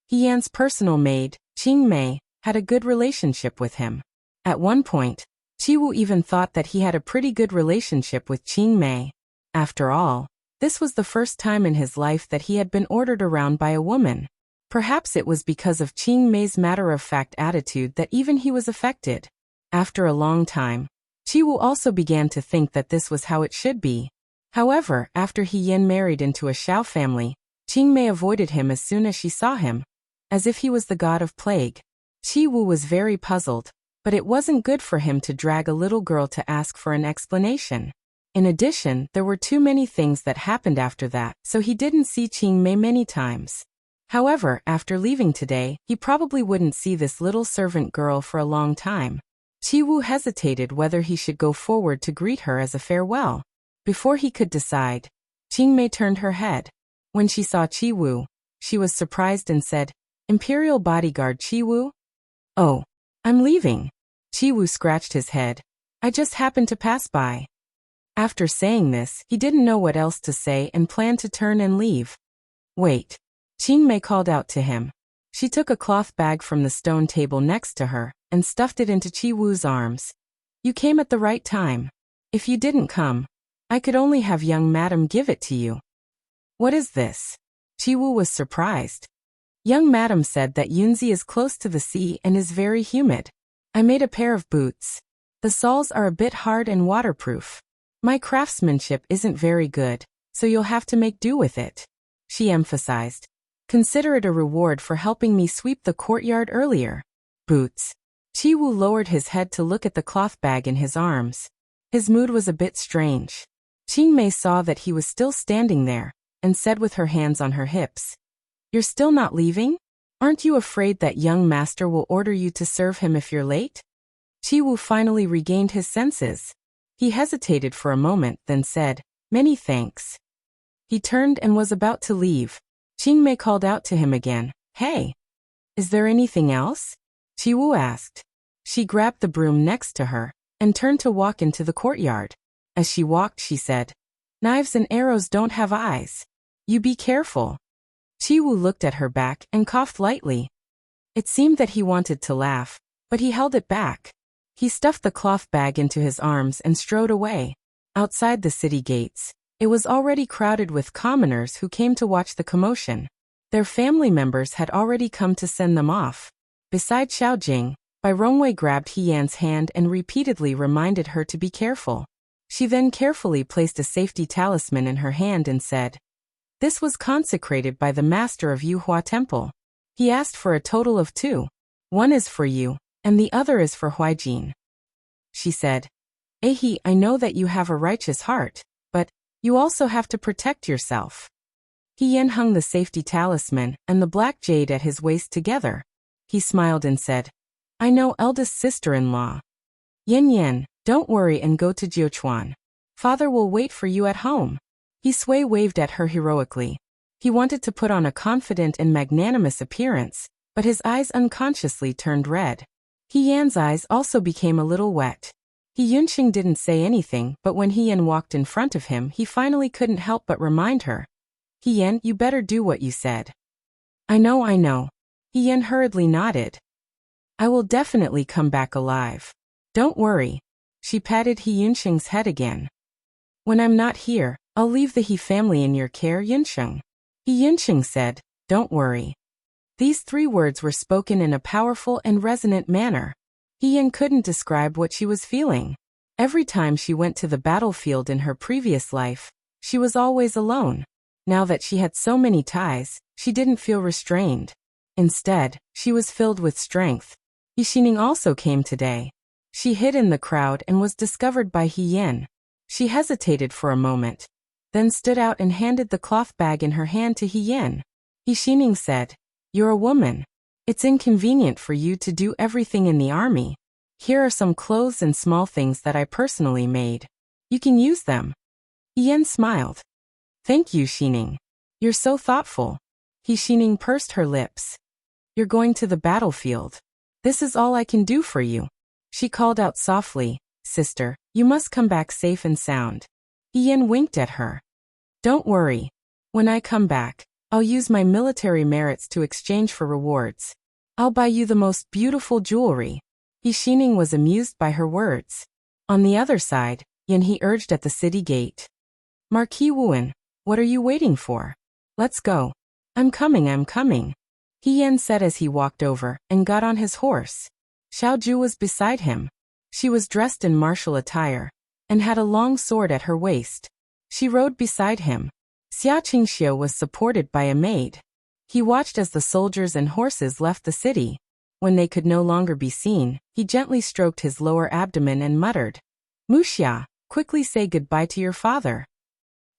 Yan's personal maid, Qing Mei, had a good relationship with him. At one point, Qiwu even thought that he had a pretty good relationship with Qing Mei. After all, this was the first time in his life that he had been ordered around by a woman. Perhaps it was because of Qing Mei's matter-of-fact attitude that even he was affected. After a long time, Qiwu also began to think that this was how it should be. However, after He married into a Xiao family, Qing Mei avoided him as soon as she saw him, as if he was the god of plague. Qiwu was very puzzled, but it wasn't good for him to drag a little girl to ask for an explanation. In addition, there were too many things that happened after that, so he didn't see Qing Mei many times. However, after leaving today, he probably wouldn't see this little servant girl for a long time. Qiwu hesitated whether he should go forward to greet her as a farewell. Before he could decide, Qing Mei turned her head. When she saw Qiwu, she was surprised and said, Imperial bodyguard Qiwu? Oh, I'm leaving. Qiwu scratched his head. I just happened to pass by. After saying this, he didn't know what else to say and planned to turn and leave. Wait. Qing Mei called out to him. She took a cloth bag from the stone table next to her and stuffed it into Qiwu's arms. You came at the right time. If you didn't come, I could only have young madam give it to you. What is this? Qiwu was surprised. Young madam said that Yunzi is close to the sea and is very humid. I made a pair of boots. The soles are a bit hard and waterproof. My craftsmanship isn't very good, so you'll have to make do with it. She emphasized. Consider it a reward for helping me sweep the courtyard earlier. Boots. Qiwu lowered his head to look at the cloth bag in his arms. His mood was a bit strange. Qing Mei saw that he was still standing there, and said with her hands on her hips, You're still not leaving? Aren't you afraid that young master will order you to serve him if you're late? Qiwu finally regained his senses. He hesitated for a moment, then said, Many thanks. He turned and was about to leave. Qing Mei called out to him again, Hey! Is there anything else? Qiwu asked. She grabbed the broom next to her, and turned to walk into the courtyard. As she walked, she said, Knives and arrows don't have eyes. You be careful. Qiwu looked at her back and coughed lightly. It seemed that he wanted to laugh, but he held it back. He stuffed the cloth bag into his arms and strode away. Outside the city gates, it was already crowded with commoners who came to watch the commotion. Their family members had already come to send them off. Beside Xiaojing, Bai Rongwei grabbed He Yan's hand and repeatedly reminded her to be careful. She then carefully placed a safety talisman in her hand and said, This was consecrated by the master of Yuhua Temple. He asked for a total of 2. One is for you, and the other is for Huaijin. She said, Ehi, I know that you have a righteous heart, but you also have to protect yourself. He Yan hung the safety talisman and the black jade at his waist together. He smiled and said, I know, eldest sister-in-law. Yan, don't worry and go to Jiuchuan. Father will wait for you at home. He waved at her heroically. He wanted to put on a confident and magnanimous appearance, but his eyes unconsciously turned red. He Yan's eyes also became a little wet. He Yunqing didn't say anything, but when He Yan walked in front of him, he finally couldn't help but remind her. He Yan, you better do what you said. I know. He Yan hurriedly nodded. I will definitely come back alive. Don't worry. She patted He Yunqing's head again. When I'm not here, I'll leave the He family in your care, Yunqing. He Yunqing said, Don't worry. These 3 words were spoken in a powerful and resonant manner. He Yan couldn't describe what she was feeling. Every time she went to the battlefield in her previous life, she was always alone. Now that she had so many ties, she didn't feel restrained. Instead, she was filled with strength. Yixining also came today. She hid in the crowd and was discovered by He Yan. She hesitated for a moment, then stood out and handed the cloth bag in her hand to He Yan. Yixining said, "You're a woman. It's inconvenient for you to do everything in the army. Here are some clothes and small things that I personally made. You can use them." He Yan smiled. "Thank you, Xining. You're so thoughtful." Yixining pursed her lips. "You're going to the battlefield. This is all I can do for you." She called out softly, "Sister, you must come back safe and sound." He Yan winked at her. "Don't worry. When I come back, I'll use my military merits to exchange for rewards. I'll buy you the most beautiful jewelry." Yixining was amused by her words. On the other side, Yan He urged at the city gate. "Marquis Wuan, what are you waiting for? Let's go." I'm coming. He Yan said as he walked over and got on his horse. Xiaoju was beside him. She was dressed in martial attire and had a long sword at her waist. She rode beside him. Xia Qingxiu was supported by a maid. He watched as the soldiers and horses left the city. When they could no longer be seen, he gently stroked his lower abdomen and muttered, "Wuxia, quickly say goodbye to your father."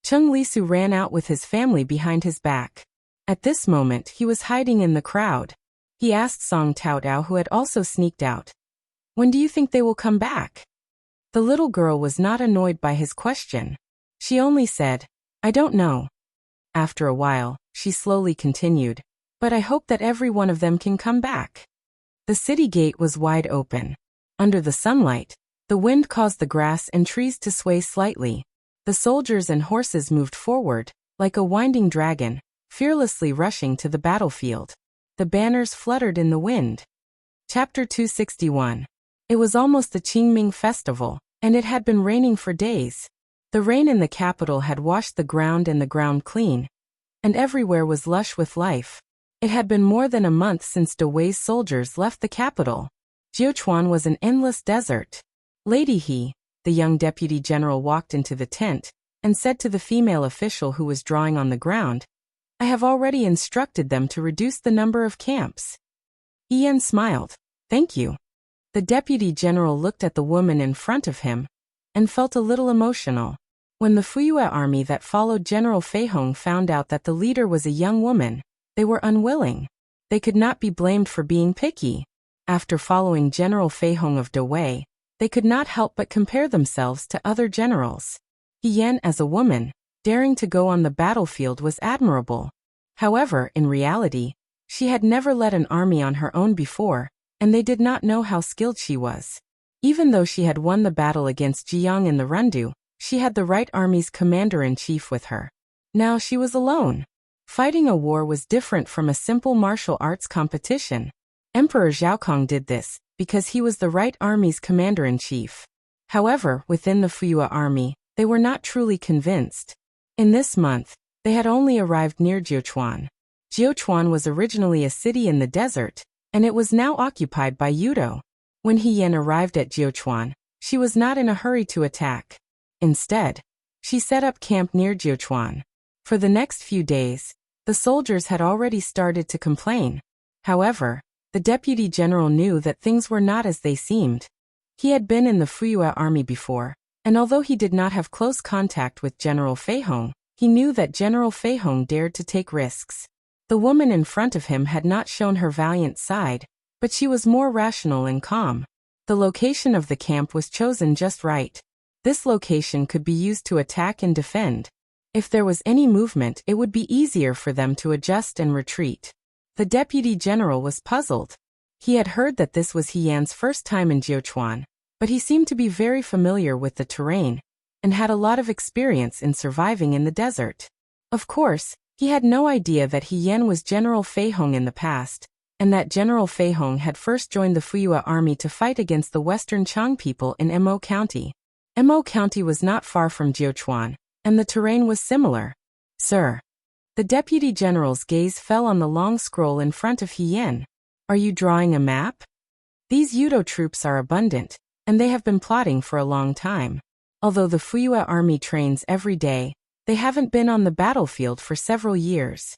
Cheng Lisu ran out with his family behind his back. At this moment he was hiding in the crowd. He asked Song Taodao, who had also sneaked out, "When do you think they will come back?" The little girl was not annoyed by his question. She only said, "I don't know." After a while, she slowly continued, "But I hope that every one of them can come back." The city gate was wide open. Under the sunlight, the wind caused the grass and trees to sway slightly. The soldiers and horses moved forward, like a winding dragon, fearlessly rushing to the battlefield. The banners fluttered in the wind. Chapter 261. It was almost the Qingming festival, and it had been raining for days. The rain in the capital had washed the ground clean, and everywhere was lush with life. It had been more than a month since Dawei's soldiers left the capital. Jiuquan was an endless desert. Lady He, the young deputy general, walked into the tent and said to the female official who was drawing on the ground, "I have already instructed them to reduce the number of camps." He Yan smiled. "Thank you." The deputy general looked at the woman in front of him and felt a little emotional. When the Fuyue army that followed General Fei Hong found out that the leader was a young woman, they were unwilling. They could not be blamed for being picky. After following General Fei Hong of Dawei, they could not help but compare themselves to other generals. He Yan, as a woman, daring to go on the battlefield was admirable. However, in reality, she had never led an army on her own before, and they did not know how skilled she was. Even though she had won the battle against Jiang in the Rundu, she had the right army's commander-in-chief with her. Now she was alone. Fighting a war was different from a simple martial arts competition. Emperor Zhaokong did this because he was the right army's commander-in-chief. However, within the Fuyue army, they were not truly convinced. In this month, they had only arrived near Jiuquan. Jiuquan was originally a city in the desert, and it was now occupied by Yudo. When He Yan arrived at Jiuquan, she was not in a hurry to attack. Instead, she set up camp near Jiuquan. For the next few days, the soldiers had already started to complain. However, the deputy general knew that things were not as they seemed. He had been in the Fuyue army before, and although he did not have close contact with General Fei Hong, he knew that General Fei Hong dared to take risks. The woman in front of him had not shown her valiant side, but she was more rational and calm. The location of the camp was chosen just right. This location could be used to attack and defend. If there was any movement, it would be easier for them to adjust and retreat. The deputy general was puzzled. He had heard that this was He Yan's first time in Jiuquan, but he seemed to be very familiar with the terrain and had a lot of experience in surviving in the desert. Of course, he had no idea that He Yan was General Fei Hong in the past, and that General Fei Hong had first joined the Fuyue army to fight against the Western Chang people in Mo County. Mo County was not far from Jiuquan, and the terrain was similar. "Sir." The deputy general's gaze fell on the long scroll in front of Hien. Are you drawing a map? These Yudo troops are abundant, and they have been plotting for a long time. Although the Fuyue army trains every day, they haven't been on the battlefield for several years.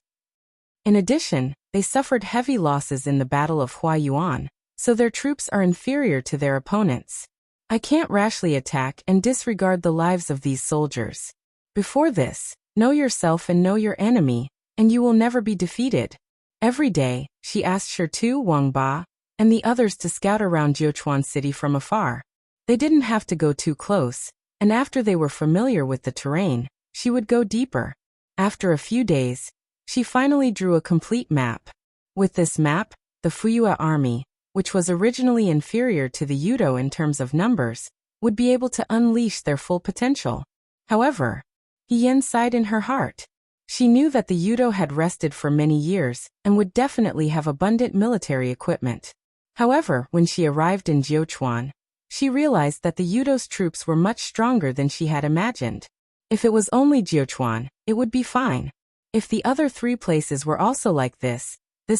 In addition, they suffered heavy losses in the Battle of Huayuan, so their troops are inferior to their opponents. I can't rashly attack and disregard the lives of these soldiers. Before this, know yourself and know your enemy, and you will never be defeated. Every day, she asked Shirtu, Wang Ba, and the others to scout around Jiuquan City from afar. They didn't have to go too close, and after they were familiar with the terrain, she would go deeper. After a few days, she finally drew a complete map. With this map, the Fuyue army, which was originally inferior to the Yudo in terms of numbers, would be able to unleash their full potential. However, Hien sighed in her heart. She knew that the Yudo had rested for many years and would definitely have abundant military equipment. However, when she arrived in Jiuquan, she realized that the Yudo's troops were much stronger than she had imagined. If it was only Jiuquan, it would be fine. If the other three places were also like this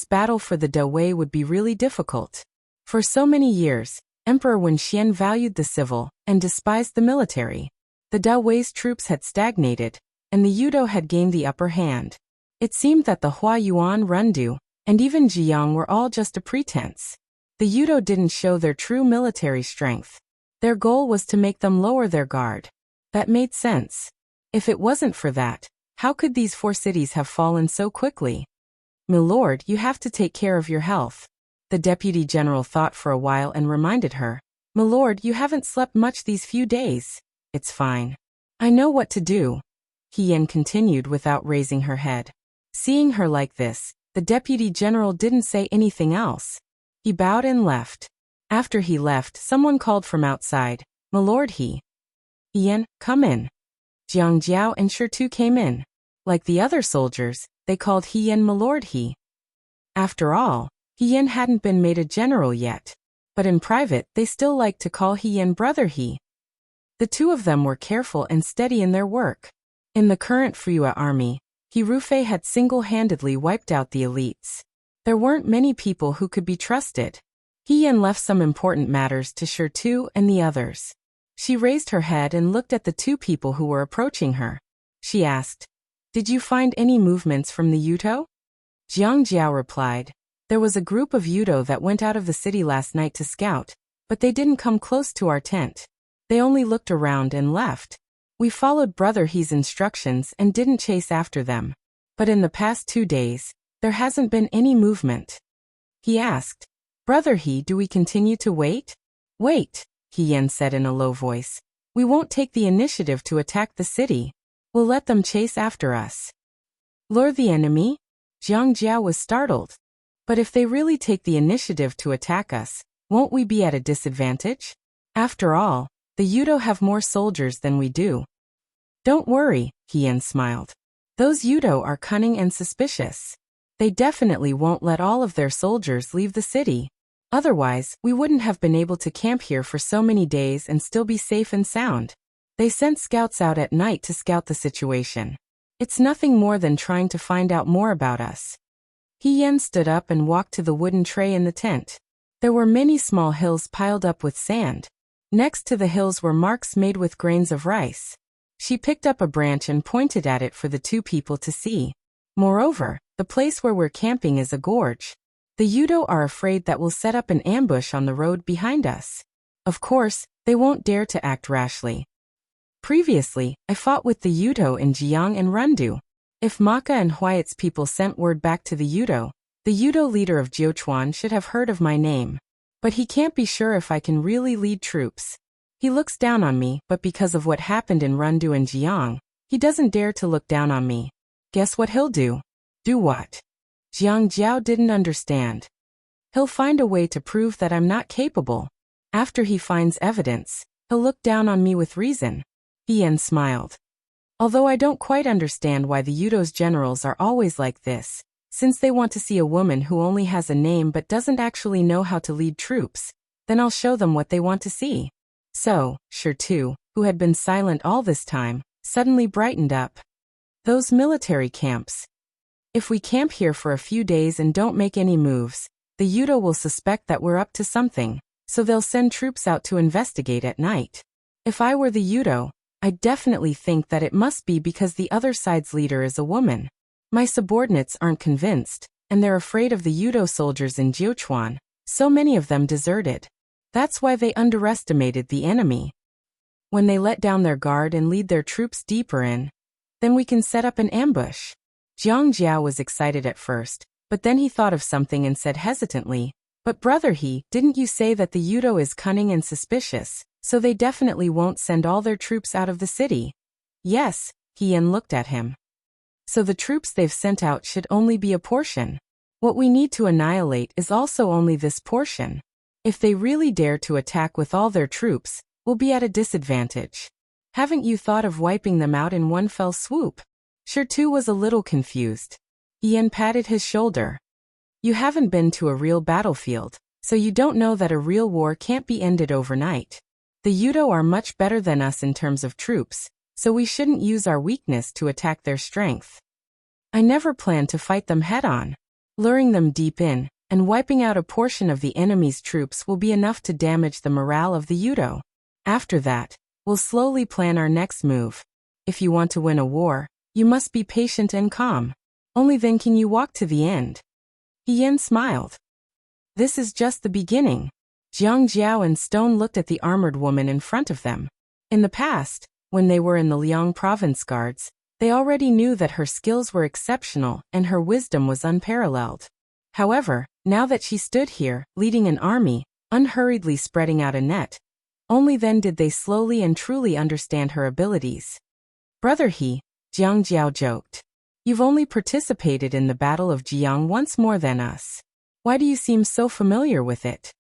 battle for the Dawei would be really difficult. For so many years, Emperor Wenxian valued the civil and despised the military. The Dawei's troops had stagnated, and the Yudo had gained the upper hand. It seemed that the Huayuan, Rundu, and even Jiang were all just a pretense. The Yudo didn't show their true military strength. Their goal was to make them lower their guard. That made sense. If it wasn't for that, how could these 4 cities have fallen so quickly? "Milord, you have to take care of your health." The deputy general thought for a while and reminded her, "Milord, you haven't slept much these few days." "It's fine. I know what to do," Hien continued without raising her head. Seeing her like this, the deputy general didn't say anything else. He bowed and left. After he left, someone called from outside, "Milord Hien, come in." Jiang Jiao and Shirtu came in. Like the other soldiers, they called Hien Milord He. After all, Hien hadn't been made a general yet, but in private they still liked to call Hien Brother He. The two of them were careful and steady in their work. In the current Fuyue army, Hirufei had single-handedly wiped out the elites. There weren't many people who could be trusted. Hien left some important matters to Shirtu and the others. She raised her head and looked at the 2 people who were approaching her. She asked, "Did you find any movements from the Yudo?" Jiang Jiao replied, "There was a group of Yudo that went out of the city last night to scout, but they didn't come close to our tent. They only looked around and left. We followed Brother He's instructions and didn't chase after them. But in the past 2 days, there hasn't been any movement." He asked, "Brother He, do we continue to wait?" "Wait," Hien said in a low voice. "We won't take the initiative to attack the city. We'll let them chase after us." "Lure the enemy?" Jiang Jiao was startled. "But if they really take the initiative to attack us, won't we be at a disadvantage? After all, the Yudo have more soldiers than we do." "Don't worry," Hien smiled. "Those Yudo are cunning and suspicious. They definitely won't let all of their soldiers leave the city. Otherwise, we wouldn't have been able to camp here for so many days and still be safe and sound. They sent scouts out at night to scout the situation. It's nothing more than trying to find out more about us." Hien stood up and walked to the wooden tray in the tent. There were many small hills piled up with sand. Next to the hills were marks made with grains of rice. She picked up a branch and pointed at it for the 2 people to see. "Moreover, the place where we're camping is a gorge. The Yudo are afraid that we'll set up an ambush on the road behind us. Of course, they won't dare to act rashly. Previously, I fought with the Yudo in Jiang and Rundu. If Maka and Huayet's people sent word back to the Yudo leader of Jiuquan should have heard of my name. But he can't be sure if I can really lead troops. He looks down on me, but because of what happened in Rundu and Jiang, he doesn't dare to look down on me. Guess what he'll do?" "Do what?" Jiang Jiao didn't understand. "He'll find a way to prove that I'm not capable. After he finds evidence, he'll look down on me with reason." Hien smiled. "Although I don't quite understand why the Yudo's generals are always like this, since they want to see a woman who only has a name but doesn't actually know how to lead troops, then I'll show them what they want to see." So, Shirtu, who had been silent all this time, suddenly brightened up. "Those military camps, If we camp here for a few days and don't make any moves, the Yudo will suspect that we're up to something, so they'll send troops out to investigate at night. If I were the Yudo, I'd definitely think that it must be because the other side's leader is a woman. My subordinates aren't convinced, and they're afraid of the Yudo soldiers in Jiuquan. So many of them deserted. That's why they underestimated the enemy. When they let down their guard and lead their troops deeper in, then we can set up an ambush. Jiang Jiao was excited at first, but then he thought of something and said hesitantly, "But brother didn't you say that the Yudo is cunning and suspicious, so they definitely won't send all their troops out of the city?" "Yes," Yan looked at him. "So the troops they've sent out should only be a portion. What we need to annihilate is also only this portion. If they really dare to attack with all their troops, we'll be at a disadvantage. Haven't you thought of wiping them out in one fell swoop?" Shirtu was a little confused. Yan patted his shoulder. "You haven't been to a real battlefield, so you don't know that a real war can't be ended overnight. The Yudo are much better than us in terms of troops, so we shouldn't use our weakness to attack their strength. I never planned to fight them head-on. Luring them deep in, and wiping out a portion of the enemy's troops will be enough to damage the morale of the Yudo. After that, we'll slowly plan our next move. If you want to win a war, you must be patient and calm. Only then can you walk to the end." Yan smiled. "This is just the beginning." Jiang Jiao and Stone looked at the armored woman in front of them. In the past, when they were in the Liang province guards, they already knew that her skills were exceptional and her wisdom was unparalleled. However, now that she stood here, leading an army, unhurriedly spreading out a net, only then did they slowly and truly understand her abilities. "Brother Jiang Jiao joked. "You've only participated in the Battle of Jiang once more than us. Why do you seem so familiar with it?"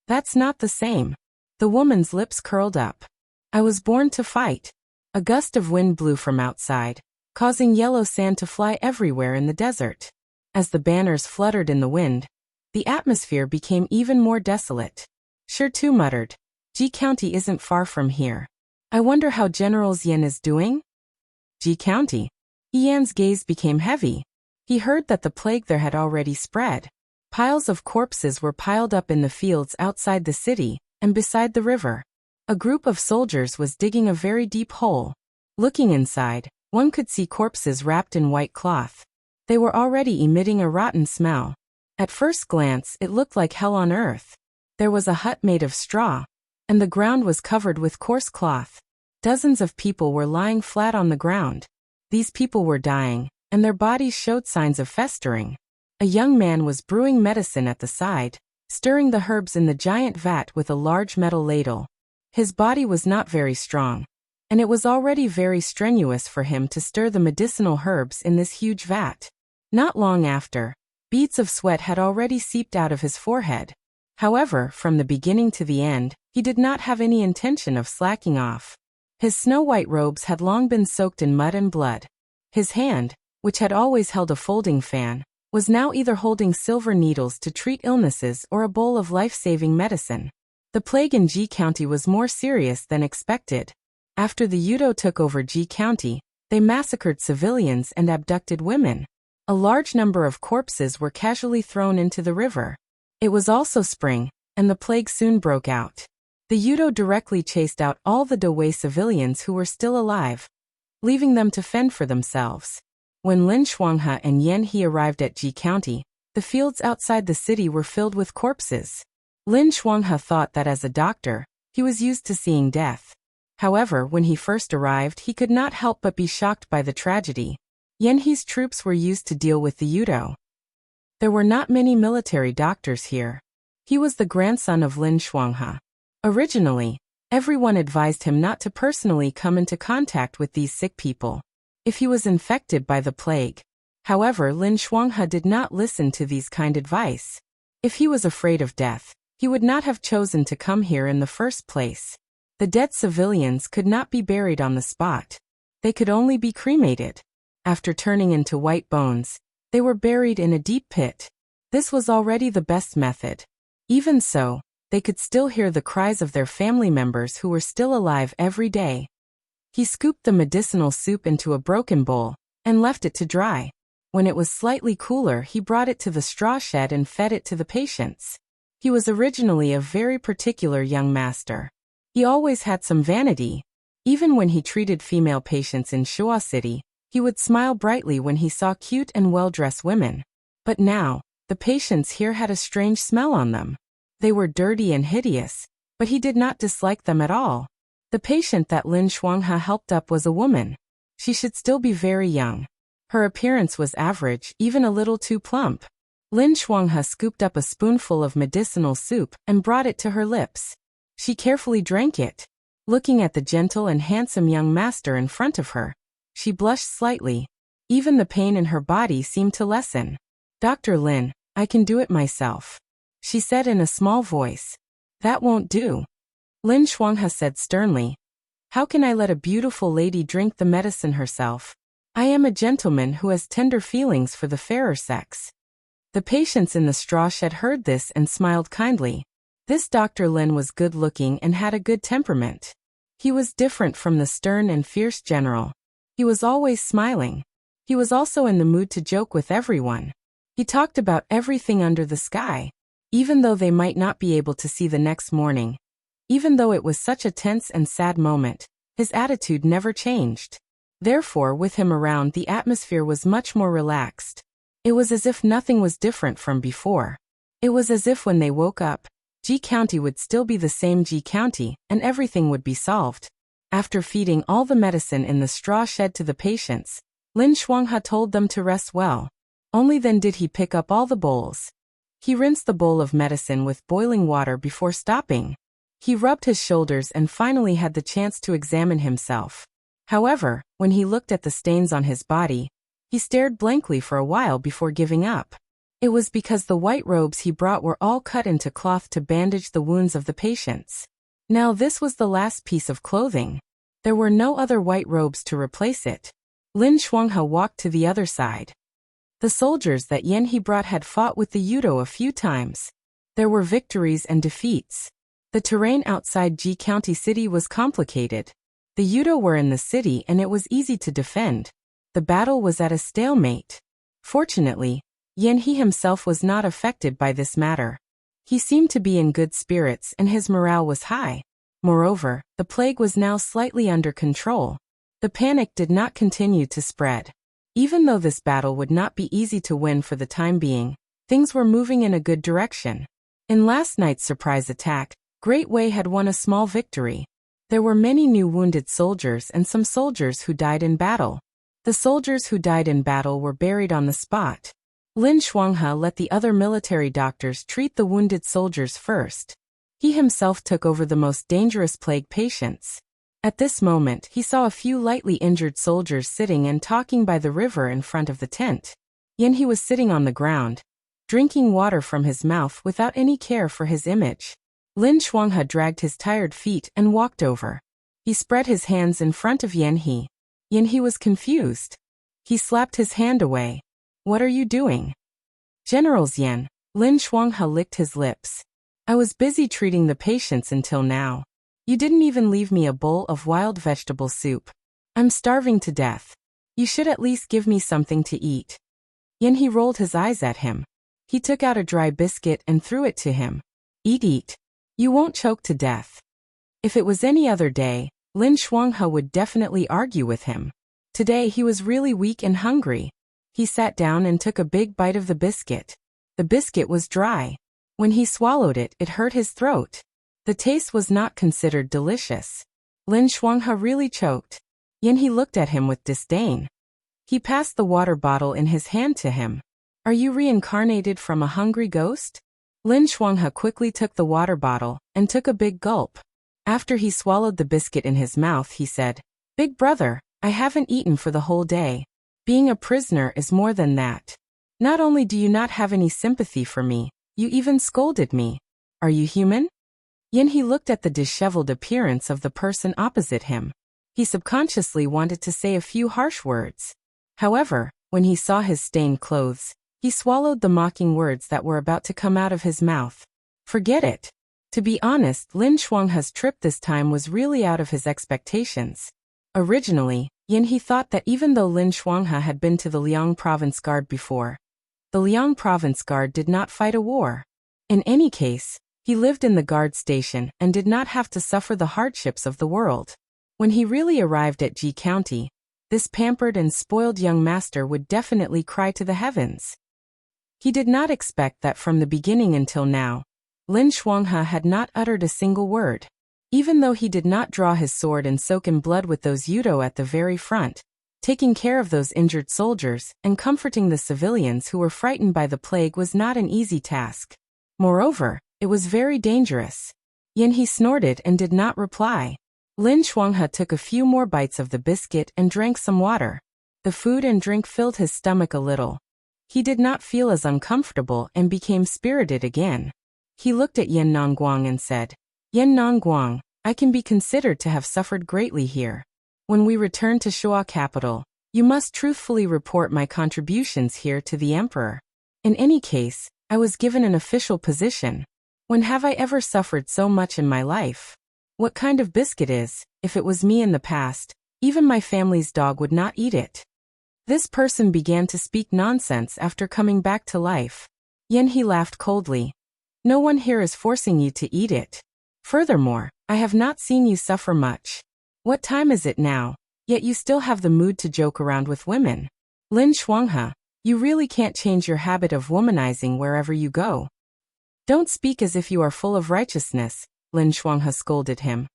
"That's not the same." The woman's lips curled up. "I was born to fight." A gust of wind blew from outside, causing yellow sand to fly everywhere in the desert. As the banners fluttered in the wind, the atmosphere became even more desolate. Shirtu muttered, "Ji County isn't far from here. I wonder how General Yan is doing?" Ji County? Yan's gaze became heavy. He heard that the plague there had already spread. Piles of corpses were piled up in the fields outside the city, and beside the river. A group of soldiers was digging a very deep hole. Looking inside, one could see corpses wrapped in white cloth. They were already emitting a rotten smell. At first glance, it looked like hell on earth. There was a hut made of straw, and the ground was covered with coarse cloth. Dozens of people were lying flat on the ground. These people were dying, and their bodies showed signs of festering. A young man was brewing medicine at the side, stirring the herbs in the giant vat with a large metal ladle. His body was not very strong, and it was already very strenuous for him to stir the medicinal herbs in this huge vat. Not long after, beads of sweat had already seeped out of his forehead. However, from the beginning to the end, he did not have any intention of slacking off. His snow-white robes had long been soaked in mud and blood. His hand, which had always held a folding fan, was now either holding silver needles to treat illnesses or a bowl of life-saving medicine. The plague in Ji County was more serious than expected. After the Yudo took over Ji County, they massacred civilians and abducted women. A large number of corpses were casually thrown into the river. It was also spring, and the plague soon broke out. The Yudo directly chased out all the Dawei civilians who were still alive, leaving them to fend for themselves. When Lin Shuanghe and Yan He arrived at Ji County, the fields outside the city were filled with corpses. Lin Shuanghe thought that as a doctor, he was used to seeing death. However, when he first arrived, he could not help but be shocked by the tragedy. Yan He's troops were used to deal with the Yudo. There were not many military doctors here. He was the grandson of Lin Shuanghe. Originally, everyone advised him not to personally come into contact with these sick people if he was infected by the plague. However, Lin Shuanghe did not listen to these kind advice. If he was afraid of death, he would not have chosen to come here in the first place. The dead civilians could not be buried on the spot. They could only be cremated. After turning into white bones, they were buried in a deep pit. This was already the best method. Even so, they could still hear the cries of their family members who were still alive every day. He scooped the medicinal soup into a broken bowl and left it to dry. When it was slightly cooler, he brought it to the straw shed and fed it to the patients. He was originally a very particular young master. He always had some vanity. Even when he treated female patients in Shua City, he would smile brightly when he saw cute and well-dressed women. But now, the patients here had a strange smell on them. They were dirty and hideous, but he did not dislike them at all. The patient that Lin Shuanghe helped up was a woman. She should still be very young. Her appearance was average, even a little too plump. Lin Shuanghe scooped up a spoonful of medicinal soup and brought it to her lips. She carefully drank it. Looking at the gentle and handsome young master in front of her, she blushed slightly. Even the pain in her body seemed to lessen. "Dr. Lin, I can do it myself," she said in a small voice. "That won't do," Lin Shuanghe said sternly. "How can I let a beautiful lady drink the medicine herself? I am a gentleman who has tender feelings for the fairer sex." The patients in the straw shed heard this and smiled kindly. This Dr. Lin was good-looking and had a good temperament. He was different from the stern and fierce general. He was always smiling. He was also in the mood to joke with everyone. He talked about everything under the sky, even though they might not be able to see the next morning. Even though it was such a tense and sad moment, his attitude never changed. Therefore, with him around, the atmosphere was much more relaxed. It was as if nothing was different from before. It was as if when they woke up, G County would still be the same G County, and everything would be solved. After feeding all the medicine in the straw shed to the patients, Lin Shuanghe told them to rest well. Only then did he pick up all the bowls. He rinsed the bowl of medicine with boiling water before stopping. He rubbed his shoulders and finally had the chance to examine himself. However, when he looked at the stains on his body, he stared blankly for a while before giving up. It was because the white robes he brought were all cut into cloth to bandage the wounds of the patients. Now this was the last piece of clothing. There were no other white robes to replace it. Lin Shuanghe walked to the other side. The soldiers that Yan he brought had fought with the Yudo a few times. There were victories and defeats. The terrain outside Ji County City was complicated. The Yudo were in the city and it was easy to defend. The battle was at a stalemate. Fortunately, Yan he himself was not affected by this matter. He seemed to be in good spirits and his morale was high. Moreover, the plague was now slightly under control. The panic did not continue to spread. Even though this battle would not be easy to win for the time being, things were moving in a good direction. In last night's surprise attack, Great Wei had won a small victory. There were many new wounded soldiers and some soldiers who died in battle. The soldiers who died in battle were buried on the spot. Lin Shuanghe let the other military doctors treat the wounded soldiers first. He himself took over the most dangerous plague patients. At this moment, he saw a few lightly injured soldiers sitting and talking by the river in front of the tent. Yan he was sitting on the ground, drinking water from his mouth without any care for his image. Lin Shuanghe dragged his tired feet and walked over. He spread his hands in front of Yan he. Yan he was confused. He slapped his hand away. "What are you doing?" "Generals Yan," Lin Shuanghe licked his lips. "I was busy treating the patients until now. You didn't even leave me a bowl of wild vegetable soup. I'm starving to death. You should at least give me something to eat." Yan he rolled his eyes at him. He took out a dry biscuit and threw it to him. Eat. You won't choke to death." If it was any other day, Lin Shuanghe would definitely argue with him. Today he was really weak and hungry. He sat down and took a big bite of the biscuit. The biscuit was dry. When he swallowed it, it hurt his throat. The taste was not considered delicious. Lin Shuanghe really choked. Yan he looked at him with disdain. He passed the water bottle in his hand to him. "Are you reincarnated from a hungry ghost?" Lin Shuanghe quickly took the water bottle and took a big gulp. After he swallowed the biscuit in his mouth, he said, "Big brother, I haven't eaten for the whole day. Being a prisoner is more than that. Not only do you not have any sympathy for me, you even scolded me. Are you human?" Yan he looked at the disheveled appearance of the person opposite him. He subconsciously wanted to say a few harsh words. However, when he saw his stained clothes, he swallowed the mocking words that were about to come out of his mouth. Forget it. To be honest, Lin Shuanghe's trip this time was really out of his expectations. Originally, Yin He thought that even though Lin Shuanghe had been to the Liang Province Guard before, the Liang Province Guard did not fight a war. In any case, he lived in the guard station and did not have to suffer the hardships of the world. When he really arrived at Ji County, this pampered and spoiled young master would definitely cry to the heavens. He did not expect that from the beginning until now, Lin Shuanghe had not uttered a single word. Even though he did not draw his sword and soak in blood with those Yudo at the very front, taking care of those injured soldiers and comforting the civilians who were frightened by the plague was not an easy task. Moreover, it was very dangerous. Yin He snorted and did not reply. Lin Shuanghe took a few more bites of the biscuit and drank some water. The food and drink filled his stomach a little. He did not feel as uncomfortable and became spirited again. He looked at Yin Nongguang and said, "Yin Nongguang, I can be considered to have suffered greatly here. When we return to Shuo capital, you must truthfully report my contributions here to the emperor. In any case, I was given an official position. When have I ever suffered so much in my life? What kind of biscuit is, if it was me in the past, even my family's dog would not eat it." This person began to speak nonsense after coming back to life. Yin He laughed coldly. "No one here is forcing you to eat it. Furthermore, I have not seen you suffer much. What time is it now, yet you still have the mood to joke around with women? Lin Shuanghe, you really can't change your habit of womanizing wherever you go." "Don't speak as if you are full of righteousness," Lin Shuanghe scolded him.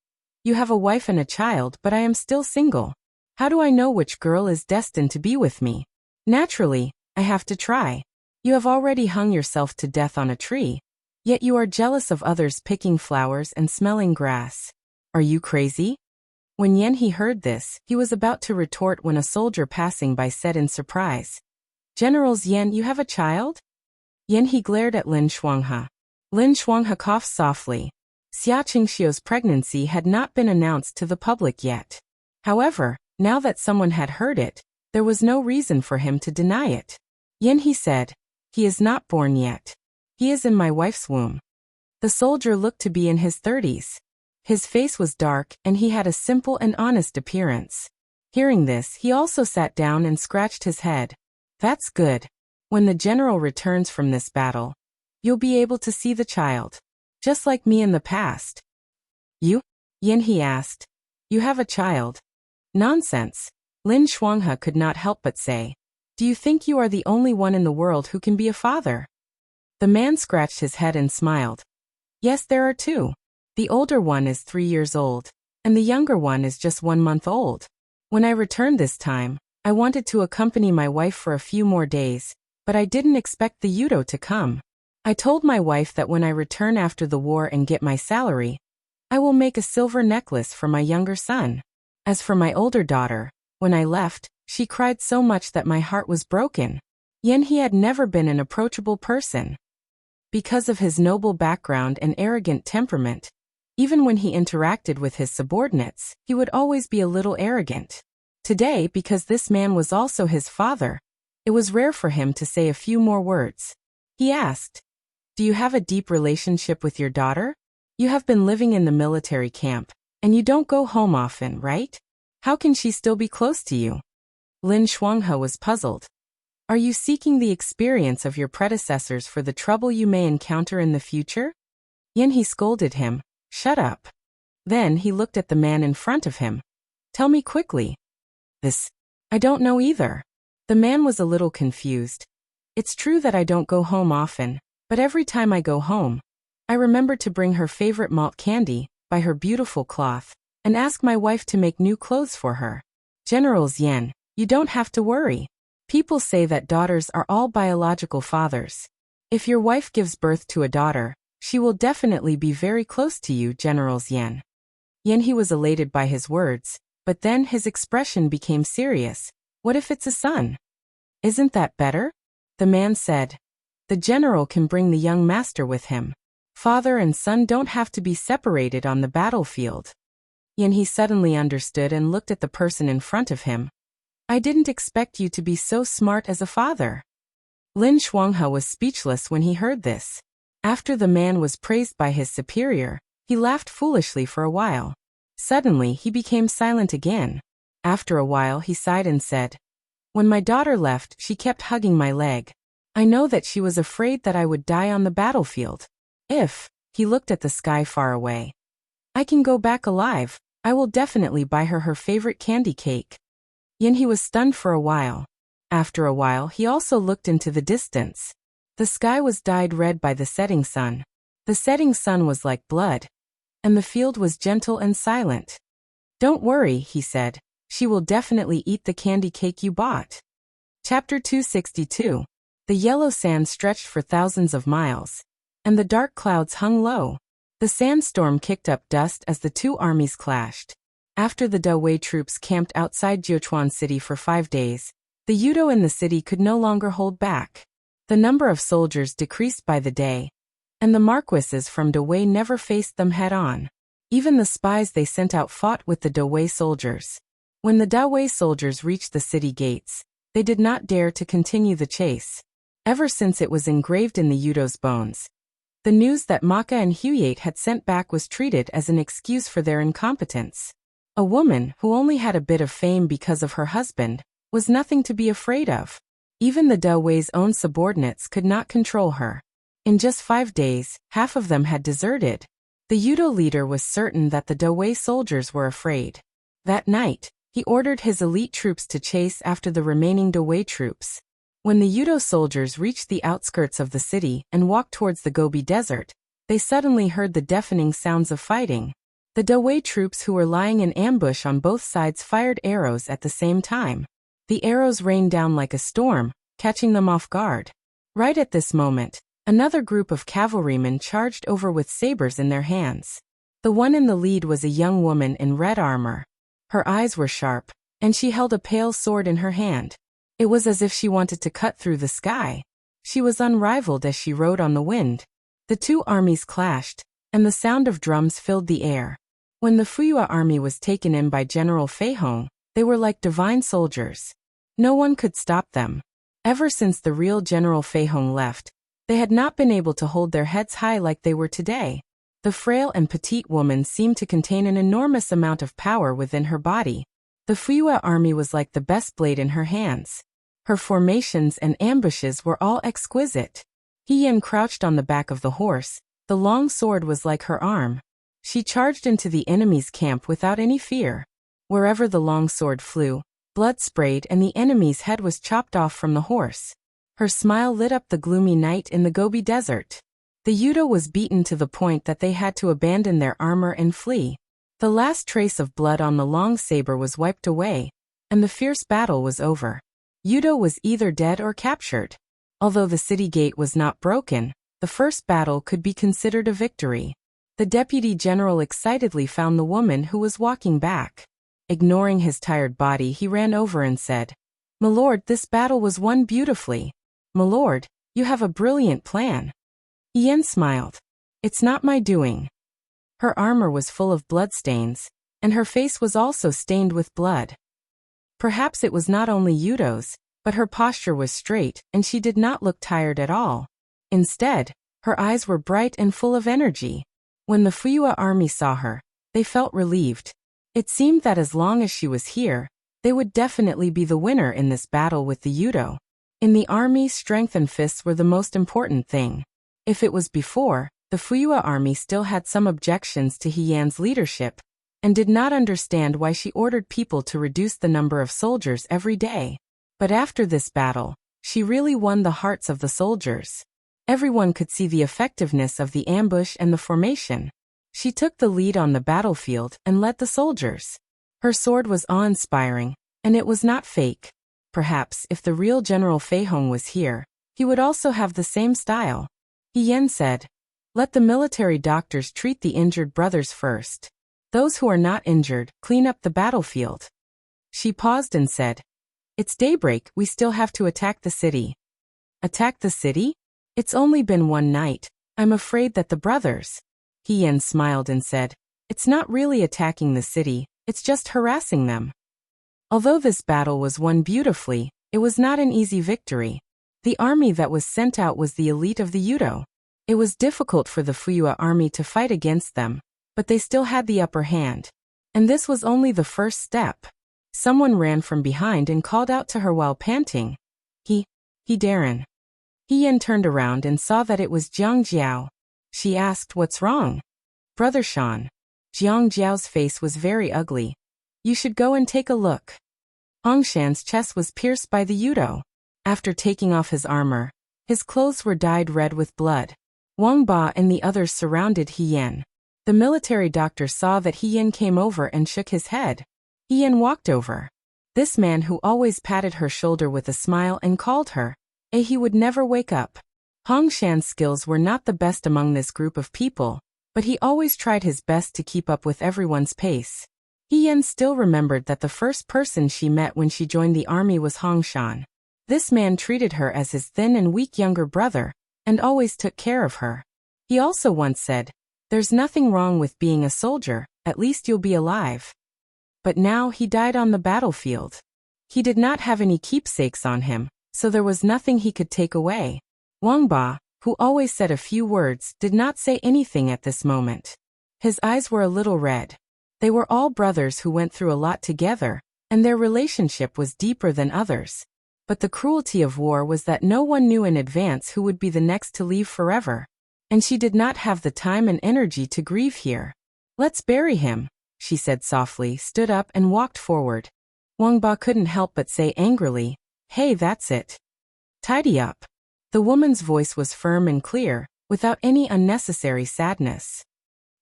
"You have a wife and a child, but I am still single. How do I know which girl is destined to be with me? Naturally, I have to try. You have already hung yourself to death on a tree. Yet you are jealous of others picking flowers and smelling grass. Are you crazy?" When Yin He heard this, he was about to retort when a soldier passing by said in surprise, "Generals Yin, you have a child?" Yin He glared at Lin Shuanghe. Lin Shuanghe coughed softly. Xia Qingxiu's pregnancy had not been announced to the public yet. However, now that someone had heard it, there was no reason for him to deny it. Yin He said, "He is not born yet. He is in my wife's womb." The soldier looked to be in his 30s. His face was dark and he had a simple and honest appearance. Hearing this, he also sat down and scratched his head. "That's good. When the general returns from this battle, you'll be able to see the child. Just like me in the past." "You?" Yin He asked. "You have a child?" "Nonsense." Lin Shuanghe could not help but say. "Do you think you are the only one in the world who can be a father?" The man scratched his head and smiled. "Yes, there are two. The older one is 3 years old, and the younger one is just 1 month old. When I returned this time, I wanted to accompany my wife for a few more days, but I didn't expect the Yudo to come. I told my wife that when I return after the war and get my salary, I will make a silver necklace for my younger son. As for my older daughter, when I left, she cried so much that my heart was broken." Yin He had never been an approachable person. Because of his noble background and arrogant temperament, even when he interacted with his subordinates, he would always be a little arrogant. Today, because this man was also his father, it was rare for him to say a few more words. He asked, "Do you have a deep relationship with your daughter? You have been living in the military camp, and you don't go home often, right? How can she still be close to you?" Lin Shuanghe was puzzled. "Are you seeking the experience of your predecessors for the trouble you may encounter in the future?" Yin He scolded him, "Shut up." Then he looked at the man in front of him. "Tell me quickly." "This, I don't know either." The man was a little confused. "It's true that I don't go home often, but every time I go home, I remember to bring her favorite malt candy, buy her beautiful cloth, and ask my wife to make new clothes for her. Generals Yin, you don't have to worry. People say that daughters are all biological fathers. If your wife gives birth to a daughter, she will definitely be very close to you, Generals Yin." Yin He was elated by his words, but then his expression became serious. "What if it's a son?" "Isn't that better?" The man said. "The general can bring the young master with him. Father and son don't have to be separated on the battlefield." Yin He suddenly understood and looked at the person in front of him. "I didn't expect you to be so smart as a father." Lin Shuanghe was speechless when he heard this. After the man was praised by his superior, he laughed foolishly for a while. Suddenly he became silent again. After a while he sighed and said, "When my daughter left, she kept hugging my leg. I know that she was afraid that I would die on the battlefield. If," he looked at the sky far away, "I can go back alive, I will definitely buy her favorite candy cake." He was stunned for a while. After a while he also looked into the distance. The sky was dyed red by the setting sun. The setting sun was like blood. And the field was gentle and silent. "Don't worry," he said. "She will definitely eat the candy cake you bought." Chapter 262. The yellow sand stretched for thousands of miles. And the dark clouds hung low. The sandstorm kicked up dust as the two armies clashed. After the Dawei troops camped outside Jiuquan City for 5 days, the Yudo in the city could no longer hold back. The number of soldiers decreased by the day, and the marquises from Dawei never faced them head-on. Even the spies they sent out fought with the Dawei soldiers. When the Dawei soldiers reached the city gates, they did not dare to continue the chase. Ever since it was engraved in the Yudo's bones, the news that Maka and Huyate had sent back was treated as an excuse for their incompetence. A woman, who only had a bit of fame because of her husband, was nothing to be afraid of. Even the Dawei's own subordinates could not control her. In just 5 days, half of them had deserted. The Yudo leader was certain that the Dawei soldiers were afraid. That night, he ordered his elite troops to chase after the remaining Dawei troops. When the Yudo soldiers reached the outskirts of the city and walked towards the Gobi Desert, they suddenly heard the deafening sounds of fighting. The Dawei troops who were lying in ambush on both sides fired arrows at the same time. The arrows rained down like a storm, catching them off guard. Right at this moment, another group of cavalrymen charged over with sabers in their hands. The one in the lead was a young woman in red armor. Her eyes were sharp, and she held a pale sword in her hand. It was as if she wanted to cut through the sky. She was unrivaled as she rode on the wind. The two armies clashed, and the sound of drums filled the air. When the Fuyua army was taken in by General Feihong, they were like divine soldiers. No one could stop them. Ever since the real General Feihong left, they had not been able to hold their heads high like they were today. The frail and petite woman seemed to contain an enormous amount of power within her body. The Fuyua army was like the best blade in her hands. Her formations and ambushes were all exquisite. He crouched on the back of the horse. The long sword was like her arm. She charged into the enemy's camp without any fear. Wherever the long sword flew, blood sprayed and the enemy's head was chopped off from the horse. Her smile lit up the gloomy night in the Gobi Desert. The Yudo was beaten to the point that they had to abandon their armor and flee. The last trace of blood on the long saber was wiped away, and the fierce battle was over. Yudo was either dead or captured. Although the city gate was not broken, the first battle could be considered a victory. The deputy general excitedly found the woman who was walking back. Ignoring his tired body, he ran over and said, "My lord, this battle was won beautifully. My lord, you have a brilliant plan." Yen smiled. "It's not my doing." Her armor was full of bloodstains, and her face was also stained with blood. Perhaps it was not only Yudo's, but her posture was straight, and she did not look tired at all. Instead, her eyes were bright and full of energy. When the Fuyua army saw her, they felt relieved. It seemed that as long as she was here, they would definitely be the winner in this battle with the Yudo. In the army, strength and fists were the most important thing. If it was before, the Fuyua army still had some objections to Hiyan's leadership, and did not understand why she ordered people to reduce the number of soldiers every day. But after this battle, she really won the hearts of the soldiers. Everyone could see the effectiveness of the ambush and the formation. She took the lead on the battlefield and led the soldiers. Her sword was awe-inspiring, and it was not fake. Perhaps if the real General Feihong was here, he would also have the same style. Yen said, "Let the military doctors treat the injured brothers first. Those who are not injured, clean up the battlefield." She paused and said, "It's daybreak, we still have to attack the city." "Attack the city? It's only been one night. I'm afraid that the brothers..." Yen smiled and said, "It's not really attacking the city, it's just harassing them." Although this battle was won beautifully, it was not an easy victory. The army that was sent out was the elite of the Yudo. It was difficult for the Fuyua army to fight against them, but they still had the upper hand. And this was only the first step. Someone ran from behind and called out to her while panting. He Darren. He Yin turned around and saw that it was Jiang Jiao. She asked, "What's wrong?" "Brother Sean." Jiang Jiao's face was very ugly. "You should go and take a look." Hongshan's chest was pierced by the Yudo. After taking off his armor, his clothes were dyed red with blood. Wang Ba and the others surrounded He Yin. The military doctor saw that He Yin came over and shook his head. He Yin walked over. This man who always patted her shoulder with a smile and called her, he would never wake up. Hongshan's skills were not the best among this group of people, but he always tried his best to keep up with everyone's pace. He Yin still remembered that the first person she met when she joined the army was Hongshan. This man treated her as his thin and weak younger brother, and always took care of her. He also once said, "There's nothing wrong with being a soldier, at least you'll be alive." But now he died on the battlefield. He did not have any keepsakes on him, so there was nothing he could take away. Wang Ba, who always said a few words, did not say anything at this moment. His eyes were a little red. They were all brothers who went through a lot together, and their relationship was deeper than others. But the cruelty of war was that no one knew in advance who would be the next to leave forever. And she did not have the time and energy to grieve here. "Let's bury him," she said softly, stood up and walked forward. Wang Ba couldn't help but say angrily, "Hey, that's it. Tidy up." The woman's voice was firm and clear, without any unnecessary sadness.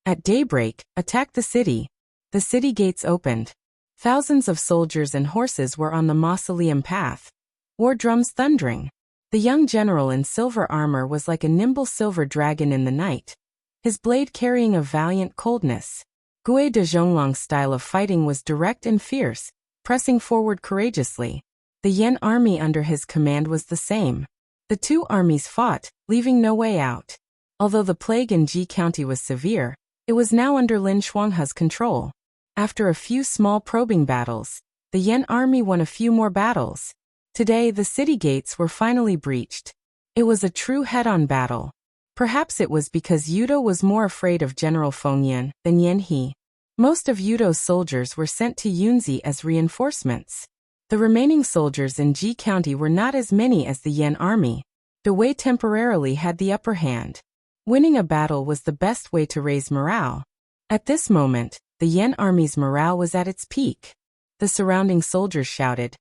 At daybreak, attack the city. The city gates opened. Thousands of soldiers and horses were on the mausoleum path. War drums thundering. The young general in silver armor was like a nimble silver dragon in the night, his blade carrying a valiant coldness. Gui de Zhonglong's style of fighting was direct and fierce, pressing forward courageously. The Yen army under his command was the same. The two armies fought, leaving no way out. Although the plague in Ji County was severe, it was now under Lin Shuanghe's control. After a few small probing battles, the Yen army won a few more battles. Today the city gates were finally breached. It was a true head-on battle. Perhaps it was because Yudo was more afraid of General Feng Yin than Yen He. Most of Yudo's soldiers were sent to Yunzi as reinforcements. The remaining soldiers in Ji County were not as many as the Yen army. De Wei temporarily had the upper hand. Winning a battle was the best way to raise morale. At this moment, the Yen army's morale was at its peak. The surrounding soldiers shouted,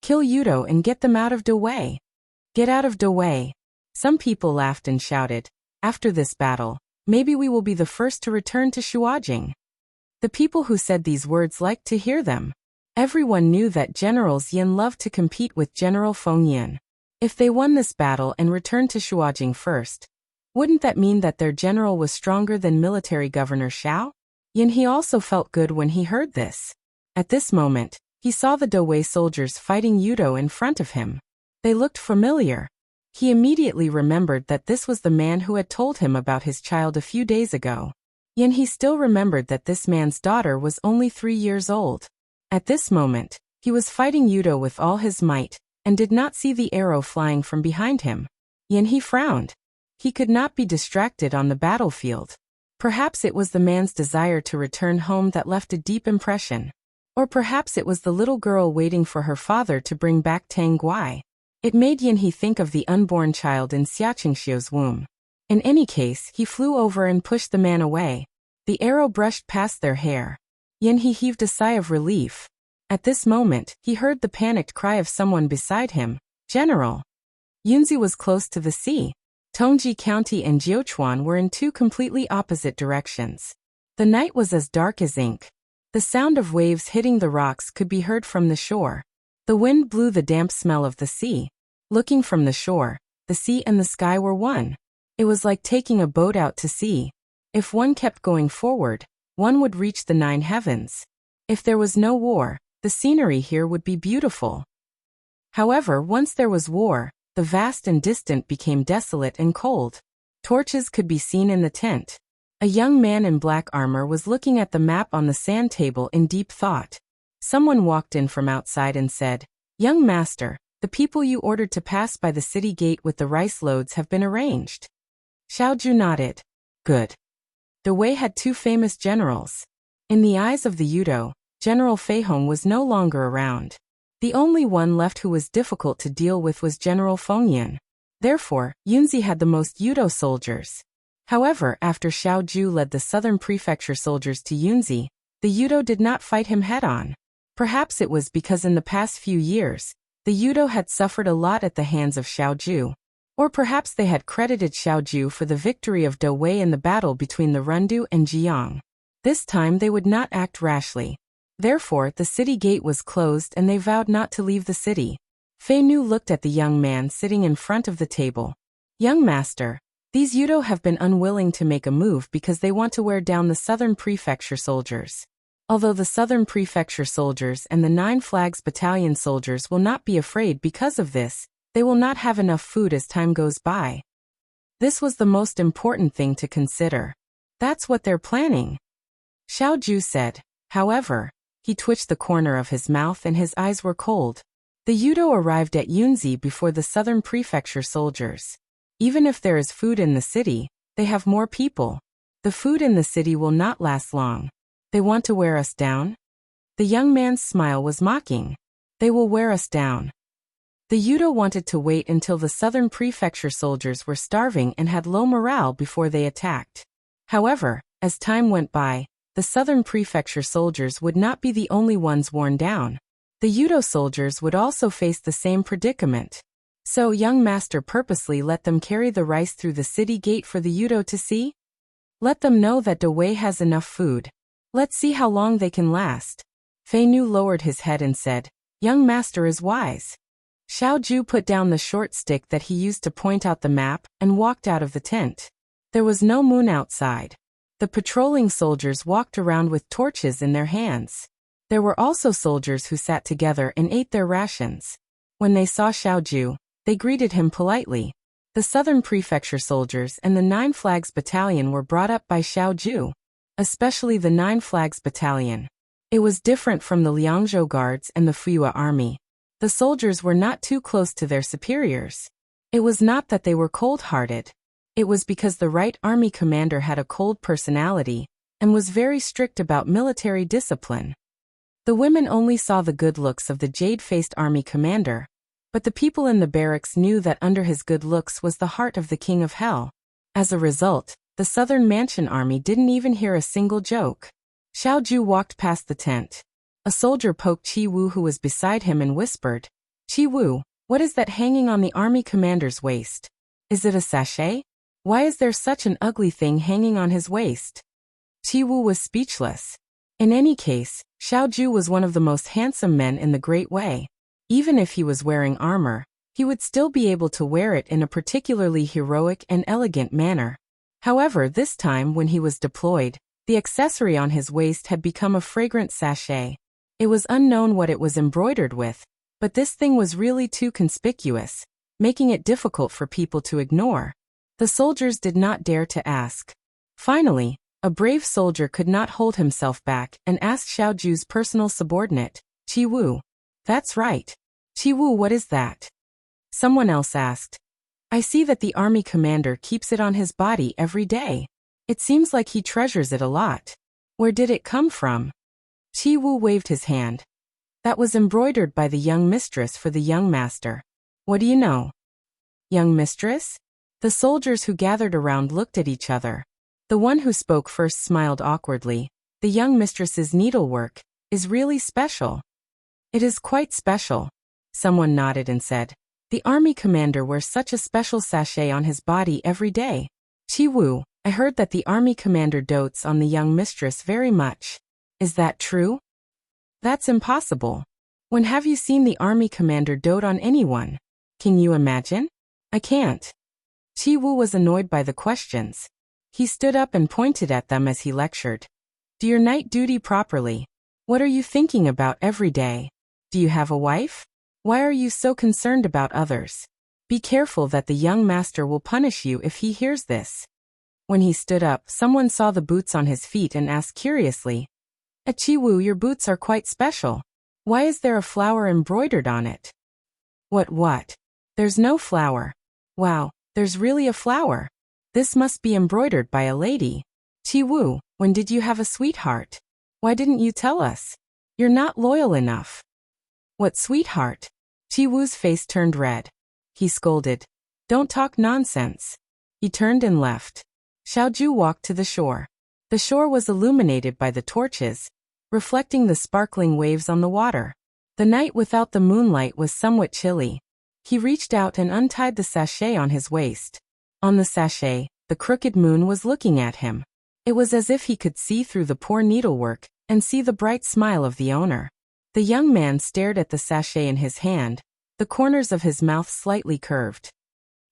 "Kill Yudo and get them out of De Wei. Get out of De Wei." Some people laughed and shouted, "After this battle, maybe we will be the first to return to Shuajing." The people who said these words liked to hear them. Everyone knew that Generals Yin loved to compete with General Feng Yin. If they won this battle and returned to Shuajing first, wouldn't that mean that their general was stronger than military governor Xiao? Yin He also felt good when he heard this. At this moment, he saw the De Wei soldiers fighting Yudo in front of him. They looked familiar. He immediately remembered that this was the man who had told him about his child a few days ago. Yin He still remembered that this man's daughter was only 3 years old. At this moment, he was fighting Yudo with all his might, and did not see the arrow flying from behind him. Yin He frowned. He could not be distracted on the battlefield. Perhaps it was the man's desire to return home that left a deep impression. Or perhaps it was the little girl waiting for her father to bring back Tang Guai. It made Yin He think of the unborn child in Xia Qingxiu's womb. In any case, he flew over and pushed the man away. The arrow brushed past their hair. Yin He heaved a sigh of relief. At this moment, he heard the panicked cry of someone beside him, "General!" Yunzi was close to the sea. Tongji County and Jiuquan were in two completely opposite directions. The night was as dark as ink. The sound of waves hitting the rocks could be heard from the shore. The wind blew the damp smell of the sea. Looking from the shore, the sea and the sky were one. It was like taking a boat out to sea. If one kept going forward, one would reach the 9 heavens. If there was no war, the scenery here would be beautiful. However, once there was war, the vast and distant became desolate and cold. Torches could be seen in the tent. A young man in black armor was looking at the map on the sand table in deep thought. Someone walked in from outside and said, "Young master, the people you ordered to pass by the city gate with the rice loads have been arranged." Xiaoju nodded. Good. De Wei had 2 famous generals. In the eyes of the Yudo, General Feihong was no longer around. The only one left who was difficult to deal with was General Fengyan. Therefore, Yunzi had the most Yudo soldiers. However, after Xiao Ju led the southern prefecture soldiers to Yunzi, the Yudo did not fight him head-on. Perhaps it was because in the past few years, the Yudo had suffered a lot at the hands of Xiao Ju. Or perhaps they had credited Xiao Ju for the victory of Do Wei in the battle between the Rundu and Jiang. This time they would not act rashly. Therefore, the city gate was closed and they vowed not to leave the city. Fei Nu looked at the young man sitting in front of the table. Young master, these Yudo have been unwilling to make a move because they want to wear down the southern prefecture soldiers. Although the southern prefecture soldiers and the 9 Flags Battalion soldiers will not be afraid because of this, they will not have enough food as time goes by. This was the most important thing to consider. That's what they're planning. Xiao Ju said. However, he twitched the corner of his mouth and his eyes were cold. The Yudo arrived at Yunzi before the southern prefecture soldiers. Even if there is food in the city, they have more people. The food in the city will not last long. They want to wear us down? The young man's smile was mocking. They will wear us down. The Yudo wanted to wait until the southern prefecture soldiers were starving and had low morale before they attacked. However, as time went by, the southern prefecture soldiers would not be the only ones worn down. The Yudo soldiers would also face the same predicament. So young master purposely let them carry the rice through the city gate for the Yudo to see? Let them know that Do Wei has enough food. Let's see how long they can last. Fei Nu lowered his head and said, Young master is wise. Xiao Ju put down the short stick that he used to point out the map and walked out of the tent. There was no moon outside. The patrolling soldiers walked around with torches in their hands. There were also soldiers who sat together and ate their rations. When they saw Xiao Ju, they greeted him politely. The southern prefecture soldiers and the 9 Flags Battalion were brought up by Xiao Ju. Especially the 9 Flags Battalion. It was different from the Liangzhou Guards and the Fuyue Army. The soldiers were not too close to their superiors. It was not that they were cold-hearted. It was because the right army commander had a cold personality and was very strict about military discipline. The women only saw the good looks of the jade-faced army commander, but the people in the barracks knew that under his good looks was the heart of the King of Hell. As a result, the Southern Mansion Army didn't even hear a single joke. Xiao Ju walked past the tent. A soldier poked Qi Wu who was beside him and whispered, Qi Wu, what is that hanging on the army commander's waist? Is it a sachet? Why is there such an ugly thing hanging on his waist? Qi Wu was speechless. In any case, Xiao Ju was one of the most handsome men in the Great Way. Even if he was wearing armor, he would still be able to wear it in a particularly heroic and elegant manner. However, this time when he was deployed, the accessory on his waist had become a fragrant sachet. It was unknown what it was embroidered with, but this thing was really too conspicuous, making it difficult for people to ignore. The soldiers did not dare to ask. Finally, a brave soldier could not hold himself back and asked Xiao Ju's personal subordinate, Qi Wu. That's right. Qi Wu, what is that? Someone else asked. I see that the army commander keeps it on his body every day. It seems like he treasures it a lot. Where did it come from? Qi Wu waved his hand. That was embroidered by the young mistress for the young master. What do you know? Young mistress? The soldiers who gathered around looked at each other. The one who spoke first smiled awkwardly. The young mistress's needlework is really special. It is quite special. Someone nodded and said, the army commander wears such a special sachet on his body every day. Qi Wu, I heard that the army commander dotes on the young mistress very much. Is that true? That's impossible. When have you seen the army commander dote on anyone? Can you imagine? I can't. Qi Wu was annoyed by the questions. He stood up and pointed at them as he lectured. Do your night duty properly. What are you thinking about every day? Do you have a wife? Why are you so concerned about others? Be careful that the young master will punish you if he hears this. When he stood up, someone saw the boots on his feet and asked curiously, Qi Wu, your boots are quite special. Why is there a flower embroidered on it? What? There's no flower. Wow, there's really a flower. This must be embroidered by a lady. Qi Wu, when did you have a sweetheart? Why didn't you tell us? You're not loyal enough. What sweetheart? Ji Wu's face turned red. He scolded. Don't talk nonsense. He turned and left. Xiaoju walked to the shore. The shore was illuminated by the torches, reflecting the sparkling waves on the water. The night without the moonlight was somewhat chilly. He reached out and untied the sachet on his waist. On the sachet, the crooked moon was looking at him. It was as if he could see through the poor needlework and see the bright smile of the owner. The young man stared at the sachet in his hand, the corners of his mouth slightly curved.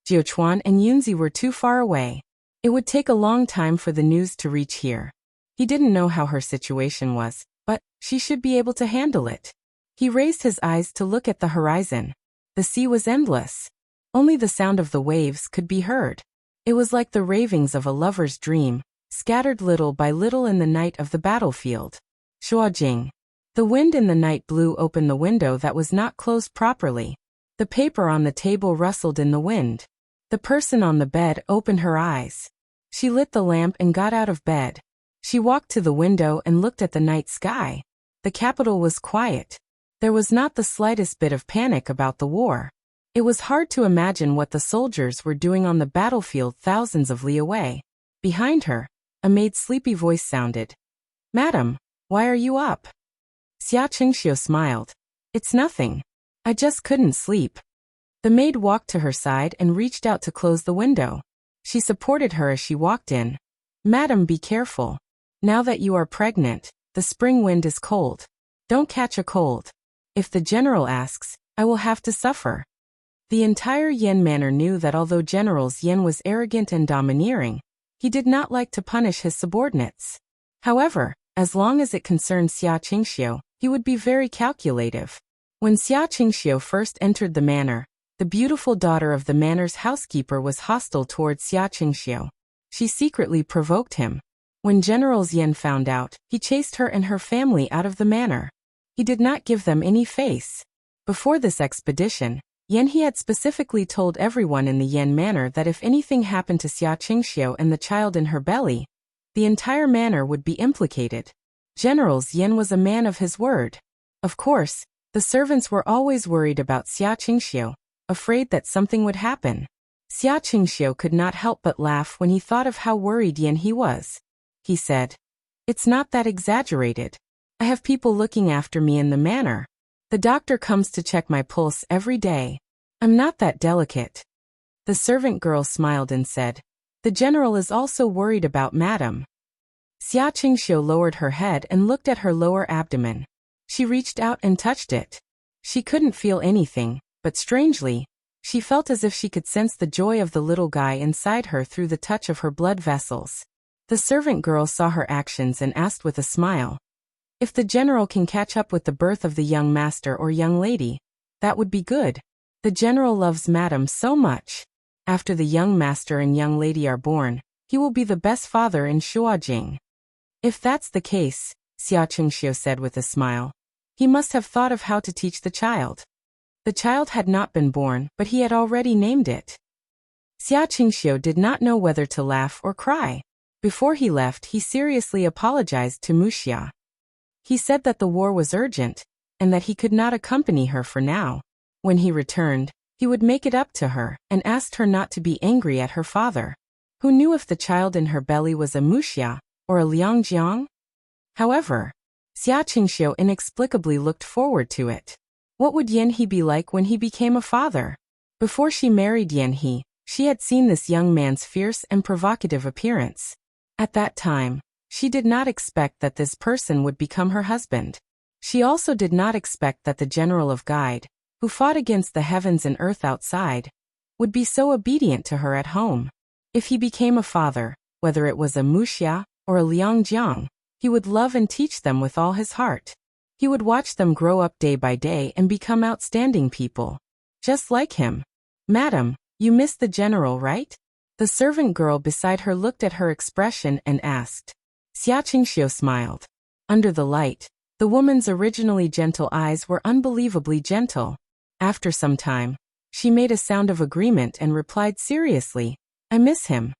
Jiuchuan and Yunzi were too far away. It would take a long time for the news to reach here. He didn't know how her situation was, but she should be able to handle it. He raised his eyes to look at the horizon. The sea was endless. Only the sound of the waves could be heard. It was like the ravings of a lover's dream, scattered little by little in the night of the battlefield. Shuajing. The wind in the night blew open the window that was not closed properly. The paper on the table rustled in the wind. The person on the bed opened her eyes. She lit the lamp and got out of bed. She walked to the window and looked at the night sky. The capital was quiet. There was not the slightest bit of panic about the war. It was hard to imagine what the soldiers were doing on the battlefield thousands of li away. Behind her, a maid's sleepy voice sounded. Madam, why are you up? Xia Qingxiu smiled. It's nothing. I just couldn't sleep. The maid walked to her side and reached out to close the window. She supported her as she walked in. Madam, be careful. Now that you are pregnant, the spring wind is cold. Don't catch a cold. If the general asks, I will have to suffer. The entire Yan manor knew that although General Yan was arrogant and domineering, he did not like to punish his subordinates. However, as long as it concerned Xia Qingxiu, he would be very calculative. When Xia Qingxiu first entered the manor, the beautiful daughter of the manor's housekeeper was hostile towards Xia Qingxiu. She secretly provoked him. When General Yan found out, he chased her and her family out of the manor. He did not give them any face. Before this expedition, Yan He had specifically told everyone in the Yan manor that if anything happened to Xia Qingxiu and the child in her belly, the entire manor would be implicated. General Yan was a man of his word. Of course, the servants were always worried about Xia Qingxiu, afraid that something would happen. Xia Qingxiu could not help but laugh when he thought of how worried Yan He was. He said, It's not that exaggerated. I have people looking after me in the manor. The doctor comes to check my pulse every day. I'm not that delicate. The servant girl smiled and said, The general is also worried about Madam. Xia Qingxiu lowered her head and looked at her lower abdomen. She reached out and touched it. She couldn't feel anything, but strangely, she felt as if she could sense the joy of the little guy inside her through the touch of her blood vessels. The servant girl saw her actions and asked with a smile, If the general can catch up with the birth of the young master or young lady, that would be good. The general loves Madam so much. After the young master and young lady are born, he will be the best father in Shuajing. If that's the case, Xia Qingxiu said with a smile, he must have thought of how to teach the child. The child had not been born, but he had already named it. Xia Qingxiu did not know whether to laugh or cry. Before he left, he seriously apologized to Wuxia. He said that the war was urgent, and that he could not accompany her for now. When he returned, he would make it up to her, and asked her not to be angry at her father. Who knew if the child in her belly was a Wuxia, or a Liangjiang? However, Xia Qingxiu inexplicably looked forward to it. What would Yan He be like when he became a father? Before she married Yan He, she had seen this young man's fierce and provocative appearance. At that time, she did not expect that this person would become her husband. She also did not expect that the general of Guide, who fought against the heavens and earth outside, would be so obedient to her at home. If he became a father, whether it was a Wuxia or a Liangjiang, he would love and teach them with all his heart. He would watch them grow up day by day and become outstanding people. Just like him. Madam, you missed the general, right? The servant girl beside her looked at her expression and asked. Xia Qingxiu smiled. Under the light, the woman's originally gentle eyes were unbelievably gentle. After some time, she made a sound of agreement and replied seriously, I miss him.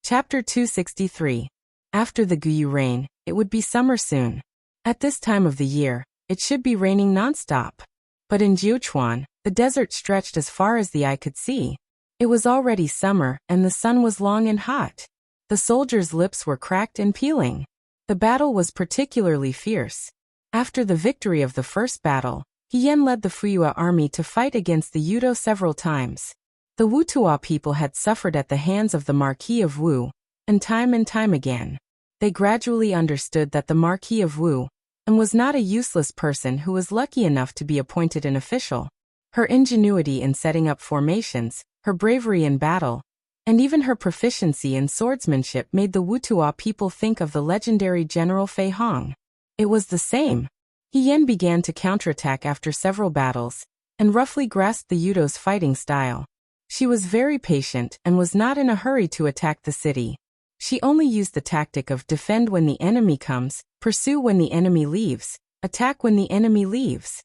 Chapter 263. After the Guyu reign, it would be summer soon. At this time of the year, it should be raining nonstop. But in Jiuquan, the desert stretched as far as the eye could see. It was already summer, and the sun was long and hot. The soldiers' lips were cracked and peeling. The battle was particularly fierce. After the victory of the first battle, Yan led the Fuyue army to fight against the Yudo several times. The Wutua people had suffered at the hands of the Marquis of Wu, and time again. They gradually understood that the Marquis of Wu was not a useless person who was lucky enough to be appointed an official. Her ingenuity in setting up formations, her bravery in battle, and even her proficiency in swordsmanship made the Wutua people think of the legendary General Fei Hong. It was the same. Yan began to counterattack after several battles, and roughly grasped the Yudo's fighting style. She was very patient and was not in a hurry to attack the city. She only used the tactic of defend when the enemy comes, pursue when the enemy leaves, attack when the enemy leaves.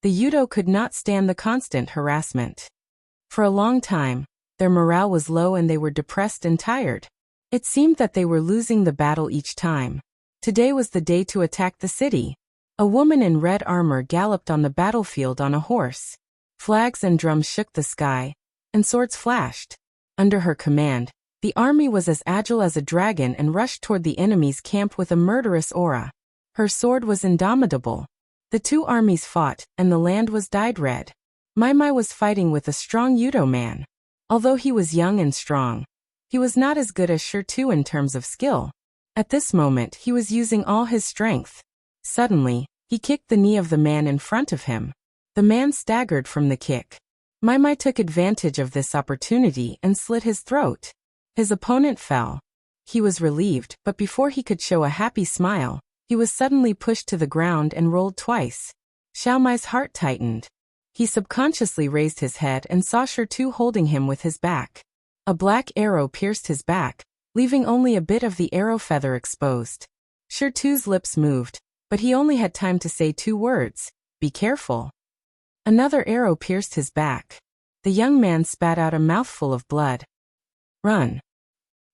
The Yudo could not stand the constant harassment. For a long time, their morale was low and they were depressed and tired. It seemed that they were losing the battle each time. Today was the day to attack the city. A woman in red armor galloped on the battlefield on a horse. Flags and drums shook the sky, and swords flashed. Under her command, the army was as agile as a dragon and rushed toward the enemy's camp with a murderous aura. Her sword was indomitable. The two armies fought, and the land was dyed red. Mai was fighting with a strong Yudo man. Although he was young and strong, he was not as good as Shirtu in terms of skill. At this moment he was using all his strength. Suddenly, he kicked the knee of the man in front of him. The man staggered from the kick. Mai took advantage of this opportunity and slit his throat. His opponent fell. He was relieved, but before he could show a happy smile, he was suddenly pushed to the ground and rolled twice. Xiaomai's heart tightened. He subconsciously raised his head and saw Shirtu holding him with his back. A black arrow pierced his back, leaving only a bit of the arrow feather exposed. Shirtu's lips moved, but he only had time to say 2 words, "Be careful." Another arrow pierced his back. The young man spat out a mouthful of blood. "Run.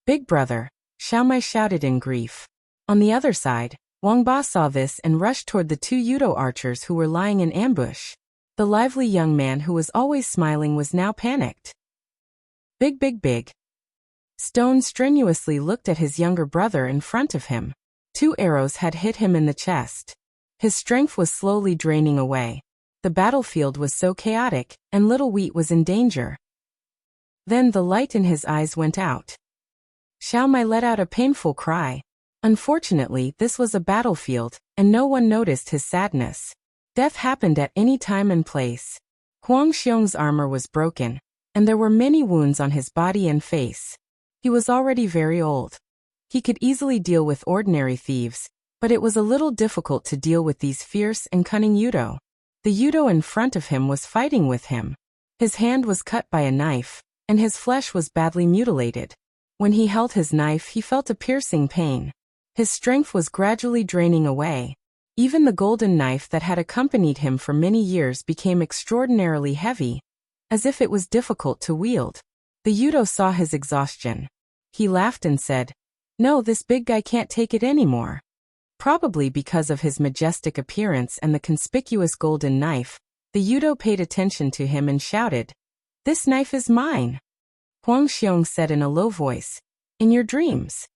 Big brother," Xiaomai shouted in grief. On the other side, Wang Ba saw this and rushed toward the 2 Yudo archers who were lying in ambush. The lively young man who was always smiling was now panicked. Big. Stone strenuously looked at his younger brother in front of him. 2 arrows had hit him in the chest. His strength was slowly draining away. The battlefield was so chaotic, and little Wheat was in danger. Then the light in his eyes went out. Xiaomai let out a painful cry. Unfortunately, this was a battlefield, and no one noticed his sadness. Death happened at any time and place. Huang Xiong's armor was broken, and there were many wounds on his body and face. He was already very old. He could easily deal with ordinary thieves, but it was a little difficult to deal with these fierce and cunning Yudo. The Yudo in front of him was fighting with him. His hand was cut by a knife, and his flesh was badly mutilated. When he held his knife, he felt a piercing pain. His strength was gradually draining away. Even the golden knife that had accompanied him for many years became extraordinarily heavy, as if it was difficult to wield. The Yudo saw his exhaustion. He laughed and said, "No, this big guy can't take it anymore." Probably because of his majestic appearance and the conspicuous golden knife, the Yudo paid attention to him and shouted, "This knife is mine." Huang Xiong said in a low voice, "In your dreams."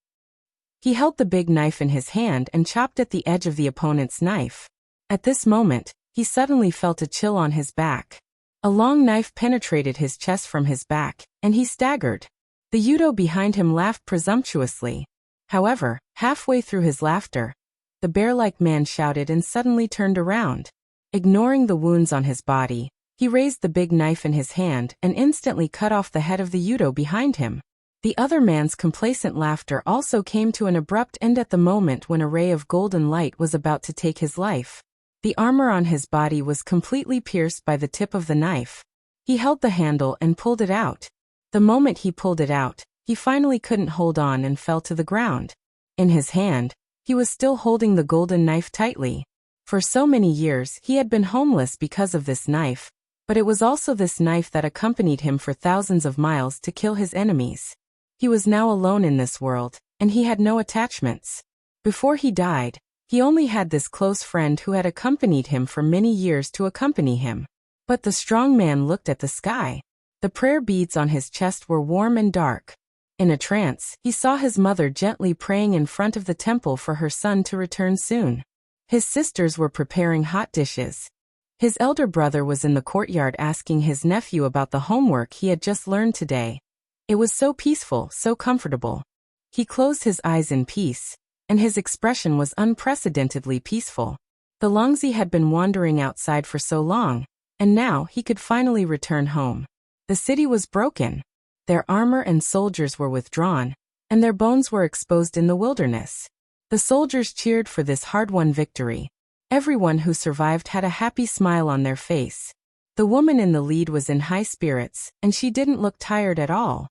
He held the big knife in his hand and chopped at the edge of the opponent's knife. At this moment, he suddenly felt a chill on his back. A long knife penetrated his chest from his back, and he staggered. The Yudo behind him laughed presumptuously. However, halfway through his laughter, the bear-like man shouted and suddenly turned around. Ignoring the wounds on his body, he raised the big knife in his hand and instantly cut off the head of the Yudo behind him. The other man's complacent laughter also came to an abrupt end at the moment when a ray of golden light was about to take his life. The armor on his body was completely pierced by the tip of the knife. He held the handle and pulled it out. The moment he pulled it out, he finally couldn't hold on and fell to the ground. In his hand, he was still holding the golden knife tightly. For so many years he had been homeless because of this knife, but it was also this knife that accompanied him for thousands of miles to kill his enemies. He was now alone in this world, and he had no attachments. Before he died, He only had this close friend who had accompanied him for many years to accompany him. But the strong man looked at the sky. The prayer beads on his chest were warm and dark. In a trance, he saw his mother gently praying in front of the temple for her son to return soon. His sisters were preparing hot dishes. His elder brother was in the courtyard asking his nephew about the homework he had just learned today. It was so peaceful, so comfortable. He closed his eyes in peace, and his expression was unprecedentedly peaceful. The Longzi had been wandering outside for so long, and now he could finally return home. The city was broken. Their armor and soldiers were withdrawn, and their bones were exposed in the wilderness. The soldiers cheered for this hard-won victory. Everyone who survived had a happy smile on their face. The woman in the lead was in high spirits, and she didn't look tired at all.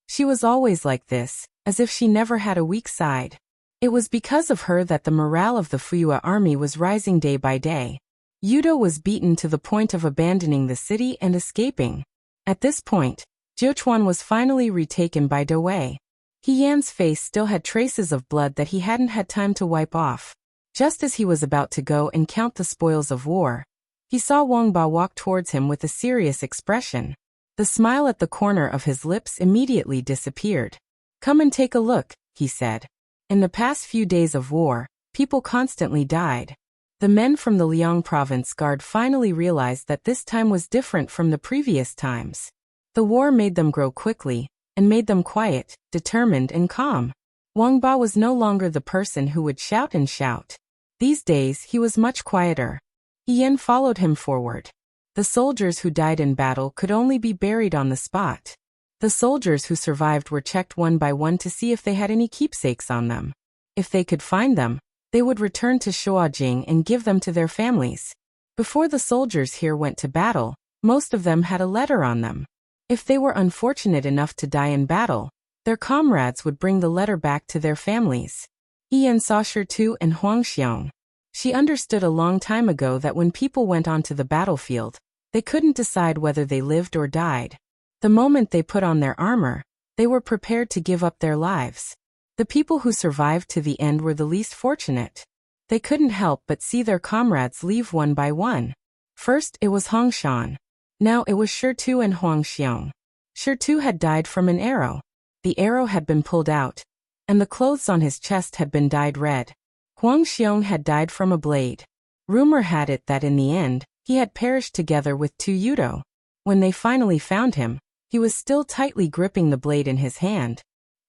She was always like this, as if she never had a weak side. It was because of her that the morale of the Fuyua army was rising day by day. Yudo was beaten to the point of abandoning the city and escaping. At this point, Jiuquan was finally retaken by Dawei. He Yan's face still had traces of blood that he hadn't had time to wipe off. Just as he was about to go and count the spoils of war, he saw Wang Ba walk towards him with a serious expression. The smile at the corner of his lips immediately disappeared. "Come and take a look," he said. In the past few days of war, people constantly died. The men from the Liang province guard finally realized that this time was different from the previous times. The war made them grow quickly, and made them quiet, determined and calm. Wang Ba was no longer the person who would shout and shout. These days he was much quieter. Yan followed him forward. The soldiers who died in battle could only be buried on the spot. The soldiers who survived were checked one by one to see if they had any keepsakes on them. If they could find them, they would return to Shuajing and give them to their families. Before the soldiers here went to battle, most of them had a letter on them. If they were unfortunate enough to die in battle, their comrades would bring the letter back to their families. Yan saw Shitu and Huangxiong. She understood a long time ago that when people went onto the battlefield, they couldn't decide whether they lived or died. The moment they put on their armor, they were prepared to give up their lives. The people who survived to the end were the least fortunate. They couldn't help but see their comrades leave one by one. First it was Hongshan. Now it was Shitu and Huangxiong. Shitu had died from an arrow. The arrow had been pulled out, and the clothes on his chest had been dyed red. Huangxiong had died from a blade. Rumor had it that in the end, he had perished together with Tu Yudo. When they finally found him, he was still tightly gripping the blade in his hand.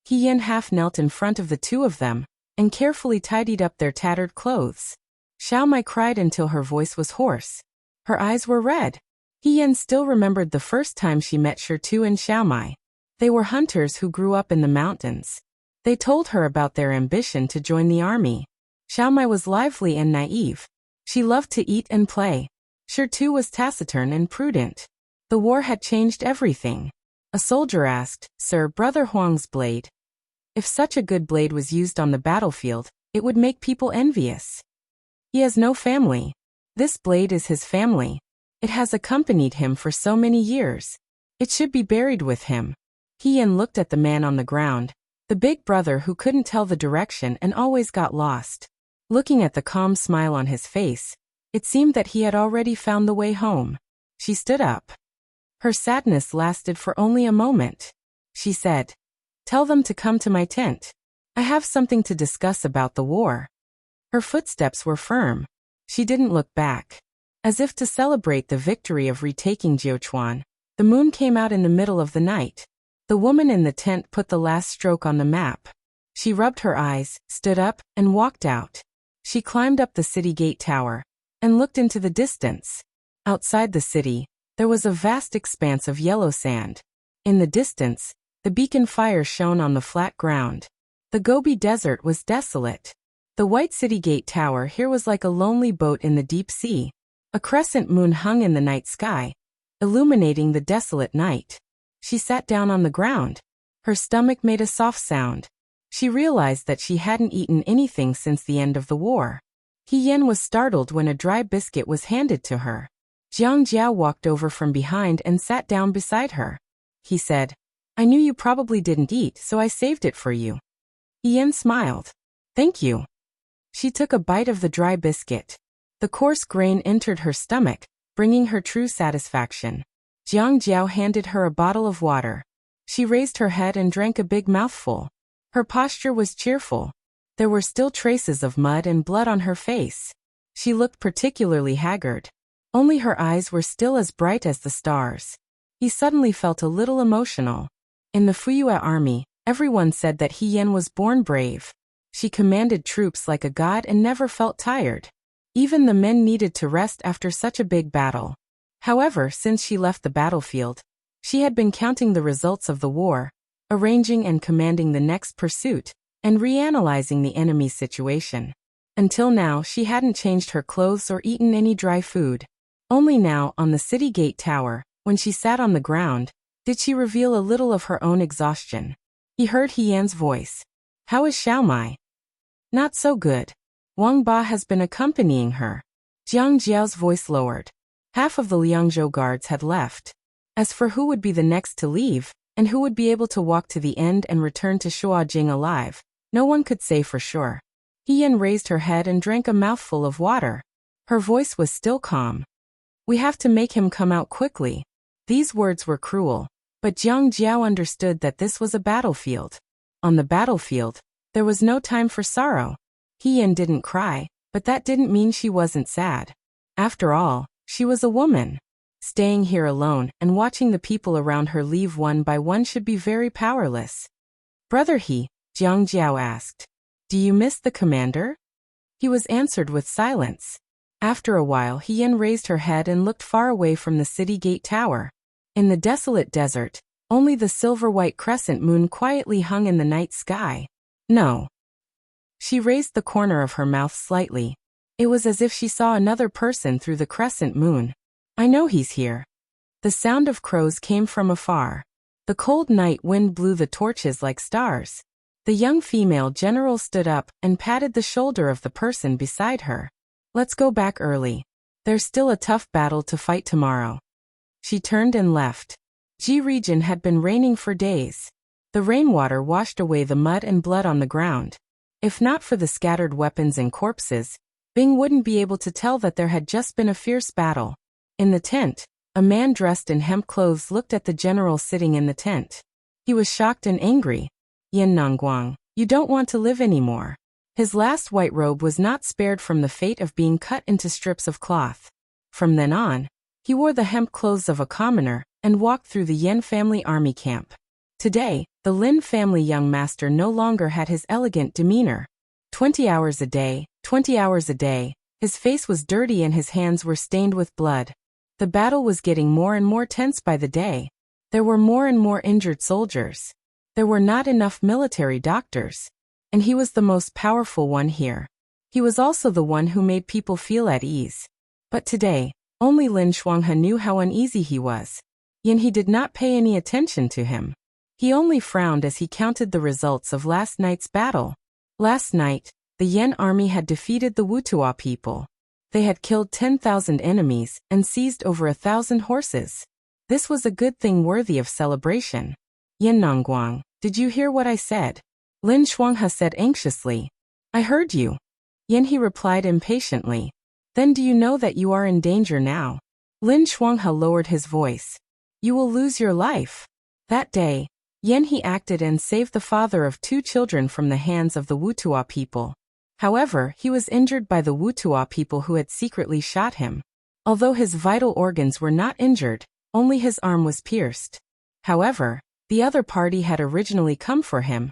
Yan half knelt in front of the two of them, and carefully tidied up their tattered clothes. Xiaomai cried until her voice was hoarse. Her eyes were red. Yan still remembered the first time she met Shitu and Xiaomai. They were hunters who grew up in the mountains. They told her about their ambition to join the army. Xiaomai was lively and naive. She loved to eat and play. Shitu was taciturn and prudent. The war had changed everything. A soldier asked, "Sir, Brother Huang's blade. If such a good blade was used on the battlefield, it would make people envious. He has no family. This blade is his family. It has accompanied him for so many years. It should be buried with him." Yan looked at the man on the ground, the big brother who couldn't tell the direction and always got lost. Looking at the calm smile on his face, it seemed that he had already found the way home. She stood up. Her sadness lasted for only a moment. She said, "Tell them to come to my tent. I have something to discuss about the war." Her footsteps were firm. She didn't look back. As if to celebrate the victory of retaking Jiuquan, the moon came out in the middle of the night. The woman in the tent put the last stroke on the map. She rubbed her eyes, stood up, and walked out. She climbed up the city gate tower, and looked into the distance. Outside the city, there was a vast expanse of yellow sand. In the distance, the beacon fire shone on the flat ground. The Gobi Desert was desolate. The white city gate tower here was like a lonely boat in the deep sea. A crescent moon hung in the night sky, illuminating the desolate night. She sat down on the ground. Her stomach made a soft sound. She realized that she hadn't eaten anything since the end of the war. Yan was startled when a dry biscuit was handed to her. Jiang Jiao walked over from behind and sat down beside her. He said, "I knew you probably didn't eat, so I saved it for you." Yan smiled. "Thank you." She took a bite of the dry biscuit. The coarse grain entered her stomach, bringing her true satisfaction. Jiang Jiao handed her a bottle of water. She raised her head and drank a big mouthful. Her posture was cheerful. There were still traces of mud and blood on her face. She looked particularly haggard. Only her eyes were still as bright as the stars. He suddenly felt a little emotional. In the Fuyue army, everyone said that He Yan was born brave. She commanded troops like a god and never felt tired. Even the men needed to rest after such a big battle. However, since she left the battlefield, she had been counting the results of the war, arranging and commanding the next pursuit, and reanalyzing the enemy's situation. Until now, she hadn't changed her clothes or eaten any dry food. Only now, on the city gate tower, when she sat on the ground, did she reveal a little of her own exhaustion. He heard He Yan's voice. "How is Xiaomai?" "Not so good. Wang Ba has been accompanying her." Jiang Jiao's voice lowered. Half of the Liangzhou guards had left. As for who would be the next to leave, and who would be able to walk to the end and return to Shuajing alive, no one could say for sure. He Yan raised her head and drank a mouthful of water. Her voice was still calm. "We have to make him come out quickly." These words were cruel, but Jiang Jiao understood that this was a battlefield. On the battlefield, there was no time for sorrow. He Yan didn't cry, but that didn't mean she wasn't sad. After all, she was a woman. Staying here alone and watching the people around her leave one by one should be very powerless. "Brother He," Jiang Jiao asked, "do you miss the commander?" He was answered with silence. After a while, He Yan raised her head and looked far away from the city gate tower. In the desolate desert, only the silver-white crescent moon quietly hung in the night sky. "No." She raised the corner of her mouth slightly. It was as if she saw another person through the crescent moon. "I know he's here." The sound of crows came from afar. The cold night wind blew the torches like stars. The young female general stood up and patted the shoulder of the person beside her. "Let's go back early. There's still a tough battle to fight tomorrow." She turned and left. Ji region had been raining for days. The rainwater washed away the mud and blood on the ground. If not for the scattered weapons and corpses, Bing wouldn't be able to tell that there had just been a fierce battle. In the tent, a man dressed in hemp clothes looked at the general sitting in the tent. He was shocked and angry. "Yin Nangguang, you don't want to live anymore." His last white robe was not spared from the fate of being cut into strips of cloth. From then on, he wore the hemp clothes of a commoner and walked through the Yin family army camp. Today, the Lin family young master no longer had his elegant demeanor. 20 hours a day, 20 hours a day, his face was dirty and his hands were stained with blood. The battle was getting more and more tense by the day. There were more and more injured soldiers. There were not enough military doctors. And he was the most powerful one here. He was also the one who made people feel at ease. But today, only Lin Shuanghe knew how uneasy he was. Yet he did not pay any attention to him. He only frowned as he counted the results of last night's battle. Last night, the Yen army had defeated the Wutua people. They had killed 10,000 enemies and seized over 1,000 horses. This was a good thing worthy of celebration. "Yin Nangguang, did you hear what I said?" Lin Shuanghe said anxiously. "I heard you." Yin He replied impatiently. "Then do you know that you are in danger now?" Lin Shuanghe lowered his voice. "You will lose your life." That day, Yin He acted and saved the father of 2 children from the hands of the Wutua people. However, he was injured by the Wutua people who had secretly shot him. Although his vital organs were not injured, only his arm was pierced. However, the other party had originally come for him,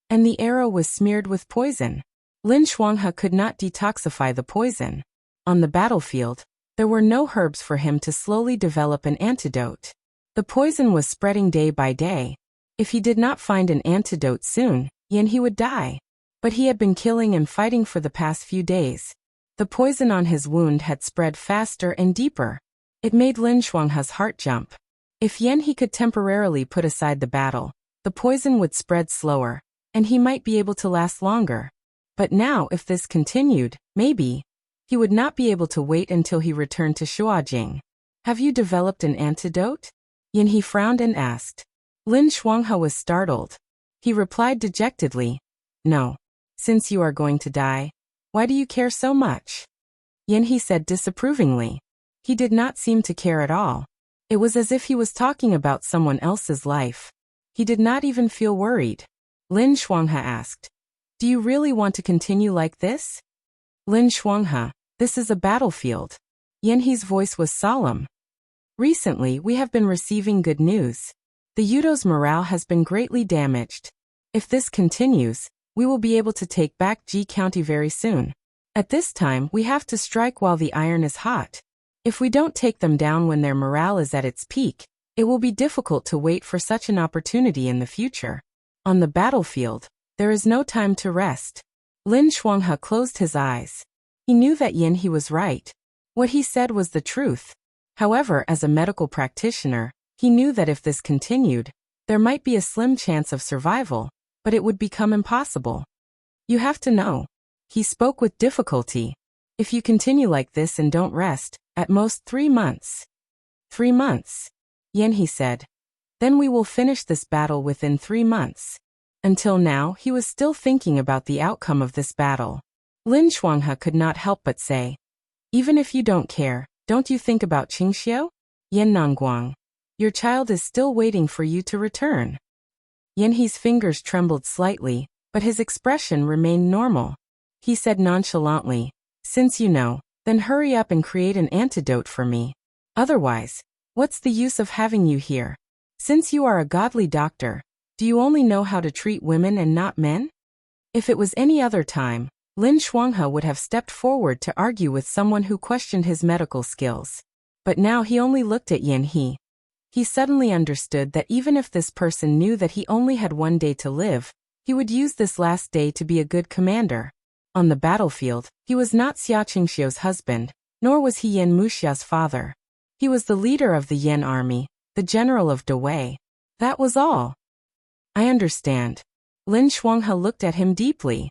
and the arrow was smeared with poison. Lin Shuanghe could not detoxify the poison. On the battlefield, there were no herbs for him to slowly develop an antidote. The poison was spreading day by day. If he did not find an antidote soon, Yin He would die. But he had been killing and fighting for the past few days. The poison on his wound had spread faster and deeper. It made Lin Shuanghe's heart jump. If Yin He could temporarily put aside the battle, the poison would spread slower, and he might be able to last longer. But now, if this continued, maybe he would not be able to wait until he returned to Shuajing. "Have you developed an antidote?" Yin He frowned and asked. Lin Shuanghe was startled. He replied dejectedly, "No. Since you are going to die, Why do you care so much? Yin He said disapprovingly. He did not seem to care at all. It was as if he was talking about someone else's life. He did not even feel worried. Lin Shuanghe asked, "Do you really want to continue like this?" Lin Shuanghe, "This is a battlefield." Yin He's voice was solemn. "Recently we have been receiving good news. The Yudo's morale has been greatly damaged. If this continues, we will be able to take back Ji County very soon. At this time we have to strike while the iron is hot. If we don't take them down when their morale is at its peak, it will be difficult to wait for such an opportunity in the future. On the battlefield, there is no time to rest." Lin Shuanghe closed his eyes. He knew that Yin He was right. What he said was the truth. However, as a medical practitioner, he knew that if this continued, there might be a slim chance of survival, but it would become impossible. "You have to know." He spoke with difficulty. "If you continue like this and don't rest, at most 3 months. 3 months. Yin He said. "Then we will finish this battle within 3 months. Until now, he was still thinking about the outcome of this battle. Lin Shuanghe could not help but say, "Even if you don't care, don't you think about Qingxiu? Yin Nangguang. Your child is still waiting for you to return." Yin He's fingers trembled slightly, but his expression remained normal. He said nonchalantly, "Since you know, then hurry up and create an antidote for me. Otherwise, what's the use of having you here? Since you are a godly doctor, do you only know how to treat women and not men?" If it was any other time, Lin Shuanghe would have stepped forward to argue with someone who questioned his medical skills. But now he only looked at Yin He. He suddenly understood that even if this person knew that he only had 1 day to live, he would use this last day to be a good commander. On the battlefield, he was not Xia Qingxiu's husband, nor was he Yin Muxia's father. He was the leader of the Yin army, the general of Dawei. That was all. "I understand." Lin Shuanghe looked at him deeply.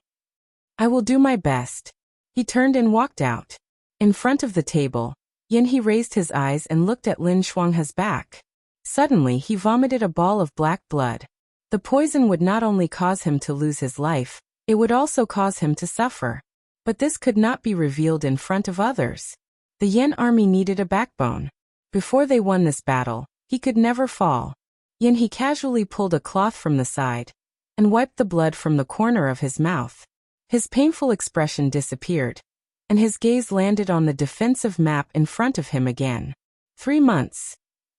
"I will do my best." He turned and walked out. In front of the table, Yin He raised his eyes and looked at Lin Shuanghe's back. Suddenly he vomited a ball of black blood. The poison would not only cause him to lose his life, it would also cause him to suffer. But this could not be revealed in front of others. The Yin army needed a backbone. Before they won this battle, he could never fall. Yin He casually pulled a cloth from the side and wiped the blood from the corner of his mouth. His painful expression disappeared, and his gaze landed on the defensive map in front of him again. 3 months.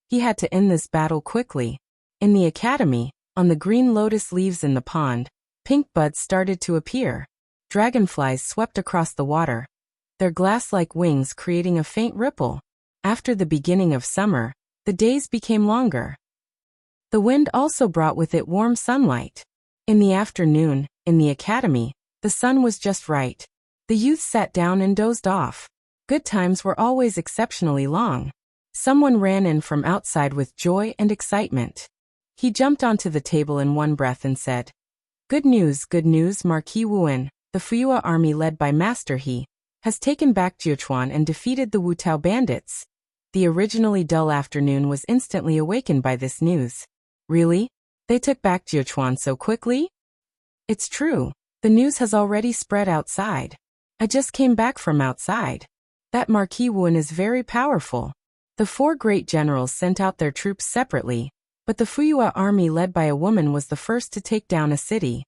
He had to end this battle quickly. In the academy, on the green lotus leaves in the pond, pink buds started to appear. Dragonflies swept across the water, their glass-like wings creating a faint ripple. After the beginning of summer, the days became longer. The wind also brought with it warm sunlight. In the afternoon, in the academy, the sun was just right. The youth sat down and dozed off. Good times were always exceptionally long. Someone ran in from outside with joy and excitement. He jumped onto the table in one breath and said, good news, Marquis Wuan, the Fuyua army led by Master He, has taken back Jiuquan and defeated the Wutao bandits." The originally dull afternoon was instantly awakened by this news. "Really? They took back Jiuquan so quickly?" "It's true. The news has already spread outside. I just came back from outside. That Marquis Wuan is very powerful. The 4 great generals sent out their troops separately, but the Fuyua army led by a woman was the first to take down a city."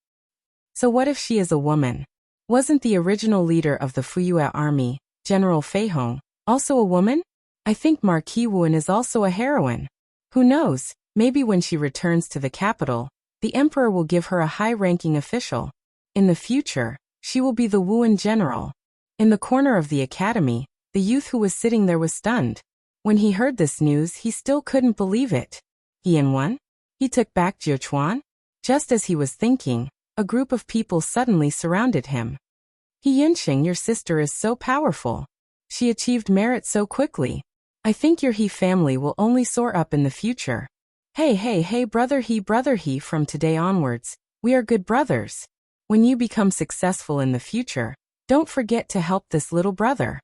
"So what if she is a woman? Wasn't the original leader of the Fuyua army, General Fei Hong, also a woman? I think Marquis Wuan is also a heroine. Who knows, maybe when she returns to the capital, the emperor will give her a high-ranking official. In the future, she will be the Wuan general." In the corner of the academy, the youth who was sitting there was stunned. When he heard this news, he still couldn't believe it. He and one? He took back Jiuquan? Just as he was thinking, a group of people suddenly surrounded him. "He Yinxing, your sister is so powerful. She achieved merit so quickly. I think your He family will only soar up in the future. Hey, brother He, from today onwards, we are good brothers. When you become successful in the future, don't forget to help this little brother."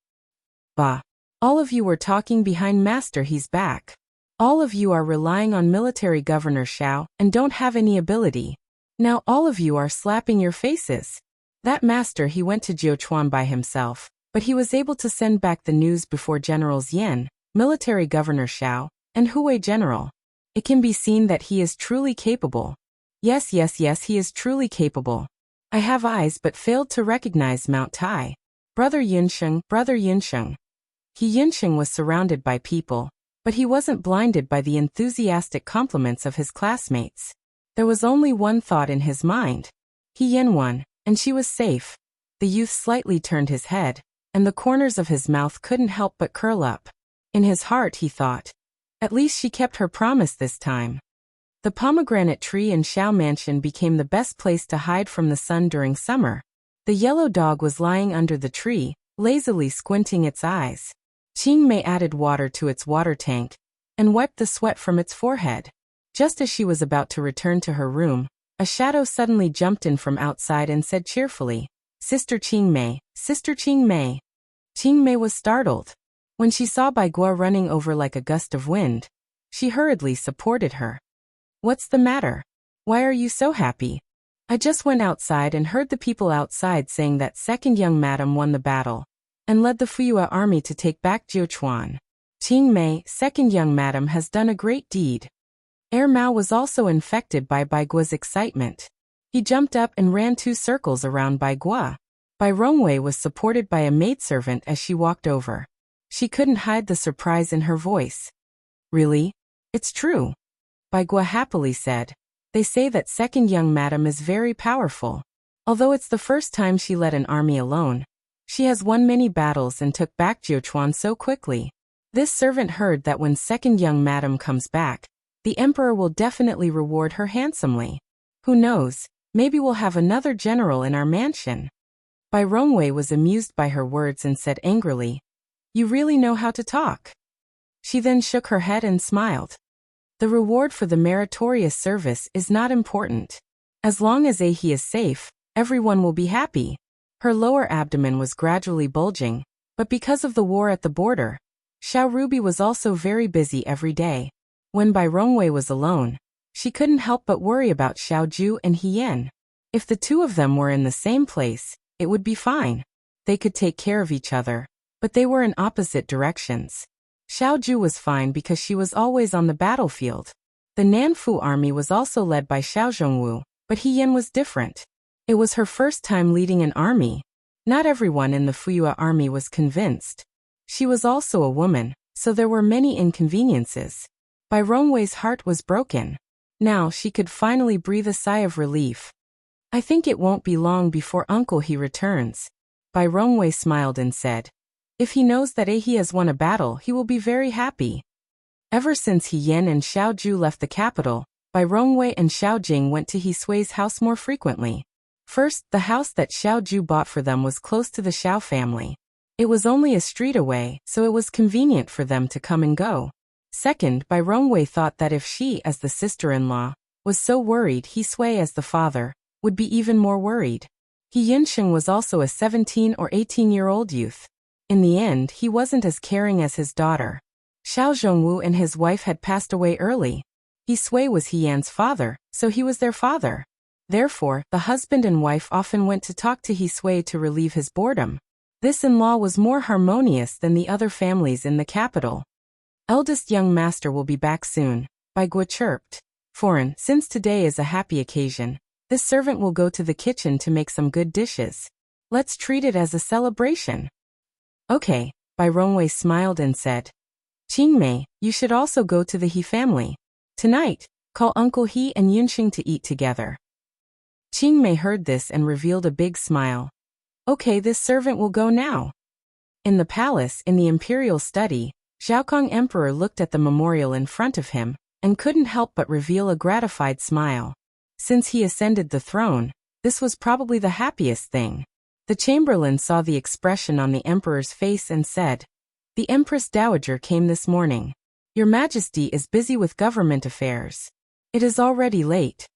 Bah! All of you were talking behind Master He's back. All of you are relying on military Governor Xiao and don't have any ability. Now all of you are slapping your faces. That master he went to Jiuquan by himself, but he was able to send back the news before Generals Yan, Military Governor Xiao, and Huwei General. It can be seen that he is truly capable. Yes, he is truly capable. I have eyes but failed to recognize Mount Tai. Brother Yunsheng. Yunsheng was surrounded by people, but he wasn't blinded by the enthusiastic compliments of his classmates. There was only one thought in his mind. Yin won, and she was safe. The youth slightly turned his head, and the corners of his mouth couldn't help but curl up. In his heart he thought, at least she kept her promise this time. The pomegranate tree in Xiao Mansion became the best place to hide from the sun during summer. The yellow dog was lying under the tree, lazily squinting its eyes. Qing Mei added water to its water tank and wiped the sweat from its forehead. Just as she was about to return to her room, a shadow suddenly jumped in from outside and said cheerfully, Sister Qing Mei, Sister Qing Mei. Qing Mei was startled. When she saw Bai Guo running over like a gust of wind, she hurriedly supported her. What's the matter? Why are you so happy? I just went outside and heard the people outside saying that second young madam won the battle and led the Fuyue army to take back Jiuquan. Qing Mei, second young madam, has done a great deed. Air Mao was also infected by Bai Guo's excitement. He jumped up and ran 2 circles around Bai Guo. Bai Rongwei was supported by a maidservant as she walked over. She couldn't hide the surprise in her voice. Really? It's true. Bai Guo happily said. They say that second young madam is very powerful. Although it's the first time she led an army alone, she has won many battles and took back Jiuquan so quickly. This servant heard that when second young madam comes back, the emperor will definitely reward her handsomely. Who knows, maybe we'll have another general in our mansion. Bai Rongwei was amused by her words and said angrily, You really know how to talk. She then shook her head and smiled. The reward for the meritorious service is not important. As long as he is safe, everyone will be happy. Her lower abdomen was gradually bulging, but because of the war at the border, Xiao Ruby was also very busy every day. When Bai Rongwei was alone, she couldn't help but worry about Xiao Ju and Hien. If the two of them were in the same place, it would be fine. They could take care of each other, but they were in opposite directions. Xiao Ju was fine because she was always on the battlefield. The Nanfu army was also led by Xiao Zhongwu, but Hien was different. It was her first time leading an army. Not everyone in the Fuyue army was convinced. She was also a woman, so there were many inconveniences. Bai Rongwei's heart was broken. Now she could finally breathe a sigh of relief. I think it won't be long before Uncle He returns. Bai Rongwei smiled and said, If he knows that he has won a battle, he will be very happy. Ever since Hien and Xiao Ju left the capital, Bai Rongwei and Xiao Jing went to He Sui's house more frequently. First, the house that Xiao Ju bought for them was close to the Xiao family. It was only a street away, so it was convenient for them to come and go. Second, Bai Rongwei thought that if she, as the sister-in-law, was so worried, He Sui, as the father, would be even more worried. He Yunsheng was also a 17 or 18-year-old youth. In the end, he wasn't as caring as his daughter. Xiao Zhongwu and his wife had passed away early. He Sui was Hian's father, so he was their father. Therefore, the husband and wife often went to talk to He Sui to relieve his boredom. This in-law was more harmonious than the other families in the capital. Eldest young master will be back soon, Bai Guo chirped. Foreign, since today is a happy occasion, this servant will go to the kitchen to make some good dishes. Let's treat it as a celebration. Okay, Bai Rongwei smiled and said. Qing Mei, you should also go to the He family. Tonight, call Uncle He and Yunxing to eat together. Qing Mei heard this and revealed a big smile. Okay, this servant will go now. In the palace, in the imperial study, Zhaokong Emperor looked at the memorial in front of him and couldn't help but reveal a gratified smile. Since he ascended the throne, this was probably the happiest thing. The chamberlain saw the expression on the emperor's face and said, The Empress Dowager came this morning. Your Majesty is busy with government affairs. It is already late.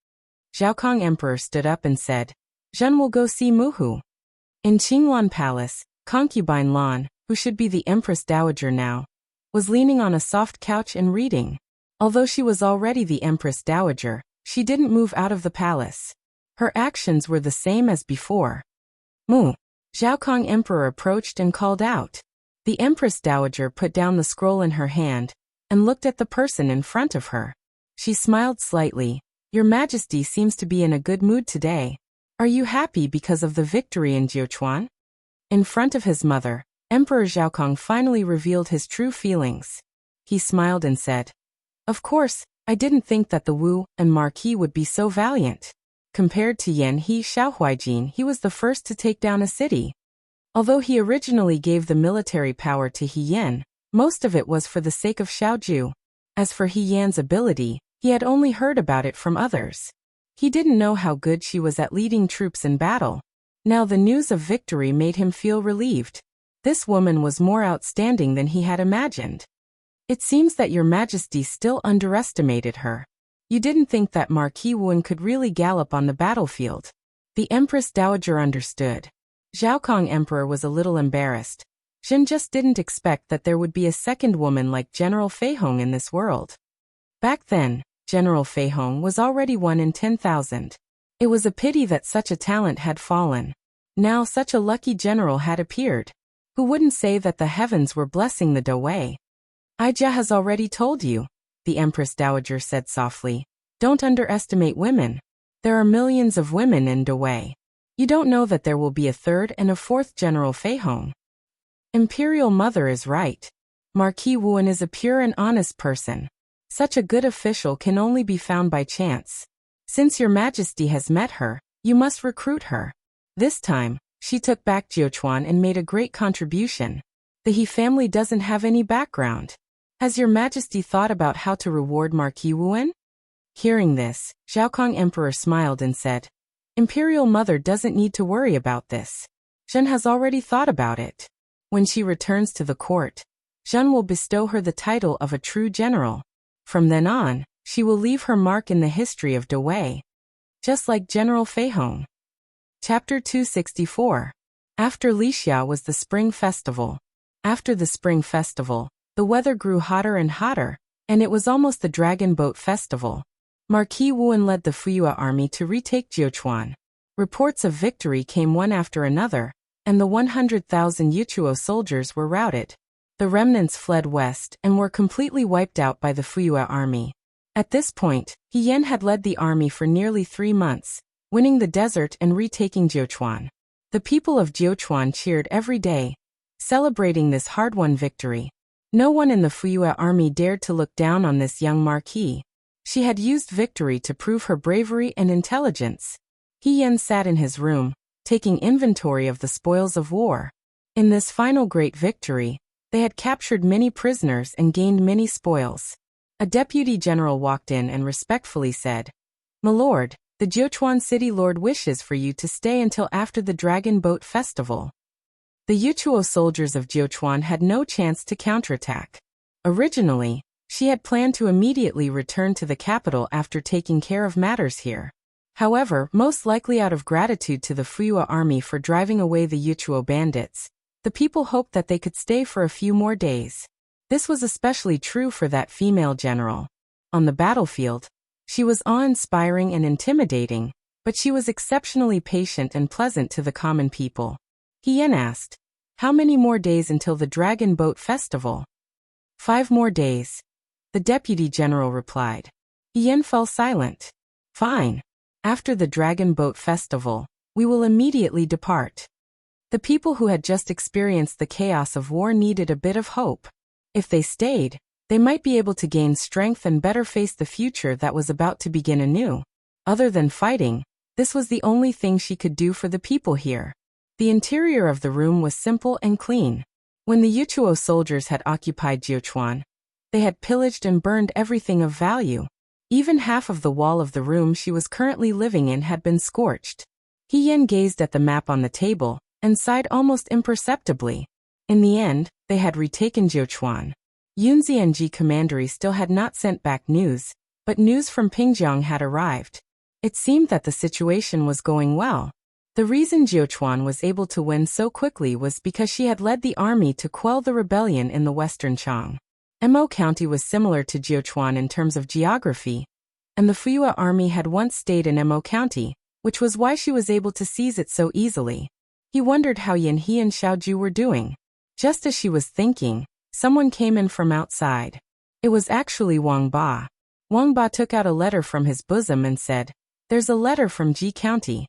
Zhaokong Emperor stood up and said, Zhen will go see Muhu. In Qinglan Palace, concubine Lan, who should be the Empress Dowager now, was leaning on a soft couch and reading. Although she was already the Empress Dowager, she didn't move out of the palace. Her actions were the same as before. Mu. Zhaokong Emperor approached and called out. The Empress Dowager put down the scroll in her hand and looked at the person in front of her. She smiled slightly. Your Majesty seems to be in a good mood today. Are you happy because of the victory in Jiuquan? In front of his mother, Emperor Zhaokong finally revealed his true feelings. He smiled and said, Of course, I didn't think that the Wu and Marquis would be so valiant. Compared to Yan He Xiaohuijin, he was the first to take down a city. Although he originally gave the military power to He Yan, most of it was for the sake of Xiaoju. As for He Yan's ability, he had only heard about it from others. He didn't know how good she was at leading troops in battle. Now the news of victory made him feel relieved. This woman was more outstanding than he had imagined. It seems that your Majesty still underestimated her. You didn't think that Marquis Wen could really gallop on the battlefield. The Empress Dowager understood. Zhaokong Emperor was a little embarrassed. Jin just didn't expect that there would be a second woman like General Feihong in this world. Back then, General Feihong was already 1 in 10,000. It was a pity that such a talent had fallen. Now such a lucky general had appeared. Who wouldn't say that the heavens were blessing the Dawei? Aija has already told you, the Empress Dowager said softly. Don't underestimate women. There are millions of women in Dawei. You don't know that there will be a third and a fourth General Feihong. Imperial Mother is right. Marquis Wen is a pure and honest person. Such a good official can only be found by chance. Since your Majesty has met her, you must recruit her. This time, she took back Jiuquan and made a great contribution. The He family doesn't have any background. Has your Majesty thought about how to reward Marquis Wen? Hearing this, Zhaokong Emperor smiled and said, Imperial Mother doesn't need to worry about this. Zhen has already thought about it. When she returns to the court, Zhen will bestow her the title of a true general. From then on, she will leave her mark in the history of Dawei. Just like General Feihong. Chapter 264. After Lixia was the Spring Festival. After the Spring Festival, the weather grew hotter and hotter, and it was almost the Dragon Boat Festival. Marquis Wen led the Fuyue army to retake Jiuquan. Reports of victory came one after another, and the 100,000 Yuchuo soldiers were routed. The remnants fled west and were completely wiped out by the Fuyue army. At this point, He Yan had led the army for nearly 3 months, winning the desert and retaking Jiuquan. The people of Jiuquan cheered every day, celebrating this hard-won victory. No one in the Fuyue army dared to look down on this young marquis. She had used victory to prove her bravery and intelligence. He Yan sat in his room, taking inventory of the spoils of war. In this final great victory, they had captured many prisoners and gained many spoils. A deputy general walked in and respectfully said, My lord, the Jiuquan city lord wishes for you to stay until after the Dragon Boat Festival. The Yuchuo soldiers of Jiuquan had no chance to counterattack. Originally, she had planned to immediately return to the capital after taking care of matters here. However, most likely out of gratitude to the Fuyue army for driving away the Yuchuo bandits, the people hoped that they could stay for a few more days. This was especially true for that female general. On the battlefield, she was awe-inspiring and intimidating, but she was exceptionally patient and pleasant to the common people. He Yan asked, How many more days until the Dragon Boat Festival? 5 more days. The deputy general replied. He Yan fell silent. Fine. After the Dragon Boat Festival, we will immediately depart. The people who had just experienced the chaos of war needed a bit of hope. If they stayed, they might be able to gain strength and better face the future that was about to begin anew. Other than fighting, this was the only thing she could do for the people here. The interior of the room was simple and clean. When the Yuchuo soldiers had occupied Jiuquan, they had pillaged and burned everything of value. Even half of the wall of the room she was currently living in had been scorched. He Yan gazed at the map on the table and sighed almost imperceptibly. In the end, they had retaken Jiuquan. Yunzi and Ji Commandery still had not sent back news, but news from Pingjiang had arrived. It seemed that the situation was going well. The reason Jiuquan was able to win so quickly was because she had led the army to quell the rebellion in the western Chang. Mo County was similar to Jiuquan in terms of geography, and the Fuyue army had once stayed in Mo County, which was why she was able to seize it so easily. He wondered how Yan He and Xiaoju were doing. Just as she was thinking, someone came in from outside. It was actually Wang Ba. Wang Ba took out a letter from his bosom and said, "There's a letter from Ji County."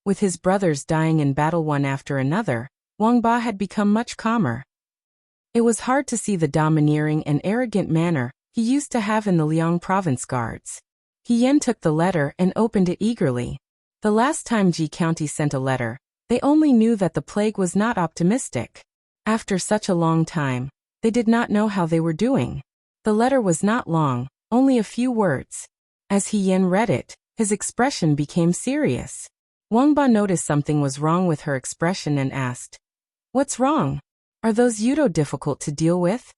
With his brothers dying in battle one after another, Wang Ba had become much calmer. It was hard to see the domineering and arrogant manner he used to have in the Liang province guards. He Yan took the letter and opened it eagerly. The last time Ji County sent a letter, they only knew that the plague was not optimistic. After such a long time, they did not know how they were doing. The letter was not long, only a few words. As He Yan read it, his expression became serious. Wang Ba noticed something was wrong with her expression and asked, "What's wrong? Are those Yudo difficult to deal with?"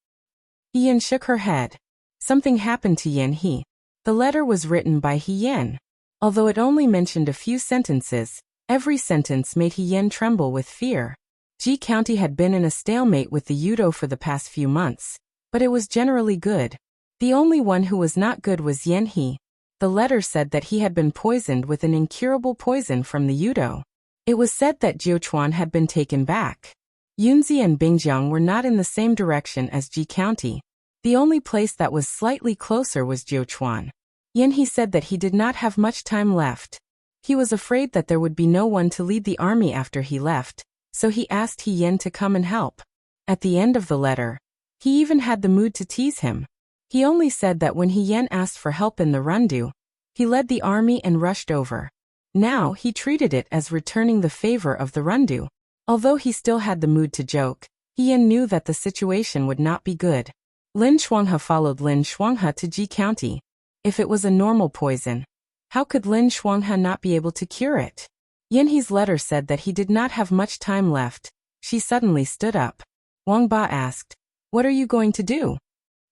He Yan shook her head. Something happened to Yan He. The letter was written by He Yan. Although it only mentioned a few sentences, every sentence made He Yan tremble with fear. Ji County had been in a stalemate with the Yudo for the past few months, but it was generally good. The only one who was not good was Yan He. The letter said that he had been poisoned with an incurable poison from the Yudo. It was said that Jiuchuan had been taken back. Yunzi and Bingjiang were not in the same direction as Ji County. The only place that was slightly closer was Jiuchuan. Yan He said that he did not have much time left. He was afraid that there would be no one to lead the army after he left, so he asked He Yan to come and help. At the end of the letter, he even had the mood to tease him. He only said that when He Yan asked for help in the Rundu, he led the army and rushed over. Now he treated it as returning the favor of the Rundu. Although he still had the mood to joke, He Yan knew that the situation would not be good. Lin Shuanghe followed Lin Shuanghe to Ji County. If it was a normal poison, how could Lin Shuanghe not be able to cure it? Yan He's letter said that he did not have much time left. She suddenly stood up. Wang Ba asked, "What are you going to do?"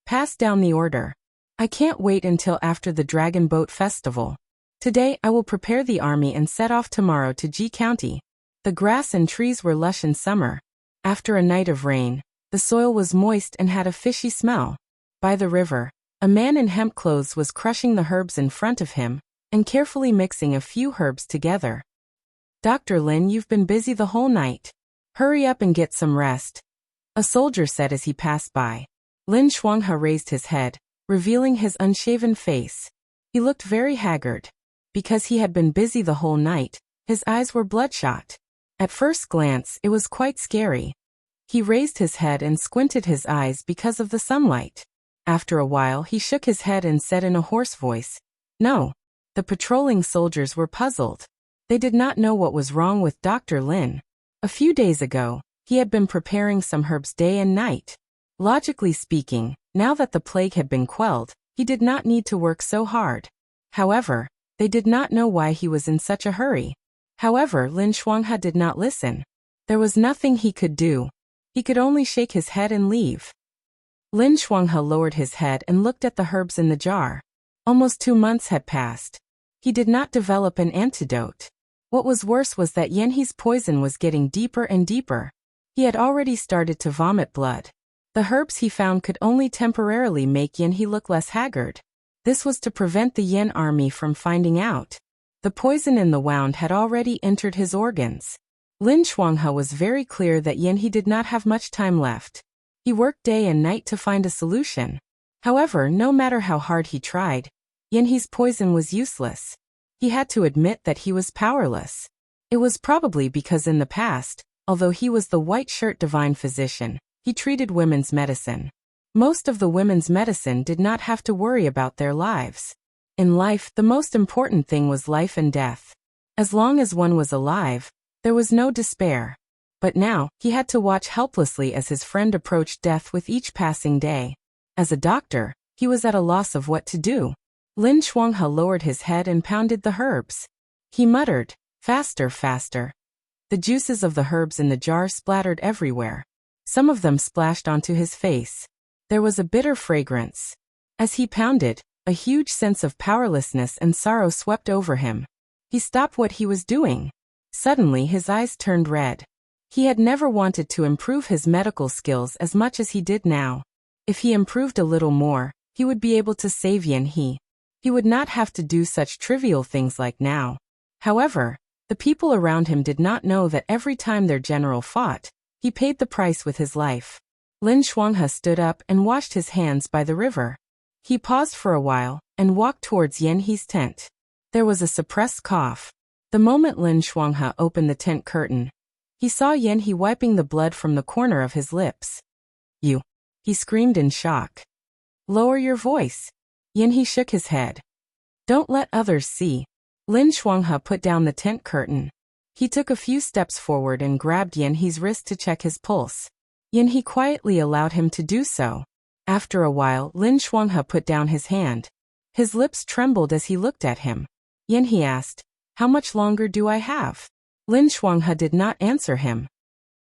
"Pass down the order. I can't wait until after the Dragon Boat Festival. Today I will prepare the army and set off tomorrow to Ji County." The grass and trees were lush in summer. After a night of rain, the soil was moist and had a fishy smell. By the river, a man in hemp clothes was crushing the herbs in front of him and carefully mixing a few herbs together. "Dr. Lin, you've been busy the whole night. Hurry up and get some rest," a soldier said as he passed by. Lin Shuanghe raised his head, revealing his unshaven face. He looked very haggard. Because he had been busy the whole night, his eyes were bloodshot. At first glance, it was quite scary. He raised his head and squinted his eyes because of the sunlight. After a while, he shook his head and said in a hoarse voice, "No." The patrolling soldiers were puzzled. They did not know what was wrong with Dr. Lin. A few days ago, he had been preparing some herbs day and night. Logically speaking, now that the plague had been quelled, he did not need to work so hard. However, they did not know why he was in such a hurry. However, Lin Shuanghe did not listen. There was nothing he could do. He could only shake his head and leave. Lin Shuanghe lowered his head and looked at the herbs in the jar. Almost 2 months had passed. He did not develop an antidote. What was worse was that Yan He's poison was getting deeper and deeper. He had already started to vomit blood. The herbs he found could only temporarily make Yan He look less haggard. This was to prevent the Yan army from finding out. The poison in the wound had already entered his organs. Lin Shuanghe was very clear that Yan He did not have much time left. He worked day and night to find a solution. However, no matter how hard he tried, Yan He's poison was useless. He had to admit that he was powerless. It was probably because in the past, although he was the white shirt divine physician, he treated women's medicine. Most of the women's medicine did not have to worry about their lives. In life, the most important thing was life and death. As long as one was alive, there was no despair. But now, he had to watch helplessly as his friend approached death with each passing day. As a doctor, he was at a loss of what to do. Lin Shuanghe lowered his head and pounded the herbs. He muttered, "Faster, faster." The juices of the herbs in the jar splattered everywhere. Some of them splashed onto his face. There was a bitter fragrance. As he pounded, a huge sense of powerlessness and sorrow swept over him. He stopped what he was doing. Suddenly his eyes turned red. He had never wanted to improve his medical skills as much as he did now. If he improved a little more, he would be able to save Yan He. He would not have to do such trivial things like now. However, The people around him did not know that every time their general fought, he paid the price with his life. Lin Shuanghe stood up and washed his hands by the river. He paused for a while and walked towards Yan He's tent. There was a suppressed cough. The moment Lin Shuanghe opened the tent curtain, he saw Yan He wiping the blood from the corner of his lips. "You!" he screamed in shock. "Lower your voice." Yan He shook his head. "Don't let others see." Lin Shuanghe put down the tent curtain. He took a few steps forward and grabbed Yan He's wrist to check his pulse. Yan He quietly allowed him to do so. After a while, Lin Shuanghe put down his hand. His lips trembled as he looked at him. Yan He asked, "How much longer do I have?" Lin Shuanghe did not answer him.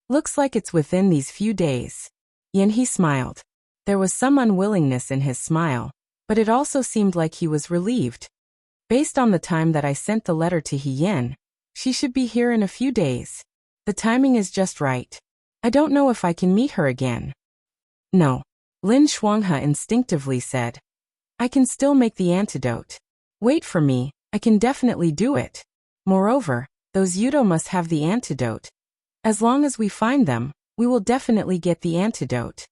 "Looks like it's within these few days." Yan He smiled. There was some unwillingness in his smile, but it also seemed like he was relieved. "Based on the time that I sent the letter to He Yin, she should be here in a few days. The timing is just right. I don't know if I can meet her again." "No," Lin Shuanghe instinctively said. "I can still make the antidote. Wait for me, I can definitely do it. Moreover, those Yudo must have the antidote. As long as we find them, we will definitely get the antidote."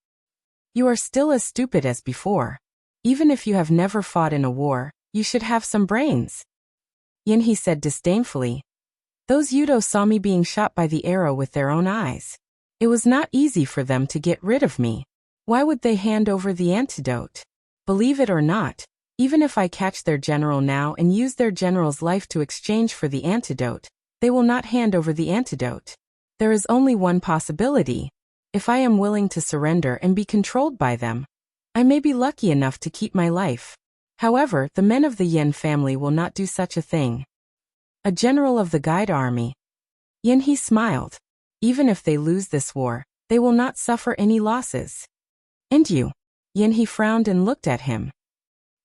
"You are still as stupid as before. Even if you have never fought in a war, you should have some brains," Yan He said disdainfully. "Those Yudo saw me being shot by the arrow with their own eyes. It was not easy for them to get rid of me. Why would they hand over the antidote? Believe it or not, even if I catch their general now and use their general's life to exchange for the antidote, they will not hand over the antidote. There is only one possibility. If I am willing to surrender and be controlled by them, I may be lucky enough to keep my life. However, the men of the Yin family will not do such a thing." "A general of the Guide Army." Yan He smiled. "Even if they lose this war, they will not suffer any losses." "And you?" Yan He frowned and looked at him.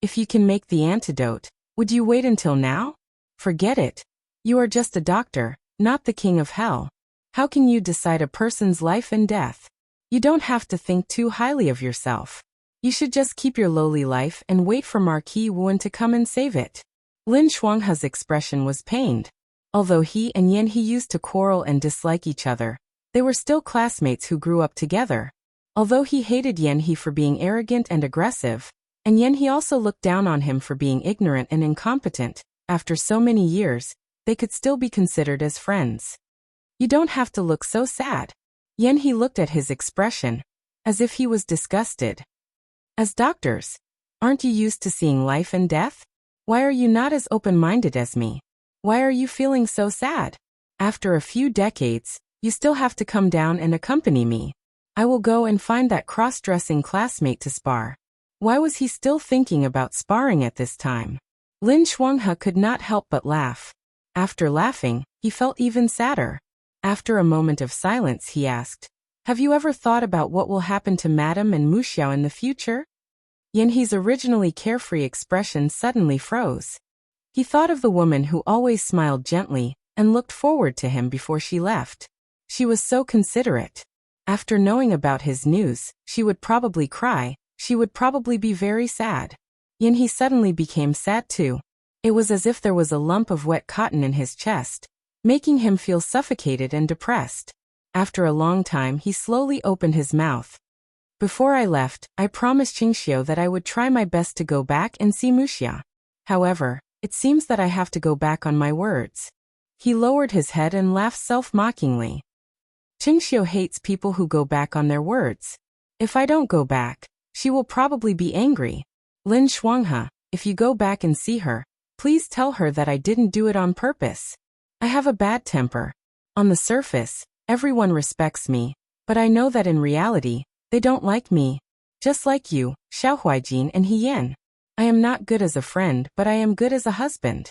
"If you can make the antidote, would you wait until now? Forget it. You are just a doctor, not the king of hell. How can you decide a person's life and death? You don't have to think too highly of yourself. You should just keep your lowly life and wait for Marquis Wen to come and save it." Lin Shuanghe's expression was pained. Although he and Yan He used to quarrel and dislike each other, they were still classmates who grew up together. Although he hated Yan He for being arrogant and aggressive, and Yan He also looked down on him for being ignorant and incompetent, after so many years, they could still be considered as friends. "You don't have to look so sad." Yan He looked at his expression, as if he was disgusted. "As doctors, aren't you used to seeing life and death? Why are you not as open-minded as me? Why are you feeling so sad? After a few decades, you still have to come down and accompany me. I will go and find that cross-dressing classmate to spar." Why was he still thinking about sparring at this time? Lin Shuanghe could not help but laugh. After laughing, he felt even sadder. After a moment of silence, he asked, "Have you ever thought about what will happen to Madame and Wuxia in the future?" Yan He's originally carefree expression suddenly froze. He thought of the woman who always smiled gently and looked forward to him before she left. She was so considerate. After knowing about his news, she would probably cry. She would probably be very sad. Yan He suddenly became sad too. It was as if there was a lump of wet cotton in his chest, making him feel suffocated and depressed. After a long time, he slowly opened his mouth. "Before I left, I promised Qingxiu that I would try my best to go back and see Wuxia. However, it seems that I have to go back on my words." He lowered his head and laughed self-mockingly. "Qingxiu hates people who go back on their words. If I don't go back, she will probably be angry. Lin Shuanghe, if you go back and see her, please tell her that I didn't do it on purpose. I have a bad temper. On the surface, everyone respects me, but I know that in reality, they don't like me. Just like you, Xiao Huijin and He Yan. I am not good as a friend, but I am good as a husband.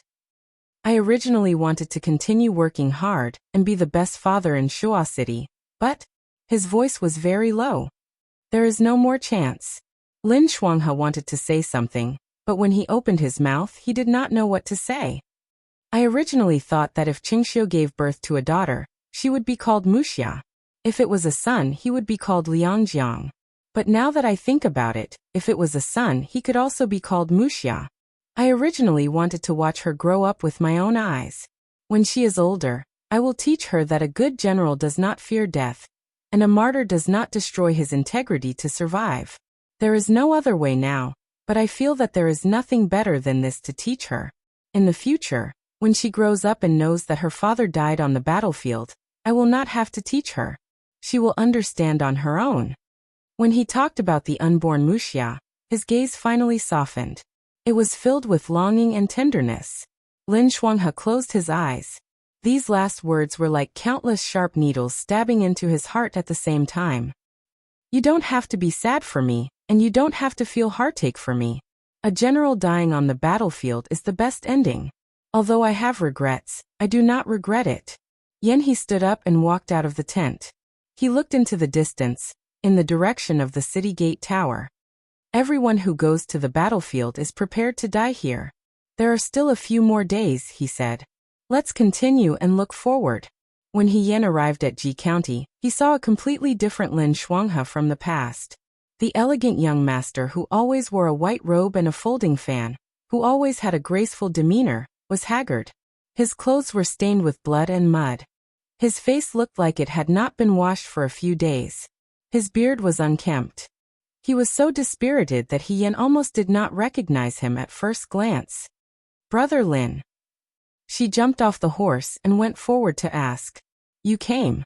I originally wanted to continue working hard and be the best father in Shuo City, but..." His voice was very low. "There is no more chance." Lin Shuanghe wanted to say something, but when he opened his mouth, he did not know what to say. "I originally thought that if Qingxiu gave birth to a daughter, she would be called Wuxia. If it was a son, he would be called Liangjiang. But now that I think about it, if it was a son, he could also be called Wuxia. I originally wanted to watch her grow up with my own eyes. When she is older, I will teach her that a good general does not fear death, and a martyr does not destroy his integrity to survive. There is no other way now, but I feel that there is nothing better than this to teach her. In the future, when she grows up and knows that her father died on the battlefield, I will not have to teach her. She will understand on her own. When he talked about the unborn Wuxia, his gaze finally softened. It was filled with longing and tenderness. Lin Shuanghe closed his eyes. These last words were like countless sharp needles stabbing into his heart at the same time. You don't have to be sad for me, and you don't have to feel heartache for me. A general dying on the battlefield is the best ending. Although I have regrets, I do not regret it. He stood up and walked out of the tent. He looked into the distance, in the direction of the city gate tower. Everyone who goes to the battlefield is prepared to die here. There are still a few more days, he said. Let's continue and look forward. When Yen arrived at Ji County, he saw a completely different Lin Shuanghe from the past. The elegant young master who always wore a white robe and a folding fan, who always had a graceful demeanor, was haggard. His clothes were stained with blood and mud. His face looked like it had not been washed for a few days. His beard was unkempt. He was so dispirited that Yen almost did not recognize him at first glance. Brother Lin. She jumped off the horse and went forward to ask. You came.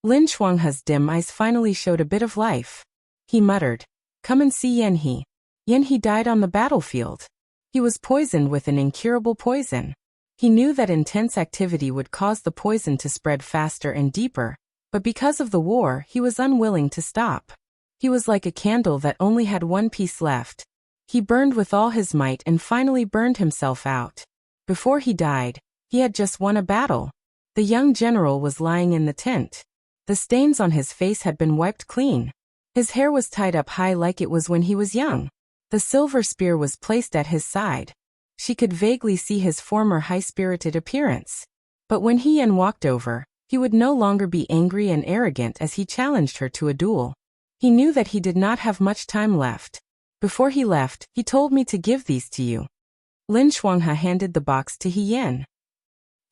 Lin Shuanghe's dim eyes finally showed a bit of life. He muttered, come and see Yen He died on the battlefield. He was poisoned with an incurable poison. He knew that intense activity would cause the poison to spread faster and deeper, but because of the war he was unwilling to stop. He was like a candle that only had one piece left. He burned with all his might and finally burned himself out. Before he died, he had just won a battle. The young general was lying in the tent. The stains on his face had been wiped clean. His hair was tied up high like it was when he was young. The silver spear was placed at his side. She could vaguely see his former high-spirited appearance. But when Yen walked over, he would no longer be angry and arrogant as he challenged her to a duel. He knew that he did not have much time left. Before he left, he told me to give these to you. Lin Shuanghe handed the box to Yen.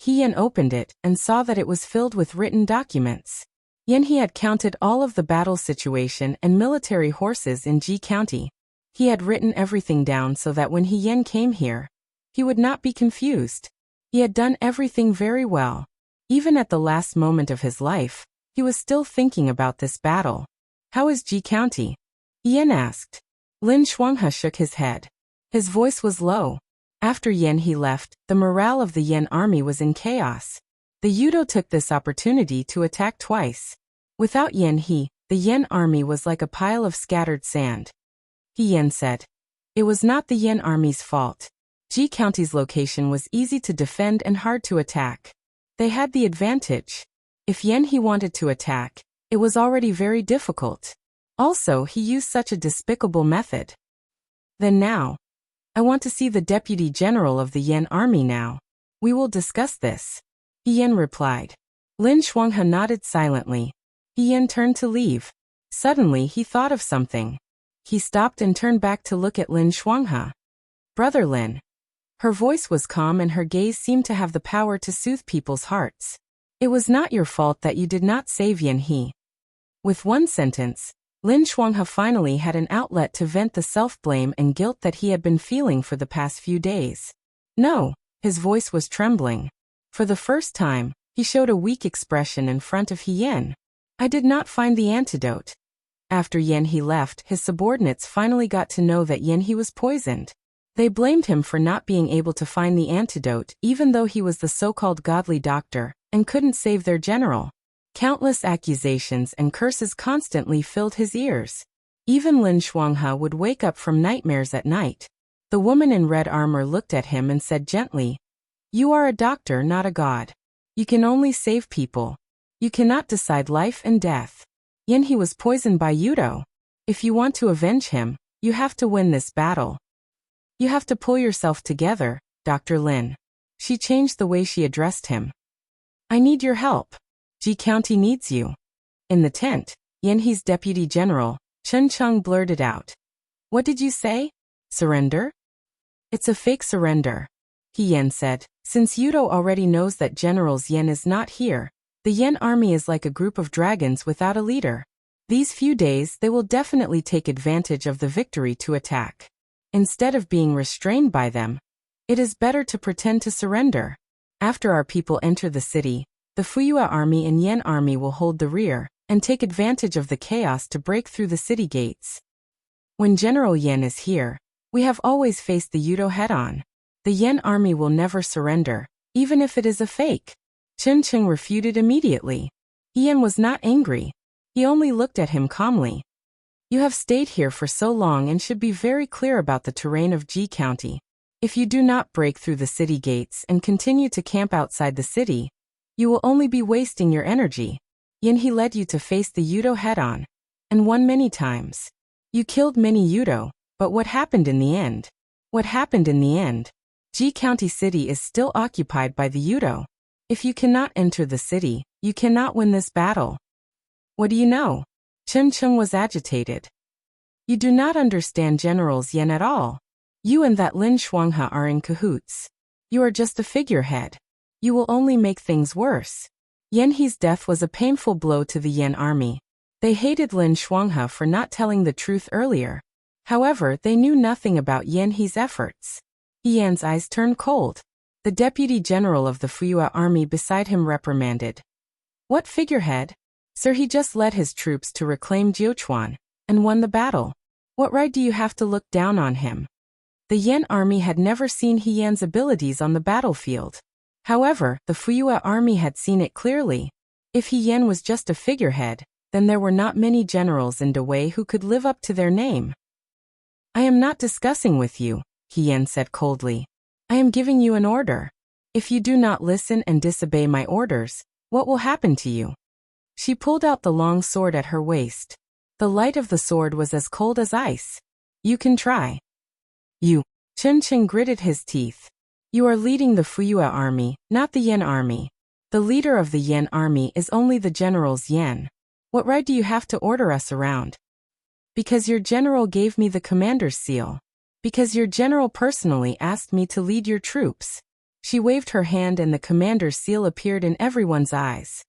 Yen opened it and saw that it was filled with written documents. He had counted all of the battle situation and military horses in Ji County. He had written everything down so that when Yen came here, he would not be confused. He had done everything very well. Even at the last moment of his life, he was still thinking about this battle. How is Ji County? Yen asked. Lin Shuanghe shook his head. His voice was low. After Yen left, the morale of the Yen army was in chaos. The Yudo took this opportunity to attack twice. Without Yen the Yen army was like a pile of scattered sand. Yen said. It was not the Yen army's fault. Ji County's location was easy to defend and hard to attack. They had the advantage. If Yen wanted to attack, it was already very difficult. Also, he used such a despicable method. Then now, I want to see the deputy general of the Yen army now. We will discuss this. Yen replied. Lin Shuanghe nodded silently. Yen turned to leave. Suddenly he thought of something. He stopped and turned back to look at Lin Shuanghe. Brother Lin. Her voice was calm and her gaze seemed to have the power to soothe people's hearts. It was not your fault that you did not save Yen With one sentence, Lin Shuanghe finally had an outlet to vent the self-blame and guilt that he had been feeling for the past few days. No, his voice was trembling. For the first time, he showed a weak expression in front of Yen. I did not find the antidote. After Yen left, his subordinates finally got to know that Yen was poisoned. They blamed him for not being able to find the antidote even though he was the so-called godly doctor, and couldn't save their general. Countless accusations and curses constantly filled his ears. Even Lin Shuanghe would wake up from nightmares at night. The woman in red armor looked at him and said gently, You are a doctor, not a god. You can only save people. You cannot decide life and death. Yen was poisoned by Yudo. If you want to avenge him, you have to win this battle. You have to pull yourself together, Dr. Lin. She changed the way she addressed him. I need your help. Ji County needs you. In the tent, Yen's deputy general, Chen Cheng, blurted out. What did you say? Surrender? It's a fake surrender. He Yan said. Since Yudo already knows that General Yan is not here, the Yan army is like a group of dragons without a leader. These few days they will definitely take advantage of the victory to attack. Instead of being restrained by them, it is better to pretend to surrender. After our people enter the city, the Fuyua army and Yan army will hold the rear and take advantage of the chaos to break through the city gates. When General Yan is here, we have always faced the Yudo head-on. The Yan army will never surrender, even if it is a fake. Chen Cheng refuted immediately. Yan was not angry. He only looked at him calmly. You have stayed here for so long and should be very clear about the terrain of Ji County. If you do not break through the city gates and continue to camp outside the city, you will only be wasting your energy. He led you to face the Yudo head-on, and won many times. You killed many Yudo, but what happened in the end? What happened in the end? Ji County City is still occupied by the Yudo. If you cannot enter the city, you cannot win this battle. What do you know? Chen Cheng was agitated. You do not understand General Yan at all. You and that Lin Shuanghe are in cahoots. You are just a figurehead. You will only make things worse. Yan He's death was a painful blow to the Yan army. They hated Lin Shuanghe for not telling the truth earlier. However, they knew nothing about Yan He's efforts. Yan's eyes turned cold. The deputy general of the Fuyua army beside him reprimanded. What figurehead? Sir, he just led his troops to reclaim Jiuquan and won the battle. What right do you have to look down on him? The Yan army had never seen He Yan's abilities on the battlefield. However, the Fuyua army had seen it clearly. If He Yan was just a figurehead, then there were not many generals in Dawei who could live up to their name. I am not discussing with you, He Yan said coldly. I am giving you an order. If you do not listen and disobey my orders, what will happen to you? She pulled out the long sword at her waist. The light of the sword was as cold as ice. You can try. You. Chen Cheng gritted his teeth. You are leading the Fuyua army, not the Yan army. The leader of the Yan army is only the General Yan. What right do you have to order us around? Because your general gave me the commander's seal. Because your general personally asked me to lead your troops. She waved her hand and the commander's seal appeared in everyone's eyes.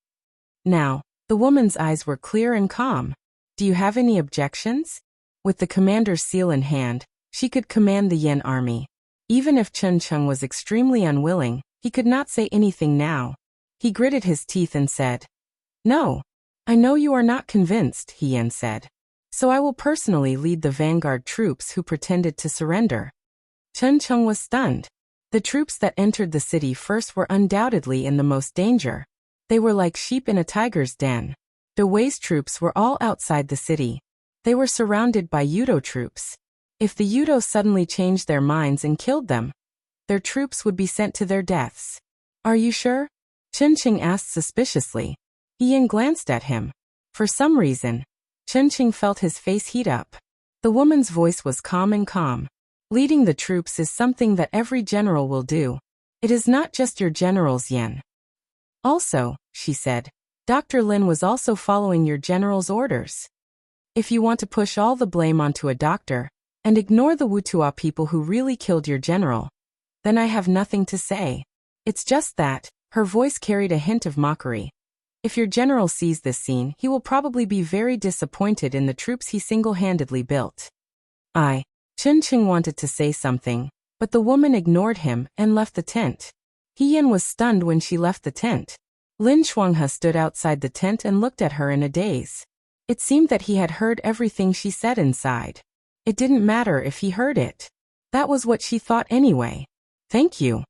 Now, the woman's eyes were clear and calm. Do you have any objections? With the commander's seal in hand, she could command the Yan army. Even if Chen Cheng was extremely unwilling, he could not say anything now. He gritted his teeth and said, No. I know you are not convinced, He Yan said. So I will personally lead the vanguard troops who pretended to surrender. Chen Cheng was stunned. The troops that entered the city first were undoubtedly in the most danger. They were like sheep in a tiger's den. Dawei's troops were all outside the city. They were surrounded by Yudo troops. If the Yudo suddenly changed their minds and killed them, their troops would be sent to their deaths. Are you sure? Chen Cheng asked suspiciously. He Yan glanced at him. For some reason, Chen Cheng felt his face heat up. The woman's voice was calm and calm. Leading the troops is something that every general will do. It is not just your general's Yan. Also, she said, Dr. Lin was also following your general's orders. If you want to push all the blame onto a doctor, and ignore the Wutua people who really killed your general, then I have nothing to say. It's just that, her voice carried a hint of mockery. If your general sees this scene, he will probably be very disappointed in the troops he single-handedly built. Chen Cheng wanted to say something, but the woman ignored him and left the tent. He Yan was stunned when she left the tent. Lin Shuanghe stood outside the tent and looked at her in a daze. It seemed that he had heard everything she said inside. It didn't matter if he heard it. That was what she thought anyway. Thank you.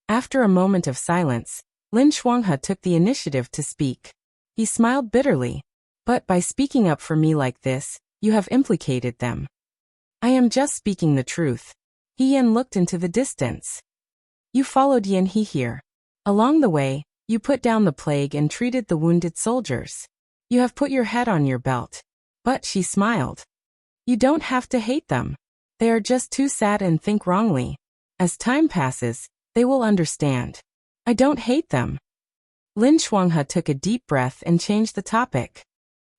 After a moment of silence, Lin Shuanghe took the initiative to speak. He smiled bitterly. But by speaking up for me like this, you have implicated them. I am just speaking the truth. He Yan looked into the distance. You followed Yan He here. Along the way, you put down the plague and treated the wounded soldiers. You have put your head on your belt. But she smiled. You don't have to hate them. They are just too sad and think wrongly. As time passes, they will understand. I don't hate them. Lin Shuanghe took a deep breath and changed the topic.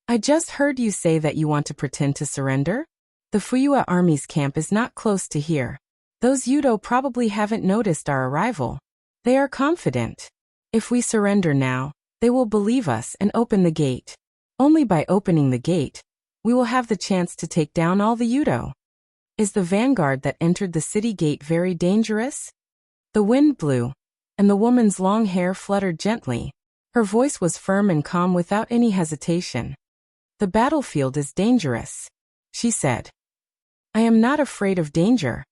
I just heard you say that you want to pretend to surrender? The Fuyua army's camp is not close to here. Those Yudo probably haven't noticed our arrival. They are confident. If we surrender now, they will believe us and open the gate. Only by opening the gate, we will have the chance to take down all the Yudo. Is the vanguard that entered the city gate very dangerous? The wind blew, and the woman's long hair fluttered gently. Her voice was firm and calm without any hesitation. The battlefield is dangerous, she said. I am not afraid of danger.